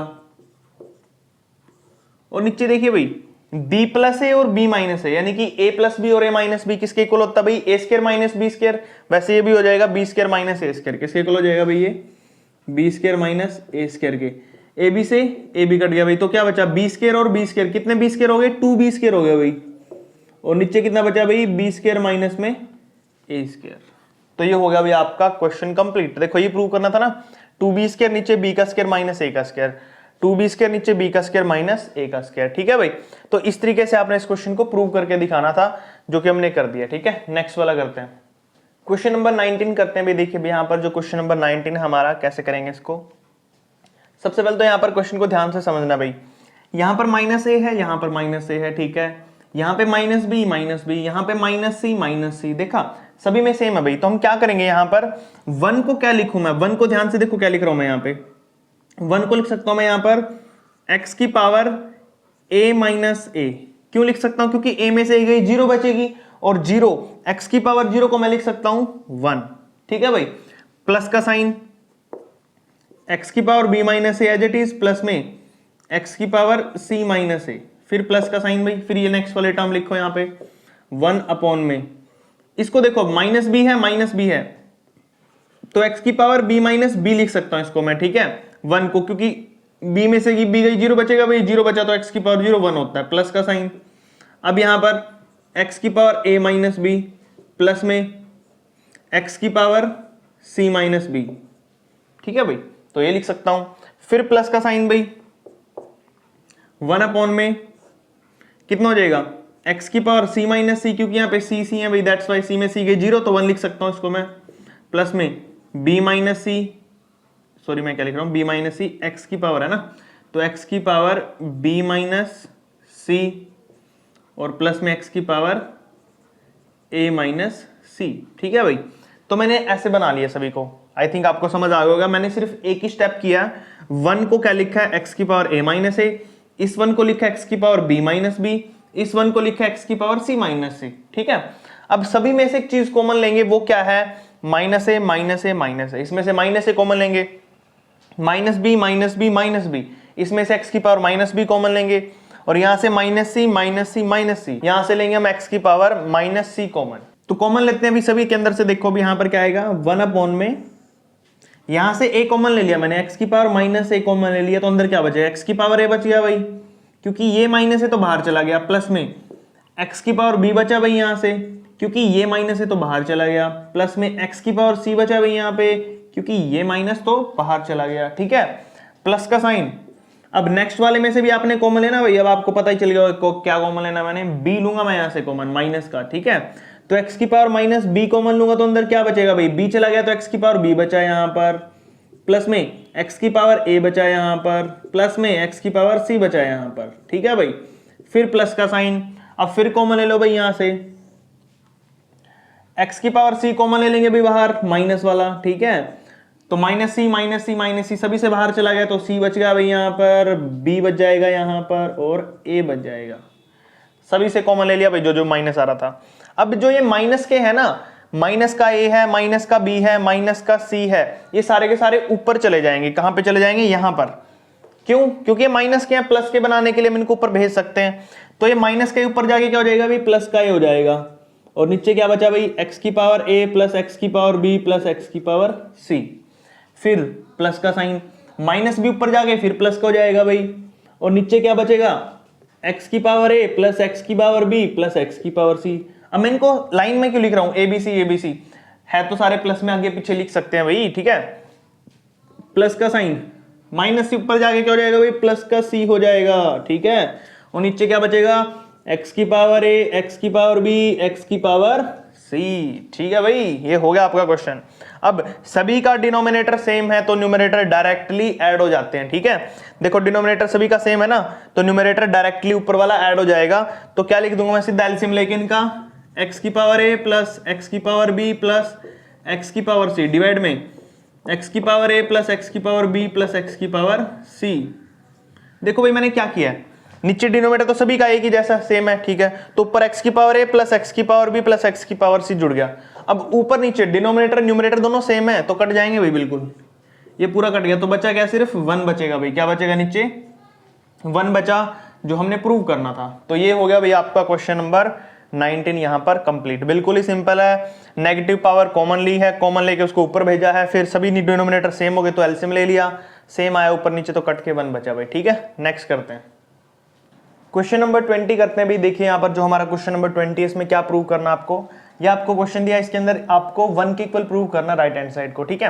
और नीचे देखिए भाई b प्लस ए और b माइनस ए, यानी कि a प्लस बी और a माइनस बी किसके इक्वल होता है भाई, a square minus b square. वैसे ये भी हो जाएगा b square minus a square, किसके इक्वल हो जाएगा भाई ये b square minus a square के। ए बी से ए बी कट गया भाई, तो क्या बचा b स्क्वायर और b स्क्वायर, कितने b स्क्वायर हो गए 2b स्क्वायर हो गया भाई, और नीचे कितना बचा भाई b स्क्वायर माइनस में ए स्क्वायर। तो ये हो गया भाई आपका क्वेश्चन कंप्लीट। देखो ये प्रूव करना था ना, 2b स्क्वायर नीचे b का स्क्वायर माइनस ए का स्क्वायर, 2b स्क्वायर नीचे b का स्क्वायर माइनस a का स्क्वायर, ठीक है भाई। तो इस तरीके से आपने इस क्वेश्चन को प्रूव करके दिखाना था, जो कि हमने कर दिया, ठीक है। नेक्स्ट वाला करते हैं, क्वेश्चन नंबर 19 करते हैं भाई। देखिए यहाँ पर जो क्वेश्चन नंबर 19 हमारा, कैसे करेंगे इसको, सबसे पहले तो यहाँ पर क्वेश्चन को ध्यान से समझना भाई। यहाँ पर माइनस ए है, यहाँ पर माइनस ए है, ठीक है, यहाँ पे माइनस बी, यहाँ पे माइनस सी, देखा सभी में सेम है भाई। तो हम क्या करेंगे यहाँ पर, 1 को क्या लिखूं मैं, 1 को ध्यान से देखो क्या लिख रहा हूं मैं यहाँ पे, 1 को लिख सकता हूं मैं यहाँ पर x की पावर a माइनस ए। क्यों लिख सकता हूं, क्योंकि a में से गई 0 बचेगी, और 0 x की पावर 0 को मैं लिख सकता हूं 1, ठीक है भाई। प्लस का साइन, x की power b minus a as it is, plus में x की पावर c माइनस ए, फिर प्लस का साइन भाई, फिर ये नेक्स्ट वाले टर्म लिखो यहाँ पे 1 अपॉन में, इसको देखो माइनस बी है तो x की पावर b माइनस बी लिख सकता हूं इसको मैं, ठीक है, 1 को, क्योंकि b में से b गई 0 बचेगा भाई, 0 बचा तो x की पावर 0 1 होता है, प्लस का साइन। अब यहां पर x की power a minus b, plus में x की पावर c माइनस बी, ठीक है भाई। तो ये लिख सकता हूं, फिर प्लस का साइन भाई, 1 अपॉन में कितना हो जाएगा, x की पावर c माइनस सी, क्योंकि यहाँ पे c है भाई, दैट्स वाई c में c गई 0 तो 1 लिख सकता हूं इसको मैं, प्लस में b माइनस सी, सॉरी मैं क्या लिख रहा हूं, b माइनस सी, x की पावर है ना, तो x की पावर b माइनस सी, और प्लस में x की पावर a माइनस सी, ठीक है भाई। तो मैंने ऐसे बना लिया सभी को, आई थिंक आपको समझ आ गया होगा। मैंने सिर्फ एक ही स्टेप किया, 1 को क्या लिखा है x की पावर a माइनस ए, इस 1 को लिखा है x की पावर b माइनस बी, इस 1 को लिखा है x की पावर c माइनस सी, ठीक है। अब सभी में से एक चीज कॉमन लेंगे, वो क्या है, minus a minus a minus a, इसमें से माइनस ए कॉमन लेंगे, minus b minus b minus b, इसमें से x की पावर माइनस बी कॉमन लेंगे, और यहां से माइनस सी माइनस सी माइनस सी, यहां से लेंगे हम x की पावर माइनस सी कॉमन। तो कॉमन लेते हैं अभी सभी के अंदर से, देखो अभी यहां पर क्या आएगा, 1 अपॉन में, यहां से a कॉमन ले लिया मैंने, x की पावर माइनस ए कॉमन ले लिया, तो अंदर क्या बचेगा, x की पावर a बच गया भाई, क्योंकि ये माइनस है तो बाहर चला गया, प्लस में x की पावर b बचा भाई यहां से, क्योंकि ये माइनस है तो बाहर चला गया, प्लस में x की पावर c बचा भाई यहाँ पे, क्योंकि ये माइनस तो बाहर चला गया, ठीक है, प्लस का साइन। अब नेक्स्ट वाले में से भी आपने कॉमन लेना भाई, अब आपको पता ही चल गया क्या कॉमन लेना, मैंने b लूंगा मैं यहाँ से कॉमन माइनस का, ठीक है। तो x की पावर माइनस b कॉमन लूंगा तो अंदर क्या बचेगा भाई, b चला गया तो x की पावर b बचा यहाँ पर, प्लस में x की पावर a बचा यहाँ पर, प्लस में x की पावर c बचा यहाँ पर, ठीक है भाई। फिर प्लस का साइन, अब फिर कॉमन ले लो भाई यहां से, x की पावर c कॉमन ले लेंगे भाई बाहर, माइनस वाला, ठीक है। तो माइनस सी माइनस सी माइनस सी सभी से बाहर चला गया, तो c बच गया भाई यहाँ पर, b बच जाएगा यहाँ पर और a बच जाएगा। सभी से कॉमन ले लिया भाई जो जो माइनस आ रहा था। अब जो ये माइनस के है ना, माइनस का a है, माइनस का b है, माइनस का c है, ये सारे के सारे ऊपर चले जाएंगे। कहां पे चले जाएंगे? यहां पर। क्यों? क्योंकि ये माइनस के हैं, प्लस के बनाने के लिए हम इनको ऊपर भेज सकते हैं। तो ये माइनस के ऊपर जाके क्या हो जाएगा भाई? प्लस का a हो जाएगा। और नीचे क्या बचा भाई? x की पावर a प्लस x की पावर b प्लस x की पावर c। फिर प्लस का साइन, माइनस भी ऊपर जाके फिर प्लस का हो जाएगा भाई। और नीचे क्या बचेगा? x की पावर a प्लस x की पावर b प्लस x की पावर c। अब मैं इनको लाइन में क्यों लिख रहा हूं? ABC है तो सारे प्लस में आगे पीछे लिख सकते हैं भाई, ठीक है। प्लस का साइन, माइनस से ऊपर जाके क्या हो जाएगा भाई? प्लस का c हो जाएगा, ठीक है। और नीचे क्या बचेगा? x की पावर a, x की पावर b, x की पावर c, ठीक है भाई। ये हो गया आपका क्वेश्चन। अब सभी का डिनोमिनेटर सेम है तो न्यूमरेटर डायरेक्टली ऐड हो जाते हैं, ठीक है। देखो डिनोमिनेटर सभी का सेम है ना, तो न्यूमरेटर डायरेक्टली ऊपर वाला ऐड हो जाएगा। तो क्या लिख दूंगा मैं? सीधा एलसीएम लेके इनका, x की पावर a प्लस x की पावर b प्लस x की पावर c डिवाइड में x की पावर a प्लस x की पावर b प्लस x की पावर c। देखो भाई मैंने क्या किया है, नीचे डिनोमिनेटर तो सभी का एक ही जैसा सेम है, ठीक है। तो ऊपर x की पावर a प्लस x की पावर b प्लस x की पावर c जुड़ गया। अब ऊपर नीचे डिनोमिनेटर न्यूमरेटर दोनों सेम है तो कट जाएंगे भाई, बिल्कुल ये पूरा कट गया। तो बचा क्या? सिर्फ 1 बचेगा भाई। क्या बचेगा? नीचे 1 बचा जो हमने प्रूव करना था। तो ये हो गया भाई आपका क्वेश्चन नंबर 19 यहाँ पर कंप्लीट। बिल्कुल ही सिंपल है। नेगेटिव पावर कॉमन ली है, कॉमन लेके उसको ऊपर भेजा है, फिर सभी डिनोमिनेटर सेम हो गए तो एलसीएम ले लिया, सेम आया ऊपर नीचे तो कट के 1 बचा भाई, ठीक है। नेक्स्ट करते हैं क्वेश्चन नंबर 20 करते हैं भाई। देखिए यहाँ पर जो हमारा क्वेश्चन नंबर 20 है, इसमें क्या प्रूव करना आपको, ये आपको क्वेश्चन दिया, इसके अंदर आपको 1 के इक्वल प्रूव करना राइट हैंड साइड को, ठीक है।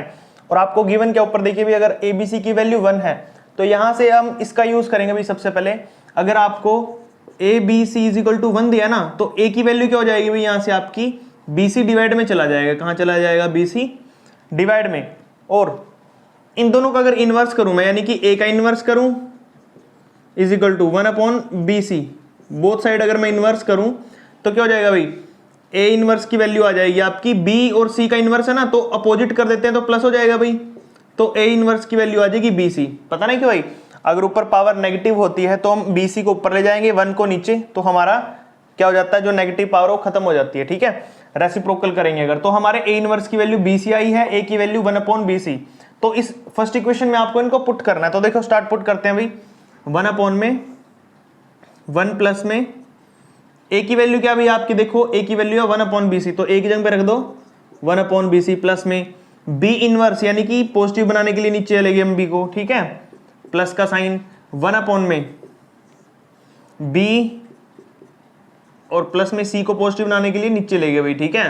और आपको गिवन क्या ऊपर देखिए भाई, अगर ABC की वैल्यू 1 है तो यहां से हम इसका यूज करेंगे भाई। सबसे पहले अगर आपको ABC इज इक्वल टू 1 दिया ना, तो A की वैल्यू क्या हो जाएगी भाई? यहां से आपकी BC डिवाइड में चला जाएगा। कहां चला जाएगा? BC डिवाइड में। और इन दोनों का अगर इनवर्स करूं मैं, यानी कि A का इनवर्स करूं is equal to 1 upon BC, both side अगर मैं इनवर्स करूं तो क्या हो जाएगा भाई? A इनवर्स की वैल्यू आ जाएगी आपकी, B और C का इनवर्स है ना, तो अपोजिट कर देते हैं तो प्लस हो जाएगा भाई। तो A इनवर्स की वैल्यू आ जाएगी BC। पता नहीं क्यों भाई, अगर ऊपर पावर नेगेटिव होती है तो हम BC को ऊपर ले जाएंगे, 1 को नीचे, तो हमारा क्या हो जाता है? जो नेगेटिव पावर वो खत्म हो जाती है, ठीक है। रेसिप्रोकल करेंगे अगर, तो हमारे A इनवर्स की वैल्यू BC आई है, A की वैल्यू 1 अपॉन BC। तो इस फर्स्ट इक्वेशन में आपको इनको पुट करना है। तो देखो स्टार्ट पुट करते हैं भाई। 1 अपॉन में 1 प्लस में A की वैल्यू क्या भाई आपकी? देखो A की वैल्यू है 1 अपॉन BC, तो A की जगह पे रख दो 1 अपॉन BC प्लस में B इनवर्स, यानी कि पॉजिटिव बनाने के लिए नीचे लेंगे हम B को, ठीक है। प्लस का साइन 1 अपॉन में B और प्लस में C को पॉजिटिव बनाने के लिए नीचे ले गए भाई, ठीक है।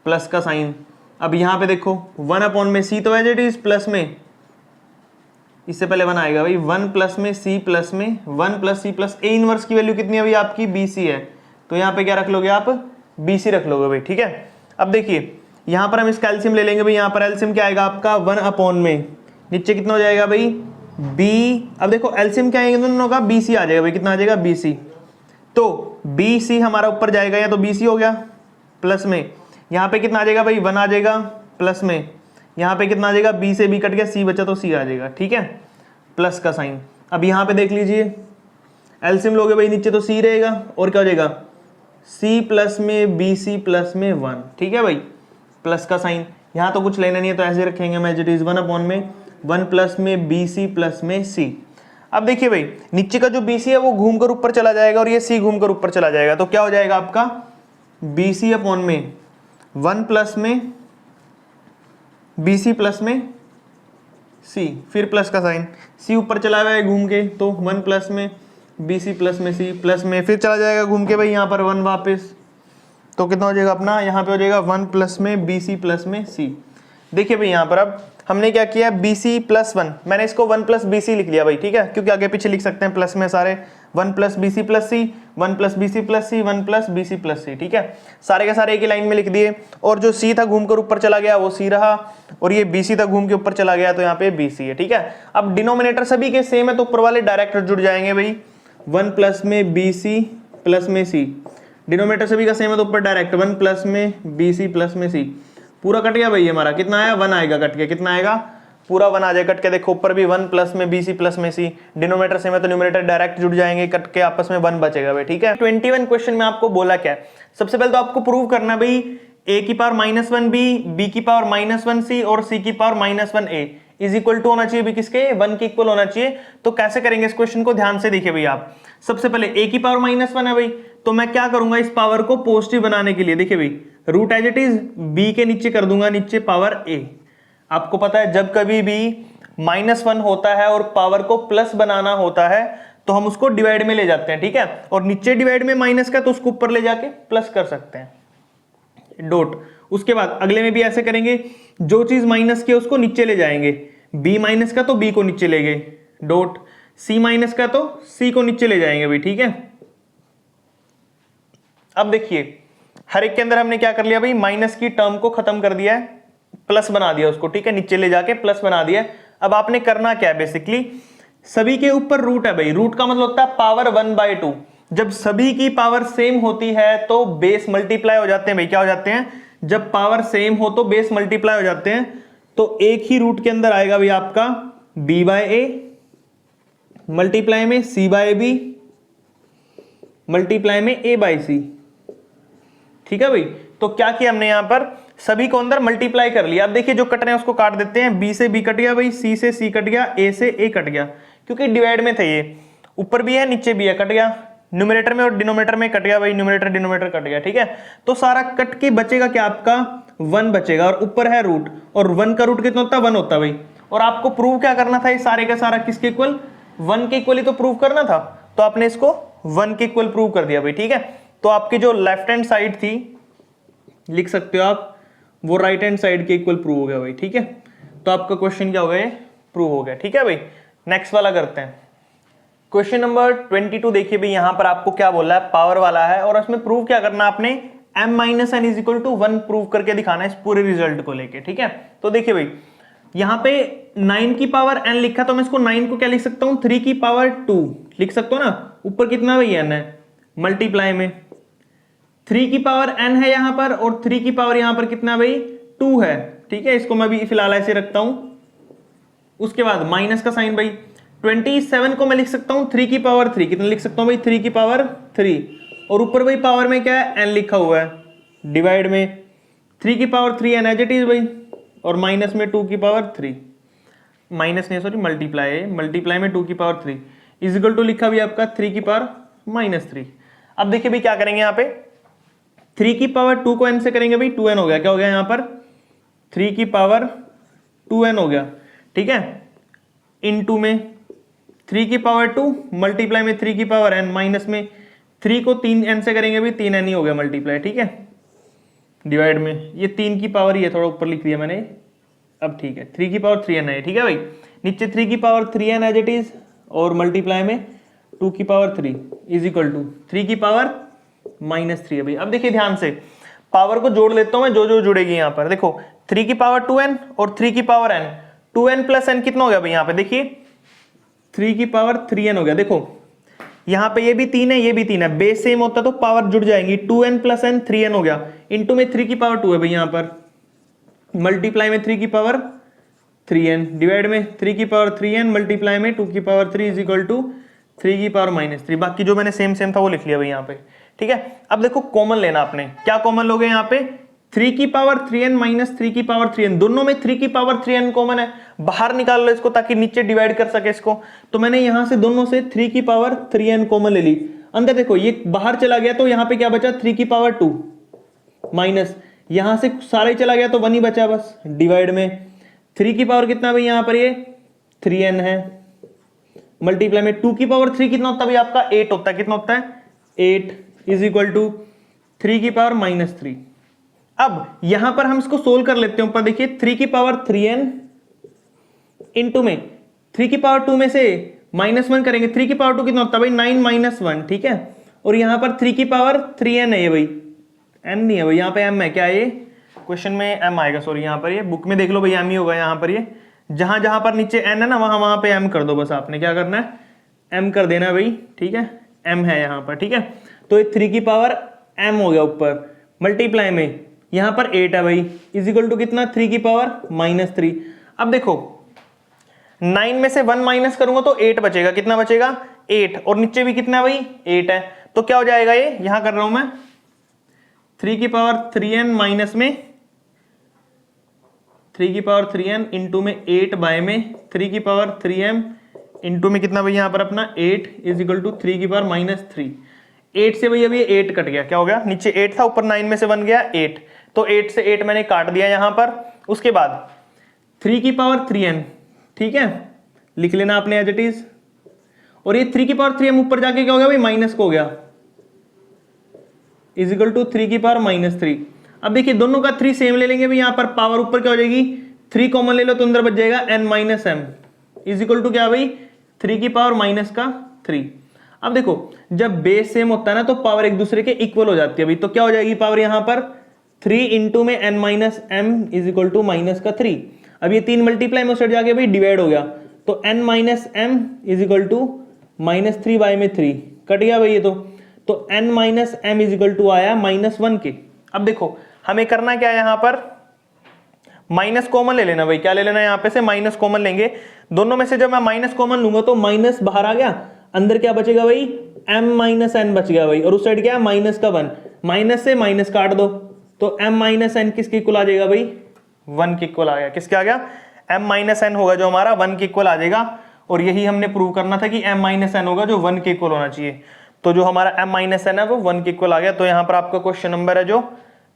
प्लस का साइन, अब यहां पे देखो 1 अपॉन में C तो एज इट इज, प्लस में इससे पहले 1 आएगा भाई, 1 प्लस में C प्लस में 1 plus C plus A inverse की वैल्यू कितनी है भाई आपकी? BC है, तो यहाँ पे क्या रख लोगे आप? BC रख लोगे भाई, ठीक है। अब देखिए यहाँ पर हम इसका एलसीएम ले लेंगे भाई। यहाँ पर एलसीएम क्या आएगा आपका? 1 अपॉन में नीचे कितना हो जाएगा भाई? B। अब देखो एलसीएम क्या आएगा दोनों का? BC आ जाएगा भाई। कितना आ जाएगा? BC। तो BC हमारा ऊपर जाएगा, या तो BC हो गया, प्लस में यहाँ पे कितना आ जाएगा भाई? 1 आ जाएगा, प्लस में यहाँ पे कितना आ जाएगा? B से B कट गया, C बचा तो C आ जाएगा, ठीक है। प्लस का साइन, अब यहाँ पे देख लीजिए एलसीएम लोगे भाई, नीचे तो C रहेगा और क्या हो जाएगा? C प्लस में BC प्लस में 1, ठीक है भाई। प्लस का साइन, यहाँ तो कुछ लेना नहीं है तो ऐसे रखेंगे हम एज इट इज, 1 अपॉन में 1 प्लस में BC प्लस में C। अब देखिए भाई नीचे का जो BC है वो घूमकर ऊपर चला जाएगा और ये C घूमकर ऊपर चला जाएगा, तो क्या हो जाएगा आपका? BC अपॉन में 1 प्लस में BC प्लस में C, फिर प्लस का साइन, C ऊपर चला गया घूम के, तो 1 प्लस में BC प्लस में C प्लस में फिर चला जाएगा घूम के भाई यहाँ पर 1 वापस, तो कितना हो जाएगा अपना? यहाँ पे हो जाएगा 1 प्लस में BC प्लस में C। देखिए भाई यहाँ पर अब हमने क्या किया? BC प्लस 1, मैंने इसको 1 प्लस BC लिख लिया भाई, ठीक है, क्योंकि आगे पीछे लिख सकते हैं प्लस में सारे 1 प्लस बी सी प्लस सी, 1 प्लस बी सी प्लस सी, 1 प्लस बी सी प्लस सी। ठीक है, सारे के सारे एक ही लाइन में लिख दिए, और जो सी था घूमकर ऊपर चला गया वो सी रहा, और ये बी सी था घूम के ऊपर चला गया तो यहाँ पे बी सी है। ठीक है, अब डिनोमिनेटर सभी के सेम है तो ऊपर वाले डायरेक्ट जुड़ जाएंगे भाई, 1 प्लस में बी सी प्लस में सी, डिनोमिनेटर सभी का सेम है तो ऊपर डायरेक्ट 1 प्लस में बी सी प्लस में सी, पूरा कट गया भाई हमारा, कितना आया 1 आएगा कट के, कितना आएगा पूरा 1 आ जाएगा कट के। देखो ऊपर भी 1 प्लस में बी सी प्लस में सी, डिनोमिनेटर सेम है तो न्यूमरेटर डायरेक्ट जुड़ जाएंगे, कट के आपस में 1 बचेगा भाई। ठीक है, 21 क्वेश्चन में आपको बोला क्या है, सबसे पहले तो आपको प्रूव करना भाई a की पावर -1 b की पावर -1 c और c की power -1 a is equal to होना चाहिए भी किसके, 1 के इक्वल होना चाहिए। तो कैसे करेंगे इस क्वेश्चन को, ध्यान से देखिए भाई आप, सबसे पहले a की पावर -1 है भाई, तो मैं क्या करूंगा इस पावर को पॉजिटिव बनाने के लिए, देखिए भाई root as it is b के नीचे कर दूंगा, नीचे पावर a। आपको पता है जब कभी भी -1 होता है और पावर को प्लस बनाना होता है तो हम उसको डिवाइड में ले जाते हैं। ठीक है, और नीचे डिवाइड में माइनस का तो उसको ऊपर ले जाके प्लस कर सकते हैं, डॉट। उसके बाद अगले में भी ऐसे करेंगे, जो चीज माइनस की है उसको नीचे ले जाएंगे, b माइनस का तो b को नीचे ले गए, डॉट, c माइनस का तो c को नीचे ले जाएंगे भाई। ठीक है, अब देखिए हर एक के अंदर हमने क्या कर लिया भाई, माइनस की टर्म को खत्म कर दिया है, प्लस बना दिया उसको। ठीक है, नीचे ले जाके प्लस बना दिया। अब आपने करना क्या है, बेसिकली सभी के ऊपर रूट है भाई, रूट का मतलब होता है पावर 1/2। जब सभी की पावर सेम होती है तो बेस मल्टीप्लाई हो जाते हैं भाई, क्या हो जाते हैं, जब पावर सेम हो तो बेस मल्टीप्लाई हो जाते हैं। तो एक ही रूट के अंदर आएगा भाई आपका b/a मल्टीप्लाई में c/b मल्टीप्लाई में a/c। ठीक है भाई, तो क्या किया हमने यहां पर, सभी को अंदर मल्टीप्लाई कर लिया। अब देखिए जो कट रहे हैं उसको काट देते हैं, b से b कट गया भाई, c से c कट गया, a से a कट गया, क्योंकि डिवाइड में थे ये, ऊपर भी है नीचे भी है, कट गया, न्यूमरेटर में और डिनोमिनेटर में कट गया भाई, न्यूमरेटर डिनोमिनेटर कट गया। ठीक है, तो सारा कट के बचेगा क्या आपका 1 बचेगा, और ऊपर है रूट, और 1 का रूट कितना होता है 1 होता है भाई। और आपको प्रूव क्या करना था, ये सारे का सारा किसके इक्वल, 1 के इक्वल ही तो प्रूव करना था, तो आपने इसको 1 के इक्वल प्रूव कर दिया भाई। ठीक है, तो आपकी जो लेफ्ट हैंड साइड थी लिख सकते हो आप, वो राइट हैंड साइड के इक्वल प्रूव हो गया भाई। ठीक है, तो आपका क्वेश्चन क्या हो गया, प्रूव हो गया। ठीक है भाई, नेक्स्ट वाला करते हैं, क्वेश्चन नंबर 22। देखिए भाई यहां पर आपको क्या बोला है, पावर वाला है, और उसमें प्रूव क्या करना आपने, m - n is equal to 1 prove करके दिखाना है इस पूरे रिजल्ट को लेके। ठीक है, तो देखिए भाई यहां पे 9 की पावर n लिखा, तो मैं इसको 9 को क्या लिख सकता हूं, 3 की पावर 2 लिख सकता हूं ना, ऊपर कितना भाई n है, मल्टीप्लाई में 3 की पावर n है यहां पर, और 3 की पावर यहां पर कितना भाई 2 है। ठीक है, इसको मैं भी फिलहाल ऐसे रखता हूं। उसके बाद माइनस का साइन भाई, 27 को मैं लिख सकता हूं 3 की पावर 3, कितना लिख सकता हूं भाई 3 की पावर 3, और ऊपर भाई पावर में क्या है n लिखा हुआ है, डिवाइड में 3 की power 3 n as it is भाई, और माइनस में 2 की पावर 3, माइनस नहीं सॉरी मल्टीप्लाई, मल्टीप्लाई में 2 की पावर 3 इज इक्वल टू लिखा भी आपका 3 की पावर -3। अब देखिए भाई क्या करेंगे यहाँ पे, 3 की पावर 2 को n से करेंगे भाई 2n हो गया, क्या हो गया यहाँ पर 3 की पावर 2n हो गया। ठीक है, इनटू में 3 की पावर 2 मल्टीप्लाई में 3 की पावर n, माइनस में 3 को 3n से करेंगे भाई 3n ही हो गया मल्टीप्लाई। ठीक है, डिवाइड में ये 3 की पावर ये थोड़ा ऊपर लिख दिया मैंने, अब ठीक है 3 की पावर 3n है। ठीक है भाई, नीचे 3 की power 3n as it is, और मल्टीप्लाई में 2 की पावर 3 इज इक्वल टू 3 की पावर -3 है भाई। अब देखिए ध्यान से पावर को जोड़ लेता हूं मैं, जो जो जुड़ेगी यहाँ पर देखो, 3 की पावर 2n और 3 की power n, 2n plus n कितना हो गया भाई, यहाँ पे देखिए 3 की पावर 3n हो गया। देखो यहाँ पे ये भी 3 है, ये भी 3 है, बेस सेम होता तो पावर जुड़ जाएंगी, 2n प्लस n 3n हो गया, इंटू में 3 की पावर 2 है भाई यहाँ पर, मल्टीप्लाई में 3 की पावर 3n, डिवाइड में 3 की पावर 3n मल्टीप्लाई में 2 की पावर 3 इज इक्वल टू 3 की पावर -3। बाकी जो मैंने सेम था वो लिख लिया भाई यहाँ पे। ठीक है, अब देखो कॉमन लेना आपने, क्या कॉमन लोगे यहाँ पे, 3 की पावर 3n माइनस 3 की पावर 3n, दोनों में 3 की पावर 3n कॉमन है, बाहर निकाल लो इसको ताकि नीचे डिवाइड कर सके इसको। तो मैंने यहां से दोनों से 3 की पावर 3n कॉमन ले ली, अंदर देखो ये बाहर चला गया तो यहाँ पे क्या बचा 3 की पावर 2, माइनस यहां से सारा ही चला गया तो 1 ही बचा बस, डिवाइड में 3 की पावर कितना भाई यहाँ पर ये 3n है, मल्टीप्लाई में 2 की पावर 3 कितना होता है भाई आपका 8 होता है, कितना होता है 8 इज इक्वल टू 3 की पावर -3। अब यहां पर हम इसको सोल्व कर लेते हैं, ऊपर देखिए 3 की पावर 3n इंटू में 3 की पावर 2 में से -1 करेंगे 3 की पावर 2 कितना होता है भाई 9 - 1, ठीक है। और यहाँ पर 3 की पावर 3n है ये भाई, n नहीं है भाई, यहाँ पे m है, क्या है ये क्वेश्चन में m आएगा, सॉरी यहाँ पर ये बुक में देख लो भाई m ही होगा यहाँ पर, ये जहां जहां पर नीचे n है ना वहां पे m कर दो, बस आपने क्या करना है m कर देना भाई, ठीक है m है यहाँ पर, ठीक है। तो ये 3 की पावर m हो गया ऊपर, मल्टीप्लाई में यहाँ पर 8 है भाई, इज इक्वल टू कितना 3 की पावर -3। अब देखो 9 में से 1 माइनस करूंगा तो 8 बचेगा, कितना बचेगा 8, और नीचे भी कितना है भाई 8 है, तो क्या हो जाएगा ये, यहां कर रहा हूं मैं 3 की पावर 3n माइनस में 3 की पावर 3n इंटू में 8 बाय में 3 की पावर 3m इंटू में कितना भाई यहाँ पर अपना 8 इज इक्वल टू 3 की पावर -3। 8 से भाई अभी 8 कट गया, क्या हो गया, नीचे 8 था ऊपर 9 में से 1 गया 8, तो 8 से 8 मैंने काट दिया यहां पर। उसके बाद 3 की पावर 3n, ठीक है लिख लेना आपने एज इट इज, और ये 3 की पावर 3m ऊपर जाके क्या हो गया भाई माइनस को हो गया, इज इक्वल टू 3 की पावर -3। अब देखिए दोनों का 3 सेम ले लेंगे भाई, यहां पर पावर ऊपर क्या हो जाएगी 3 कॉमन ले लो तो अंदर बच जाएगा n - m is equal to क्या भाई 3 की पावर -3। अब देखो जब बेस सेम होता है ना तो पावर एक दूसरे के इक्वल हो जाती है भाई, तो क्या हो जाएगी पावर यहां पर 3 इंटू में n - m is equal to -3। अब ये 3 मल्टीप्लाई में उस साइड जाके भाई डिवाइड हो गया, तो n - m is equal to -3 by में 3 कट गया भाई ये, तो n - m is equal to आया -1 के। अब देखो हमें करना क्या है, यहां पर माइनस कॉमन ले लेना भाई, क्या ले लेना है यहाँ पे से माइनस कॉमन लेंगे, दोनों में से जब मैं माइनस कॉमन लूंगा तो माइनस बाहर आ गया, अंदर क्या बचेगा भाई m - n बच गया भाई, और उस साइड क्या है माइनस का 1, माइनस से माइनस काट दो तो m - n किसके इक्वल आ जाएगा भाई 1 के इक्वल आ गया, किसके आ गया m - n होगा जो हमारा 1 के इक्वल आ जाएगा, और यही हमने प्रूव करना था कि m - n होगा जो 1 के इक्वल होना चाहिए, तो जो हमारा m - n है वो 1 के इक्वल आ गया। तो यहाँ पर आपका क्वेश्चन नंबर है जो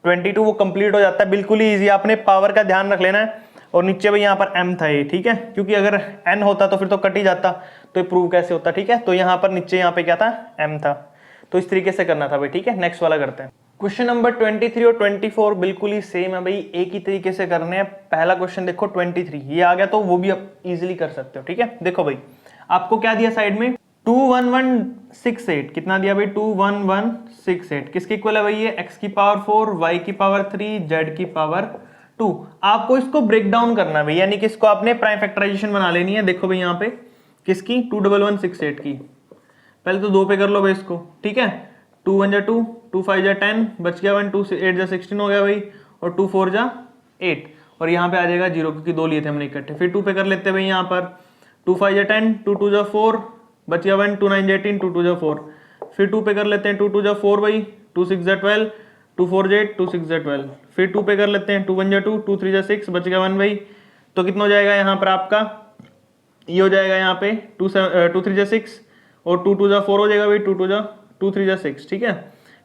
22 वो कंप्लीट हो जाता है, बिल्कुल ही इजी, आपने पावर का ध्यान रख लेना है, और नीचे भाई यहाँ पर m था ये, ठीक है क्योंकि अगर n होता तो फिर तो कट ही जाता, तो ये प्रूव कैसे होता, ठीक है। तो यहाँ पर नीचे यहाँ पे क्या था m था, तो इस तरीके से करना था भाई, ठीक है। नेक्स्ट वाला करते हैं, क्वेश्चन नंबर 23 और 24 बिल्कुल ही सेम है भाई, एक ही तरीके से करने हैं। पहला क्वेश्चन देखो 23 ये आ गया तो वो भी आप इजीली कर सकते हो, ठीक है। देखो भाई आपको क्या दिया साइड में 21168, कितना दिया भाई 21168, किसके इक्वल है भाई ये x की पावर 4 y की पावर 3 z की पावर 2। आपको इसको ब्रेक डाउन करना है भाई, यानी कि इसको आपने प्राइम फैक्टराइजेशन बना लेनी है। देखो भाई यहाँ पे किसकी 21168 की, पहले तो 2 पे कर लो भाई इसको, ठीक है 2 1 जा 2 2 5 जा 10 बच गया 1 2 8 जा 16 हो गया भाई, और 2 4 जा 8, और यहाँ पे आ जाएगा 0 क्योंकि 2 लिए थे हमने इकट्ठे। फिर 2 पे कर लेते हैं भाई, यहाँ पर 2 5 जा 10 2 2 जा 4 बच गया 1 2 9 जा 18 2 2 जा 4, फिर 2 पे कर लेते हैं 2 2 जा 4 भाई 2 6 जा 12 2 4 जा 8 2 6 जा 12, फिर 2 पे कर लेते हैं 2 1 जा 2 2 3 जा 6 बच गया 1 भाई, तो कितना हो जाएगा यहाँ पर आपका, ये हो जाएगा यहाँ पे 2 3 जा 6 और 2 2 जा 4 हो जाएगा भाई 2 3 जा 6, ठीक है।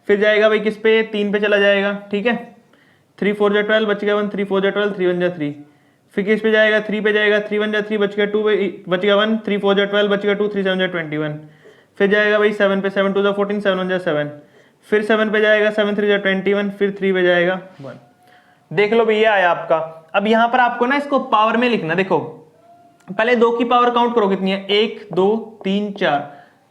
फिर जाएगा भाई किस पे 3 पे चला जाएगा, ठीक है 3 4 जा 12 बच गया 1 3 4 जा 12 3 1 जा 3, फिर किस पे जाएगा 3 पे जाएगा 3 1 जा 3 बच गया 2 बच गया 1 3 4 जा 12 बच गया 2 3 7 जा 21, फिर जाएगा भाई 7 पे 7 2 जा 14 7 1 जा 7, फिर 7 पे जाएगा 7 3 जा 21, फिर 3 पे जाएगा 1। देख लो भैया आया आपका। अब यहाँ पर आपको ना इसको पावर में लिखना, देखो पहले 2 की पावर काउंट करो कितनी है 1 2 3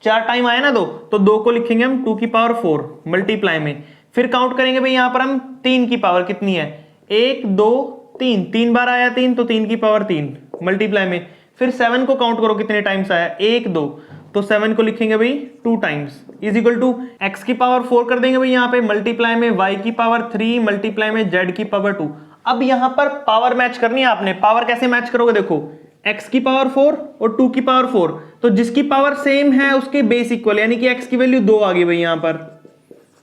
4 टाइम आया ना 2, तो 2 को लिखेंगे हम 2 की पावर 4 मल्टीप्लाई में, फिर काउंट करेंगे भाई यहाँ पर हम 3 की पावर कितनी है 1 2 3, 3 बार आया 3 तो 3 की पावर 3 मल्टीप्लाई में, फिर 7 को काउंट करो कितने टाइम्स आया 1 2, तो 7 को लिखेंगे भाई 2 times is equal to x की पावर 4 कर देंगे भाई यहाँ पे मल्टीप्लाई में y की पावर 3 मल्टीप्लाई में z की पावर 2। अब यहाँ पर पावर मैच करनी है आपने, पावर कैसे मैच करोगे, देखो x की पावर 4 और 2 की पावर 4, तो जिसकी पावर सेम है उसके बेस इक्वल, यानी कि x की वैल्यू 2 आ गई भाई यहाँ पर,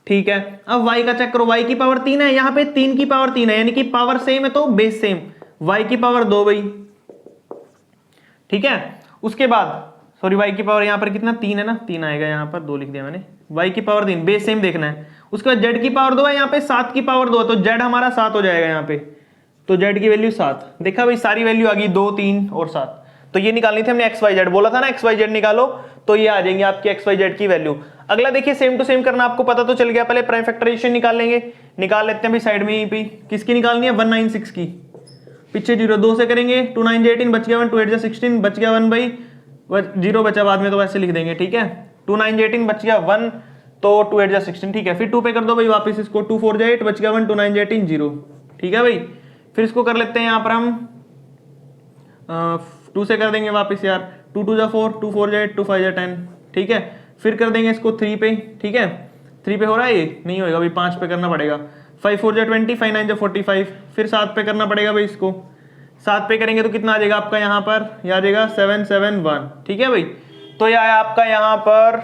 ठीक है। अब y का चेक करो, y की पावर 3 है, यहाँ पे 3 की पावर 3 है, यानी कि पावर सेम है तो बेस सेम, y की पावर 2 भाई, ठीक है। उसके बाद सॉरी y की पावर यहाँ पर कितना 3 है ना, 3 आएगा यहाँ पर 2 लिख दिया मैंने, y की पावर 3 बेस सेम देखना है। उसके बाद z की पावर 2 है, यहाँ पे 7 की पावर 2 है, तो z हमारा 7 हो जाएगा यहाँ पे, तो z की वैल्यू 7, देखा भाई सारी वैल्यू आ गई 2 3 और 7, तो ये निकालनी थी हमने एक्स वाई जेड, बोला था ना एक्स वाई जेड निकालो, तो ये आ जाएंगे आपकी एक्स वाई जेड की वैल्यू। अगला देखिए सेम टू सेम करना, आपको पता तो चल गया, पहले प्राइम फैक्टराइजेशन निकाल लेंगे, निकाल लेते हैं भाई साइड में, यहीं पे किसकी निकालनी है 196 की, पीछे 0 2 से करेंगे 2 9 18 बच गया 1 2 8 16 बच गया 1 भाई जीरो बचा बाद में तो वैसे लिख देंगे, ठीक है। 2 9 18 बच गया 1, तो 2 8 16, ठीक है। फिर 2 पे कर दो भाई वापस इसको, 2 4 8 बच गया 1, 2 9 18 0, ठीक है भाई। फिर इसको कर लेते हैं यहाँ पर हम 2 से कर देंगे वापस यार, 2 2 4, 2 4 8, 2 5 10, ठीक है। फिर कर देंगे इसको 3 पे, ठीक है। 3 पे हो रहा है, ये नहीं होएगा भाई, 5 पे करना पड़ेगा। 5 4 20, 5 9 45, फिर 7 पे करना पड़ेगा भाई इसको। 7 पे करेंगे तो कितना आ जाएगा आपका यहाँ पर, यह आ जाएगा 7 7 1, ठीक है भाई। तो यह आया आपका यहाँ पर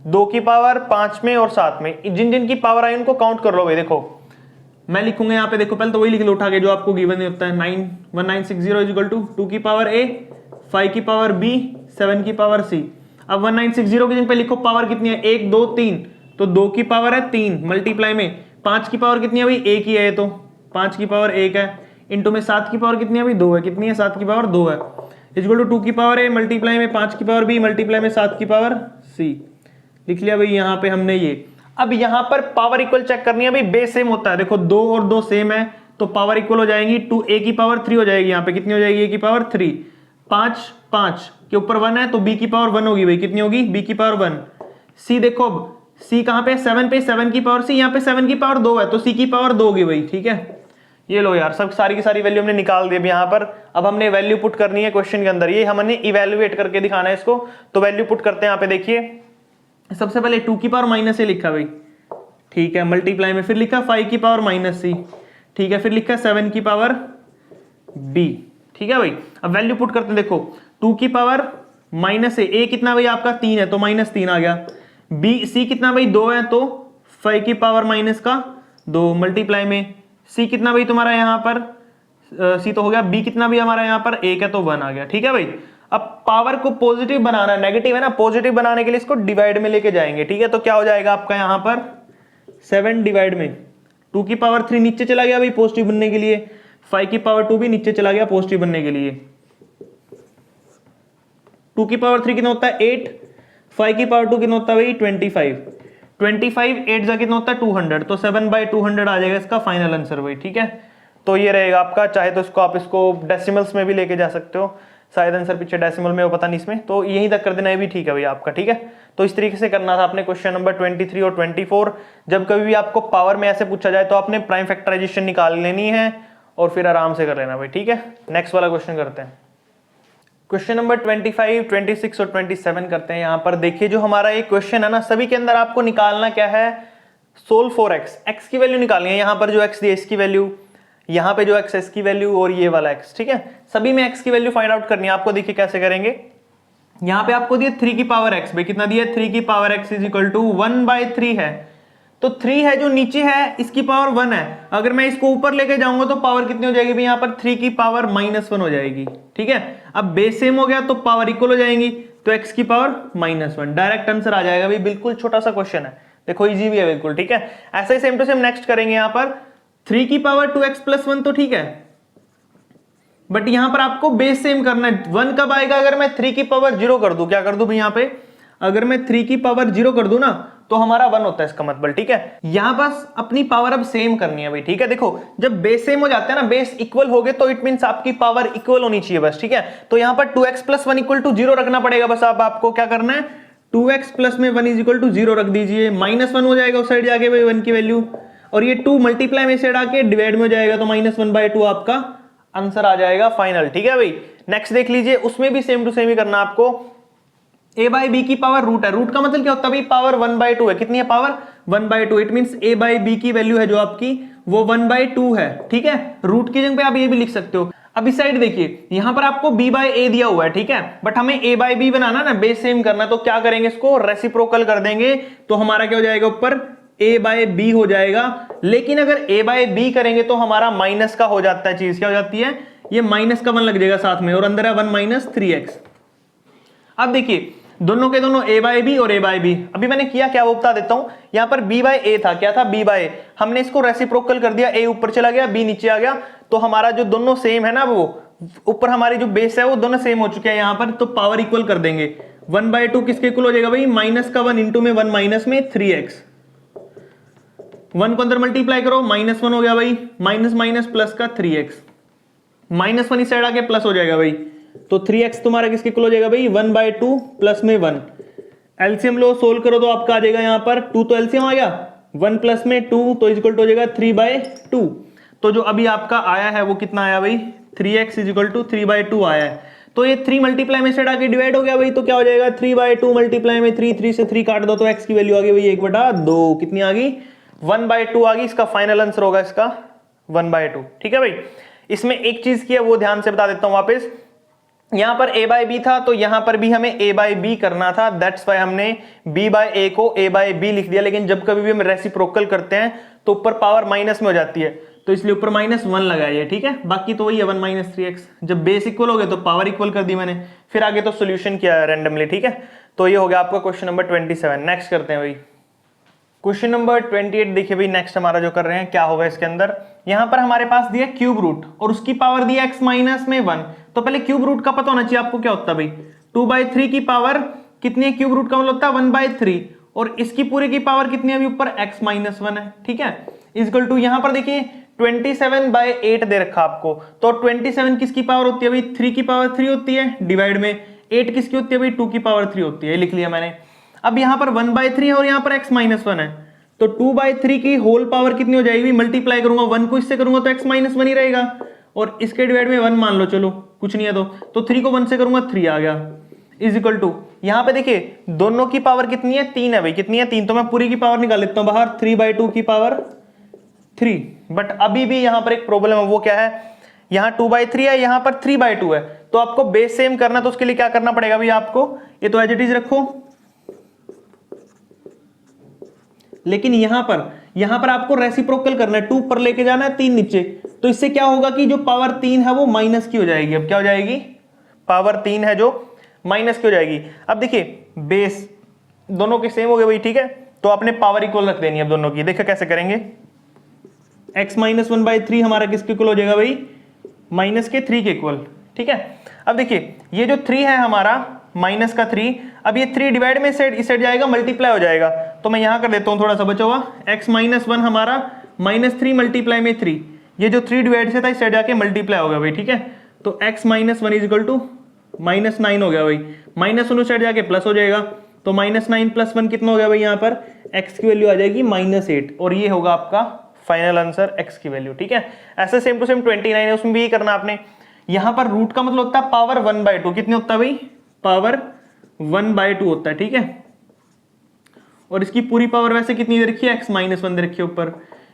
2 की पावर 5 में और 7 में, जिन जिन की पावर आई उनको काउंट कर लो भाई। देखो मैं लिखूंगा यहाँ पे, देखो पहले तो वही लिख लो उठा के जो आपको गिवन होता है, 91960 इक्वल टू 2 की पावर a, 5 की पावर b, 7 की पावर c। अब 1960 की जगह पे लिखो पावर कितनी है, 1 2 3, तो 2 की पावर है 3 मल्टीप्लाई में 5 की पावर कितनी है भाई, 1 ही है, तो 5 की पावर 1 है, इंटू में 7 की पावर कितनी है भाई, 2 है, कितनी है 7 की पावर 2 है, इक्वल टू 2 की पावर a मल्टीप्लाई में 5 की पावर b मल्टीप्लाई में 7 की पावर c। लिख लिया भाई यहाँ पे हमने ये। अब यहाँ पर पावर इक्वल चेक करनी है भाई, बेस सेम होता है, देखो 2 और 2 सेम है तो पावर इक्वल हो जाएंगी, 2 a की पावर 3 हो जाएगी, यहाँ पे कितनी हो जाएगी, a की पावर 3, 5 5 के ऊपर 1 है तो b की पावर 1 होगी भाई, कितनी होगी, b की पावर 1। c देखो अब c कहाँ पे, 7 पे, 7 की पावर c, यहाँ पे 7 की पावर 2 है तो c की पावर 2 होगी भाई, ठीक है। ये लो यार, सब सारी की सारी वैल्यू हमने निकाल दी। अब यहाँ पर अब हमने वैल्यू पुट करनी है क्वेश्चन के अंदर, ये हमने इवेल्युएट करके दिखाना है इसको, तो वैल्यू पुट करते हैं। यहाँ पे देखिए सबसे पहले 2 की पावर माइनस ए लिखा भाई, ठीक है, मल्टीप्लाई में फिर लिखा 5 की पावर माइनस सी, ठीक है, फिर लिखा 7 की पावर बी, ठीक है भाई। अब वैल्यू पुट करते हैं, देखो 2 की पावर माइनस ए कितना भाई आपका 3 है तो माइनस 3 आ गया, बी सी कितना भाई 2 है तो 5 की पावर माइनस का 2 मल्टीप्लाई में सी कितना भाई तुम्हारा यहाँ पर सी तो हो गया, बी कितना भी हमारा यहाँ पर 1 है तो 1 आ गया, ठीक है भाई। अब पावर को पॉजिटिव बनाना है, नेगेटिव है ना, पॉजिटिव बनाने के लिए इसको डिवाइड में लेके जाएंगे, ठीक है। तो क्या हो जाएगा आपका यहाँ पर 7 डिवाइड में 2 की पावर 3 नीचे चला गया भाई पॉजिटिव बनने के लिए, 5 की पावर 2 भी नीचे चला गया पॉजिटिव बनने के लिए। 2 की पावर 3 कितना होता है 8, 5 की पावर 2 कितना होता है भाई 25, 8 जा कितना होता है 200, तो 7/200 आ जाएगा इसका फाइनल आंसर भाई, ठीक है। तो ये रहेगा आपका, चाहे तो इसको आप इसको डेसिमल्स में भी लेके जा सकते हो, शायद आंसर पीछे डेसिमल में हो, पता नहीं इसमें, तो यहीं तक कर देना है भी ठीक है भाई आपका, ठीक है। तो इस तरीके से करना था आपने क्वेश्चन नंबर 23 और 24। जब कभी भी आपको पावर में ऐसे पूछा जाए तो आपने प्राइम फैक्टराइजेशन निकाल लेनी है और फिर आराम से कर लेना भाई, ठीक है। नेक्स्ट वाला क्वेश्चन करते हैं, क्वेश्चन नंबर 25, 26 और 27 करते हैं। यहाँ पर देखिए जो हमारा एक क्वेश्चन है ना, सभी के अंदर आपको निकालना क्या है, सोल्व फॉर एक्स की वैल्यू निकालनी है। यहाँ पर जो एक्स दी है इसकी वैल्यू, यहाँ पे जो एक्स है इसकी वैल्यू और ये वाला एक्स, ठीक है। सभी में एक्स की वैल्यू फाइंड आउट करनी है आपको। देखिए कैसे करेंगे, यहाँ पे आपको दिया 3 की पावर एक्स, भाई कितना दिया 3 की power x is equal to 1/3 है, तो 3 है जो नीचे है इसकी पावर 1 है, अगर मैं इसको ऊपर लेके जाऊंगा तो पावर कितनी हो जाएगी भाई, यहाँ पर 3 की पावर -1 हो जाएगी, ठीक है। अब बेस सेम हो गया तो पावर इक्वल हो जाएंगी, तो x की पावर -1, डायरेक्ट आंसर आ जाएगा भाई, बिल्कुल छोटा सा क्वेश्चन है, देखो इजी भी है बिल्कुल, ठीक है। ऐसा ही सेम टू सेम नेक्स्ट करेंगे, यहाँ पर 3 की पावर 2x + 1 तो ठीक है, बट यहां पर आपको बेस सेम करना है। 1 कब आएगा, अगर मैं 3 की पावर 0 कर दूं, क्या कर दूं भाई यहाँ पे, अगर मैं 3 की पावर 0 कर दूं ना तो हमारा 1 होता है इसका मतलब, ठीक है। यहां बस अपनी पावर अब सेम करनी है भाई, ठीक है। देखो जब बेस सेम हो जाते हैं ना, बेस इक्वल हो गए तो इट मींस आपकी पावर इक्वल होनी चाहिए बस, ठीक है। तो यहां पर 2x + 1 = 0 रखना पड़ेगा बस। अब आपको क्या करना है, 2x + में 1 = 0 रख दीजिए, -1 हो जाएगा उस साइड जाके भाई 1 की वैल्यू, और ये 2 मल्टीप्लाई में से आके डिवाइड में हो जाएगा, तो -1/2 आपका आंसर आ जाएगा फाइनल, ठीक है भाई। नेक्स्ट देख लीजिए, उसमें भी सेम टू सेम ही करना आपको। a/b की पावर रूट है, रूट का मतलब क्या होता है भाई, पावर 1/2 है, कितनी है पावर 1/2, इट मींस a/b की वैल्यू है जो आपकी वो 1/2 है, ठीक है। रूट की जगह पे आप ये भी लिख सकते हो। अब इस साइड देखिए, यहां पर आपको b/a दिया हुआ है, ठीक है, बट हमें a/b बनाना ना, बेस सेम करना, तो क्या करेंगे, इसको रेसिप्रोकल कर देंगे, तो हमारा क्या हो जाएगा ऊपर a/b हो जाएगा। लेकिन अगर a/b करेंगे तो हमारा माइनस का हो जाता है चीज, क्या हो जाती है, ये माइनस का 1 लग जाएगा साथ में, और अंदर है 1 - 3x। अब देखिए दोनों के दोनों a/b और a/b, अभी मैंने किया क्या वो बता देता हूं। यहां पर b/a था, क्या था b/a, हमने इसको रेसिप्रोकल कर दिया, a ऊपर चला गया b नीचे आ गया, तो हमारा जो दोनों सेम है ना, वो ऊपर हमारी जो बेस है वो दोनों सेम हो चुके हैं यहां पर, तो पावर इक्वल कर देंगे। 1/2 किसके इक्वल हो जाएगा भाई, माइनस का 1 इंटू में 1 माइनस में 3x, 1 को अंदर मल्टीप्लाई करो, -1 हो गया भाई, माइनस माइनस प्लस का 3x, -1 इस साइड आके प्लस हो जाएगा भाई, तो 3x तुम्हारा किसके इक्वल हो जाएगा भाई 1/2 प्लस में 1। एलसीएम लो, सोल्व करो तो आपका आ जाएगा यहाँ पर 2, तो एलसीएम आ गया 1 प्लस में 2 तो इक्वल टू हो जाएगा 3/2। तो जो अभी आपका आया है वो कितना आया भाई 3x इक्वल टू 3/2 आया है। तो ये 3 मल्टीप्लाई में से आके डिवाइड हो गया भाई, तो क्या हो जाएगा 3/2 मल्टीप्लाई में 3, 3 से 3 काट दो तो x की वैल्यू आ गई भाई 1/2। कितनी आ गई 1/2 आ गई। इसका फाइनल आंसर होगा इसका 1/2। ठीक है भाई। इसमें एक चीज की है वो ध्यान से बता देता हूं वापस, यहां पर a/b था तो यहां पर भी हमें a/b करना था, दैट्स वाई हमने b/a को a/b लिख दिया। लेकिन जब कभी भी हम रेसिप्रोकल करते हैं तो ऊपर पावर माइनस में हो जाती है, तो इसलिए ऊपर -1 लगाइए। ठीक है, बाकी तो वही है 1 - 3x। जब बेस इक्वल हो गए तो पावर इक्वल कर दी मैंने, फिर आगे तो सोल्यूशन किया है रैंडमली। ठीक है, तो ये हो गया आपका क्वेश्चन नंबर 27। नेक्स्ट करते हैं भाई क्वेश्चन नंबर 28। देखिए भाई नेक्स्ट हमारा जो कर रहे हैं क्या होगा इसके अंदर, यहां पर हमारे पास दिया क्यूब रूट और उसकी पावर दी x माइनस में 1। तो पहले क्यूब रूट का पता होना चाहिए आपको क्या होता है भाई, 2/3 की पावर कितनी है, क्यूब रूट का मतलब होता है 1/3 और इसकी पूरे की पावर कितनी है अभी ऊपर x माइनस 1 है। ठीक है, इक्वल टू यहां पर देखिए 27/8 दे रखा आपको, तो 27 किसकी पावर होती है भाई 3 की पावर 3 होती है, डिवाइड में 8 किसकी होती है भाई 2 की पावर 3 होती है, लिख लिया मैंने। अब यहां पर 1/3 है और यहां पर x माइनस 1 है, तो 2/3 की होल पावर कितनी हो जाएगी, मल्टीप्लाई करूंगा 1 को इससे करूंगा तो x माइनस 1 ही रहेगा और इसके डिवाइड में 1 मान लो, चलो कुछ नहीं है तो 3 को 1 से करूंगा 3 आ गया, इज इक्वल टू यहां पे देखिए दोनों की पावर कितनी है 3 है भाई, कितनी है 3, तो मैं पूरी की पावर निकाल लेता हूं बाहर, 3/2 की पावर 3। बट अभी भी यहां पर एक प्रॉब्लम है, वो क्या है, यहां 2/3 है यहां पर 3/2 है, तो आपको बेस सेम करना, तो उसके लिए क्या करना पड़ेगा भाई आपको, ये तो एज इट इज रखो, लेकिन यहां पर आपको रेसिप्रोकल करना है, 2 ऊपर लेके जाना है 3 नीचे, तो इससे क्या होगा कि जो पावर 3 है वो माइनस की हो जाएगी। अब क्या हो जाएगी, पावर 3 है जो माइनस की हो जाएगी। अब देखिए बेस दोनों के सेम हो गए भाई। ठीक है, तो आपने पावर इक्वल रख देनी है दोनों की। देखो कैसे करेंगे, x माइनस 1/3 हमारा किसके इक्वल हो जाएगा भाई, माइनस के 3 के इक्वल। ठीक है, अब देखिए ये जो 3 है हमारा माइनस का 3, अब ये 3 डिवाइड में इस साइड जाएगा, मल्टीप्लाई हो जाएगा, तो मैं यहां कर देता हूं थोड़ा सा बचा हुआ, x माइनस 1 हमारा -3 मल्टीप्लाई में 3, ये जो 3 डिवाइड से था इस साइड जाके मल्टीप्लाई हो गया भाई। ठीक है, तो x minus 1 is equal to -9 हो गया भाई, माइनस उस साइड जाके प्लस हो जाएगा, तो -9 + 1 कितना हो गया भाई, यहाँ पर x की वैल्यू आ जाएगी -8 और ये होगा आपका फाइनल आंसर x की वैल्यू। ठीक है, ऐसे सेम टू सेम 29 है, उसमें भी यही करना आपने। यहां पर रूट का मतलब होता है पावर 1/2, कितनी होता है भाई, पावर 1/2 होता है। ठीक है, और इसकी पूरी पावर वैसे कितनी दे रखी है, x माइनस 1 दे रखी है ऊपर,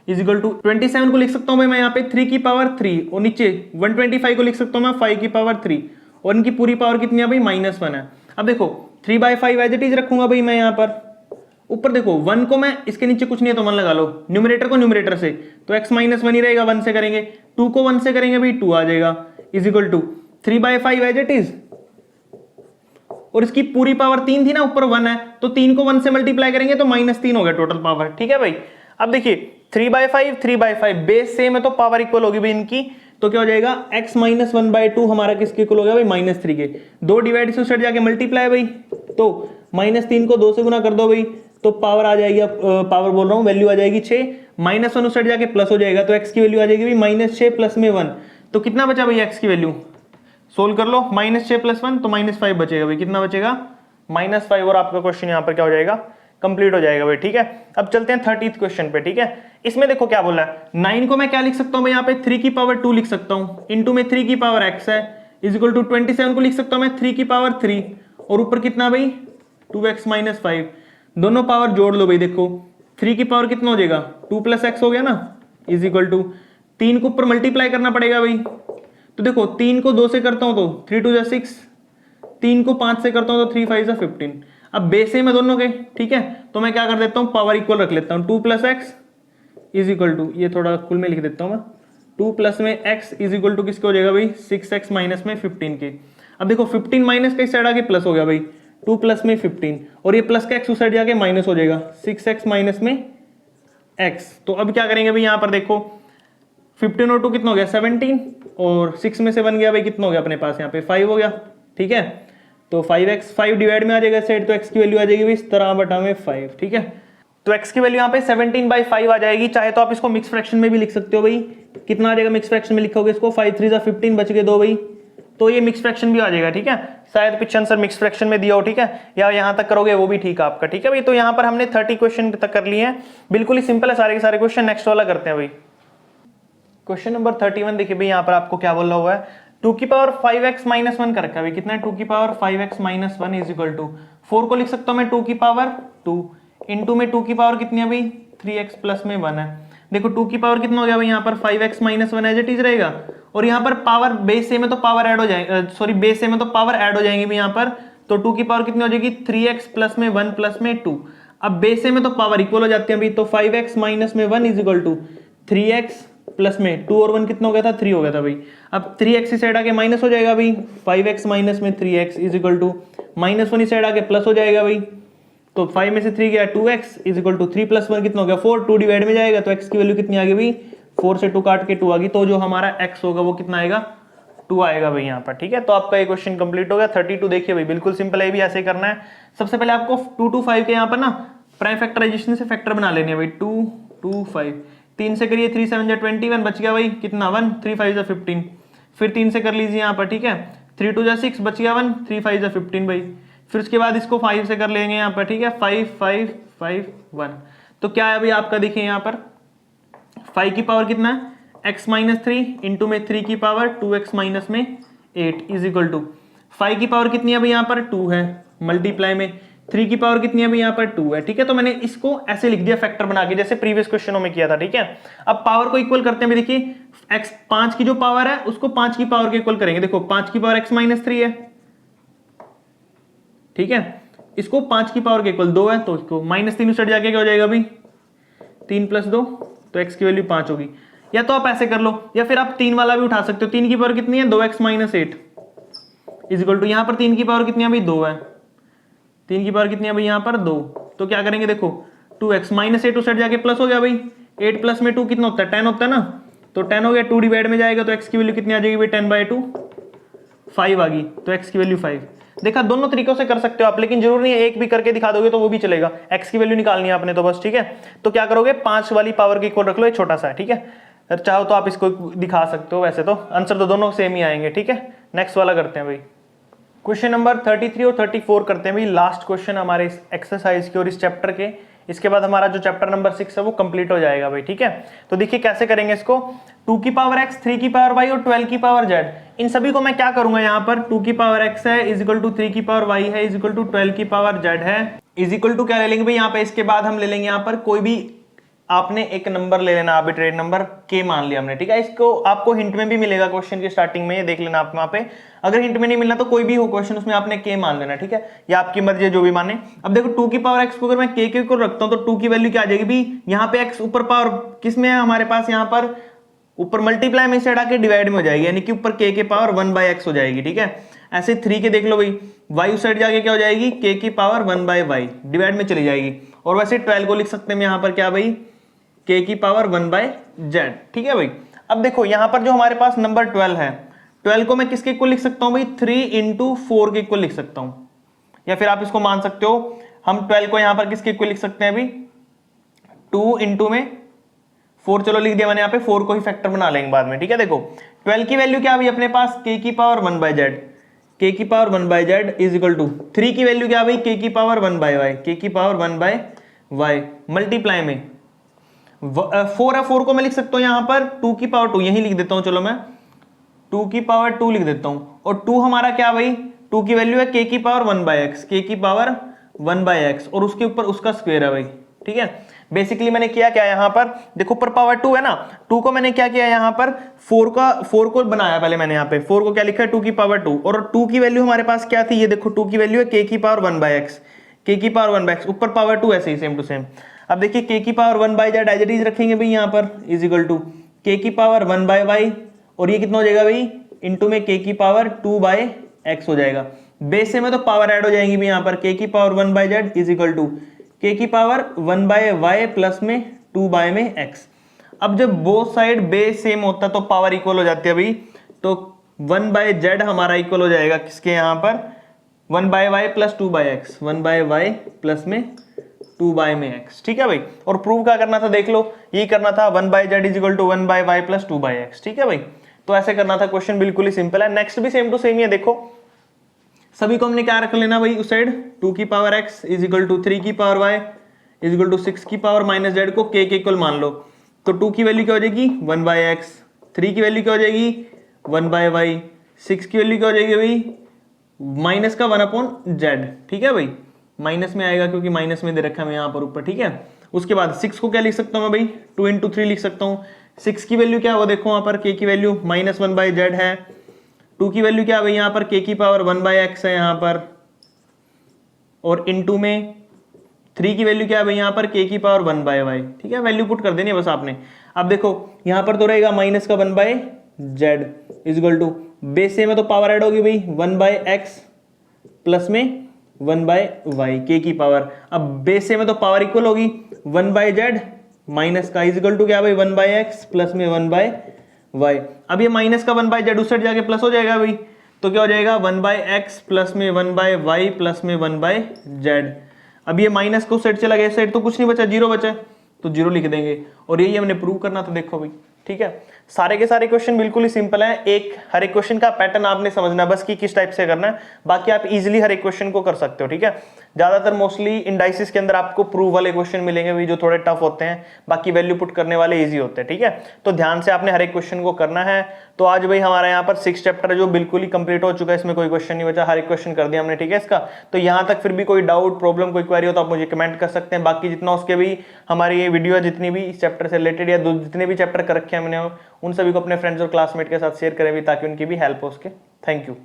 इज इक्वल टू 27 को लिख सकता हूं भाई मैं यहाँ पे 3 की पावर 3 और नीचे 125 को लिख सकता हूं मैं 5 की पावर 3 और इनकी पूरी पावर कितनी है भाई -1 है। अब देखो 3/5 एज इट इज रखूंगा भाई मैं यहाँ पर, ऊपर देखो 1 को मैं इसके नीचे कुछ नहीं है तो 1 लगा लो, न्यूमरेटर को न्यूमरेटर से, तो x माइनस 1 ही रहेगा, 1 से करेंगे, 2 को 1 से करेंगे भाई 2 आ जाएगा, is equal to 3/5 as it is, और इसकी पूरी पावर 3 थी ना, ऊपर 1 है, तो 3 को 1 से मल्टीप्लाई करेंगे तो -3 हो गया टोटल पावर। ठीक है भाई, अब देखिए 3/5 बेस सेम है तो पावर इक्वल होगी भाई इनकी, तो क्या हो जाएगा x माइनस 1/2 हमारा किसके इक्वल हो गया भाई -3 के, 2 डिवाइड से उस साइड जाके मल्टीप्लाई भाई, तो -3 को 2 से गुना कर दो भाई, तो पावर आ जाएगी, पावर बोल रहा हूं वैल्यू आ जाएगी 6, -1 उस साइड जाके प्लस हो जाएगा, तो x की वैल्यू आ जाएगी भाई -6 प्लस में 1, तो कितना बचा भाई x की वैल्यू, सोल्व कर लो, -6 + 1 तो -5 बचेगा भाई, कितना बचेगा -5, और आपका क्वेश्चन यहाँ पर क्या हो जाएगा, कंप्लीट हो जाएगा भाई। ठीक है, अब चलते हैं 30th क्वेश्चन पे। ठीक है, इसमें देखो क्या बोला है, 9 को मैं क्या लिख सकता हूँ भाई, यहाँ पे 3 की पावर 2 लिख सकता हूँ, इंटू में 3 की पावर x है, इज इक्वल टू 27 को लिख सकता हूँ मैं 3 की पावर 3 और ऊपर कितना भाई 2x - 5, दोनों पावर जोड़ लो भाई, देखो 3 की पावर कितना हो जाएगा 2 + x हो गया ना, इज इक्वल टू 3 को ऊपर मल्टीप्लाई करना पड़ेगा भाई, तो देखो 3 को 2 से करता हूं तो 3 × 2 = 6, 3 को 5 से करता हूं तो 3 × 5 = 15। अब बेस में दोनों के, ठीक है, तो मैं क्या कर देता हूं, पावर इक्वल रख लेता हूं, 2 + x इज इक्वल टू, ये थोड़ा कुल में लिख देता हूं मैं, 2 + में x इज इक्वल टू किसके हो जाएगा भाई 6x माइनस में 15 के। अब देखो 15 माइनस का इस साइड आके प्लस हो गया भाई, 2 + में 15 और ये प्लस का x उस साइड जाके माइनस हो जाएगा, 6x माइनस में x। तो अब क्या करेंगे भाई, यहाँ पर देखो 15 और 2 कितना हो गया 17 और 6 में से बन गया भाई कितना हो गया अपने पास यहाँ पे 5 हो गया। ठीक है, तो 5x 5 डिवाइड में आ जाएगा साइड, तो x की वैल्यू आ जाएगी भाई 17/5। ठीक है, तो x की वैल्यू यहाँ पे 17/5 आ जाएगी। चाहे तो आप इसको मिक्स फ्रैक्शन में भी लिख सकते हो भाई, कितना आ जाएगा मिक्स फ्रैक्शन में लिखोगे इसको, 5 × 3 = 15 बच गए 2 भाई, तो ये मिक्स फ्रैक्शन भी आ जाएगा, ठीक है। शायद पीछे आंसर मिक्स फ्रैक्शन में दिया हो, ठीक है, या यहाँ तक करोगे वो भी ठीक है आपका, ठीक है भाई। तो यहाँ पर हमने 30 क्वेश्चन तक कर लिए हैं, बिल्कुल ही सिंपल है सारे के सारे क्वेश्चन। नेक्स्ट वाला करते हैं भाई, क्वेश्चन नंबर 31। देखिए भाई यहाँ पर आपको क्या बोला हुआ है, 2 की पावर 5x माइनस 1 कर रखा है भाई। कितना है, 2 की power 5x minus 1 is equal to 4 को लिख सकता हूँ मैं 2 की पावर 2 इंटू में 2 की पावर कितनी है भाई 3x प्लस में 1 है। देखो 2 की पावर कितना हो गया भाई यहाँ पर 5x minus 1 as it is रहेगा, और यहाँ पर पावर बेस से में तो पावर ऐड हो जाएगी, सॉरी बेस से में तो पावर ऐड हो जाएंगे यहाँ पर। तो 2 की पावर कितनी हो जाएगी 3x प्लस में 1 प्लस में 2। अब बेस से में तो पावर इक्वल हो जाती है भाई, तो 5x माइनस में 1 is equal to 3x plus में 2 और 1 कितना हो गया था 3 हो गया था भाई। अब 3x इस साइड आके माइनस हो जाएगा भाई, 5x माइनस में 3x इज इक्वल टू -1 इस साइड आके प्लस हो जाएगा भाई। तो 5 में से 3 गया 2x is equal to 3 plus 1 कितना हो गया 4, 2 डिवाइड में जाएगा तो x की वैल्यू कितनी आ गई भाई 4 से 2 काट के 2 आ गई। तो जो हमारा x होगा वो कितना आएगा 2 आएगा भाई यहाँ पर, ठीक है। तो आपका ये क्वेश्चन कंप्लीट हो गया। 32 देखिए भाई बिल्कुल सिंपल है, भी ऐसे करना है। सबसे पहले आपको 2 to 5 के यहाँ पर ना प्राइम फैक्टराइजेशन से फैक्टर बना लेने हैं भाई। 2 to 5 3 से करिए 3 7 जा 21 बच गया भाई कितना 1, 3 5 जा 15। फिर 3 से कर लीजिए यहाँ पर, ठीक है, 3 2 जा 6 बच गया 1, 3 5 जा 15 भाई। फिर उसके बाद इसको 5 से कर लेंगे यहाँ पर, ठीक है, 5 5 5 1। तो क्या है भाई आपका, देखिए यहाँ पर 5 की पावर कितना है x माइनस 3 इंटू में 3 की पावर 2x माइनस में 8 इज इक्वल टू 5 की पावर कितनी है भाई यहाँ पर 2 है, मल्टीप्लाई में 3 की पावर कितनी है भाई यहाँ पर 2 है, ठीक है। तो मैंने इसको ऐसे लिख दिया फैक्टर बना के, जैसे प्रीवियस क्वेश्चनों में किया था, ठीक है। अब पावर को इक्वल करते हैं भाई, देखिए x 5 की जो पावर है उसको 5 की पावर के इक्वल करेंगे। देखो 5 की पावर x माइनस 3 है, ठीक है, इसको 5 की पावर के इक्वल 2 है, तो इसको -3 उस साइड जाके क्या हो जाएगा भाई 3 प्लस 2, तो x की वैल्यू 5 होगी। या तो आप ऐसे कर लो, या फिर आप 3 वाला भी उठा सकते हो। 3 की पावर कितनी है 2x minus 8 is equal to, यहाँ पर 3 की पावर कितनी है भाई 2 है, 3 की पावर कितनी है भाई यहाँ पर 2। तो क्या करेंगे, देखो 2x माइनस 8 उस साइड जाके प्लस हो गया भाई, 8 प्लस में 2 कितना होता है 10 होता है ना, तो 10 हो गया, 2 डिवाइड में जाएगा तो x की वैल्यू कितनी आ जाएगी भाई 10/2 5 आ गई, तो x की वैल्यू 5। देखा दोनों तरीकों से कर सकते हो आप, लेकिन जरूर नहीं है एक भी करके दिखा दोगे तो वो भी चलेगा। x की वैल्यू निकालनी है आपने तो बस, ठीक है। तो क्या करोगे 5 वाली पावर के इक्वल रख लो, ये छोटा सा है, ठीक है। चाहो तो आप इसको दिखा सकते हो, वैसे तो आंसर तो दोनों सेम ही आएंगे, ठीक है। नेक्स्ट वाला करते हैं भाई, क्वेश्चन नंबर 33 और 34 करते हैं भाई, लास्ट क्वेश्चन हमारे इस एक्सरसाइज के और इस चैप्टर के। इसके बाद हमारा जो चैप्टर नंबर 6 है वो कंप्लीट हो जाएगा भाई, ठीक है। तो देखिए कैसे करेंगे इसको, 2 की पावर x 3 की पावर y और 12 की पावर z, इन सभी को मैं क्या करूंगा यहाँ पर 2 की पावर x है इज इक्वल टू 3 की पावर y है इज इक्वल टू 12 की पावर z है इज इक्वल टू क्या ले लेंगे भाई यहाँ पे, इसके बाद हम ले लेंगे यहाँ पर कोई भी आपने एक नंबर ले लेना, आर्बिट्रेट नंबर k मान लिया हमने, ठीक है। इसको आपको हिंट में भी मिलेगा क्वेश्चन की स्टार्टिंग में, ये देख लेना आप वहां पे। अगर हिंट में नहीं मिलना तो कोई भी हो क्वेश्चन उसमें आपने k मान लेना, ठीक है, या आपकी मर्जी है जो भी माने। अब देखो 2 की पावर x को अगर मैं k के ऊपर रखता हूं तो 2 की वैल्यू क्या आ जाएगी भाई, यहाँ पे x ऊपर पावर किस में है हमारे पास, यहाँ पर ऊपर मल्टीप्लाई में साइड आके डिवाइड में हो जाएगी, यानी कि ऊपर k के पावर 1/x हो जाएगी, ठीक है। ऐसे 3 के देख लो भाई, y उस साइड जाके क्या हो जाएगी k की पावर 1/y डिवाइड में चली जाएगी। और वैसे 12 को लिख सकते हैं यहाँ पर क्या भाई k की पावर 1/z, ठीक है भाई। अब देखो यहाँ पर जो हमारे पास नंबर 12 है, 12 को मैं किसके इक्वल लिख सकता हूँ भाई 3 इंटू 4 के इक्वल लिख सकता हूँ, या फिर आप इसको मान सकते हो हम 12 को यहाँ पर किसके इक्वल लिख सकते हैं अभी 2 इंटू में 4, चलो लिख दिया मैंने यहाँ पे, 4 को ही फैक्टर बना लेंगे बाद में, ठीक है। देखो 12 की वैल्यू क्या भाई अपने पास k की पावर 1/z, k की power 1/z is equal to 3 की वैल्यू क्या भाई k की पावर 1/y, k की पावर 1/y मल्टीप्लाई में 4 है, 4 को मैं लिख सकता हूं यहां पर 2 की पावर 2, यही लिख देता हूं, चलो मैं 2 की पावर 2 लिख देता हूं। और 2 हमारा क्या भाई 2 की वैल्यू है k की पावर 1/x, k की पावर 1/x और उसके ऊपर उसका स्क्वायर है भाई, ठीक है। बेसिकली मैंने किया क्या यहाँ पर, देखो ऊपर पावर 2 है ना, 2 को मैंने क्या किया यहाँ पर 4 को बनाया पहले मैंने यहाँ पे 4 को क्या लिखा है 2 की पावर 2, और 2 की वैल्यू हमारे पास क्या थी, ये देखो 2 की वैल्यू है k की पावर 1/x, k की पावर 1/x ऊपर पावर 2 ऐसे ही सेम टू सेम। अब देखिए k की power 1/z as it is रखेंगे भाई यहाँ पर इज इक्वल टू k की पावर 1/y, और ये कितना हो जाएगा भाई इंटू में k की पावर 2/x हो जाएगा। बेस से में तो पावर ऐड हो जाएंगी भाई यहाँ पर, k की power 1/z is equal to k की पावर 1/y प्लस में 2 में x। अब जब बोथ साइड बेस सेम होता तो पावर इक्वल हो जाती है भाई, तो 1/z हमारा इक्वल हो जाएगा किसके यहाँ पर 1/y plus 2/x, 1/y plus में 2 में x, ठीक है भाई। और प्रूव क्या करना था देख लो, यही करना था 1/z is equal to 1/y plus 2/x, ठीक है भाई। तो ऐसे करना था क्वेश्चन, बिल्कुल ही सिंपल है। नेक्स्ट भी सेम टू सेम ही है, देखो सभी को हमने क्या रख लेना भाई उस साइड, 2 की power x is equal to 3 की power y is equal to 6 की पावर माइनस z को k के इक्वल मान लो। तो 2 की वैल्यू क्या हो जाएगी 1 बाय एक्स, 3 की वैल्यू क्या हो जाएगी 1 बाय वाई, 6 की वैल्यू क्या हो जाएगी भाई माइनस का 1 अपॉन जेड। ठीक है भाई, माइनस में आएगा क्योंकि माइनस में दे रखा है यहाँ पर ऊपर। ठीक है, उसके बाद 6 को क्या लिख सकता हूँ मैं भाई 2 इंटू 3 लिख सकता हूँ। 6 की वैल्यू क्या हो, देखो वहां पर k की वैल्यू माइनस 1 बाय जेड है। 2 की वैल्यू क्या है भाई यहाँ पर k की पावर 1 बाय एक्स है यहाँ पर, और इनटू में 3 की वैल्यू क्या है भाई यहाँ पर k की पावर 1 बाय वाई। ठीक है, वैल्यू पुट कर देनी है बस आपने। अब देखो यहाँ पर तो रहेगा माइनस का 1 by z is equal to base में तो पावर ऐड होगी भाई 1 बाय एक्स प्लस में 1 बाय वाई k की पावर। अब बेस में तो पावर इक्वल होगी 1 बाय जेड माइनस का इज इक्वल टू क्या भाई 1 बाय एक्स प्लस में 1 बाय वाई। अब ये माइनस का 1 बाय जेड उस साइड जाके प्लस हो जाएगा भाई, तो क्या हो जाएगा 1 बाय एक्स प्लस में 1 बाय वाई प्लस में 1 बाय जेड। अब ये माइनस को साइड चला गया, साइड तो कुछ नहीं बचा, जीरो बचा, तो जीरो लिख देंगे। और यही हमने प्रूव करना था, देखो भाई। ठीक है, सारे के सारे क्वेश्चन बिल्कुल ही सिंपल है। एक हर एक क्वेश्चन का पैटर्न आपने समझना है बस कि किस टाइप से करना है, बाकी आप इजीली हर एक क्वेश्चन को कर सकते हो। ठीक है, ज्यादातर मोस्टली इंडाइसिस के अंदर आपको प्रूव वाले क्वेश्चन मिलेंगे भी जो थोड़े टफ होते हैं, बाकी वैल्यू पुट करने वाले इजी होते हैं। ठीक है, तो ध्यान से आपने हर एक क्वेश्चन को करना है। तो आज भाई हमारा यहाँ पर 6 चैप्टर जो बिल्कुल ही कंप्लीट हो चुका है, इसमें कोई क्वेश्चन नहीं बचा, हर एक क्वेश्चन कर दिया हमने। ठीक है, इसका तो यहाँ तक फिर भी कोई डाउट प्रॉब्लम कोई क्वेरी हो तो आप मुझे कमेंट कर सकते हैं। बाकी जितना उसके भी हमारी ये वीडियो है जितनी भी इस चैप्टर से रिलेटेड या जितने भी चैप्टर कर रखे हैं मैंने, उन सभी को अपने फ्रेंड्स और क्लासमेट के साथ शेयर करें भी ताकि उनकी भी हेल्प हो सके। Thank you.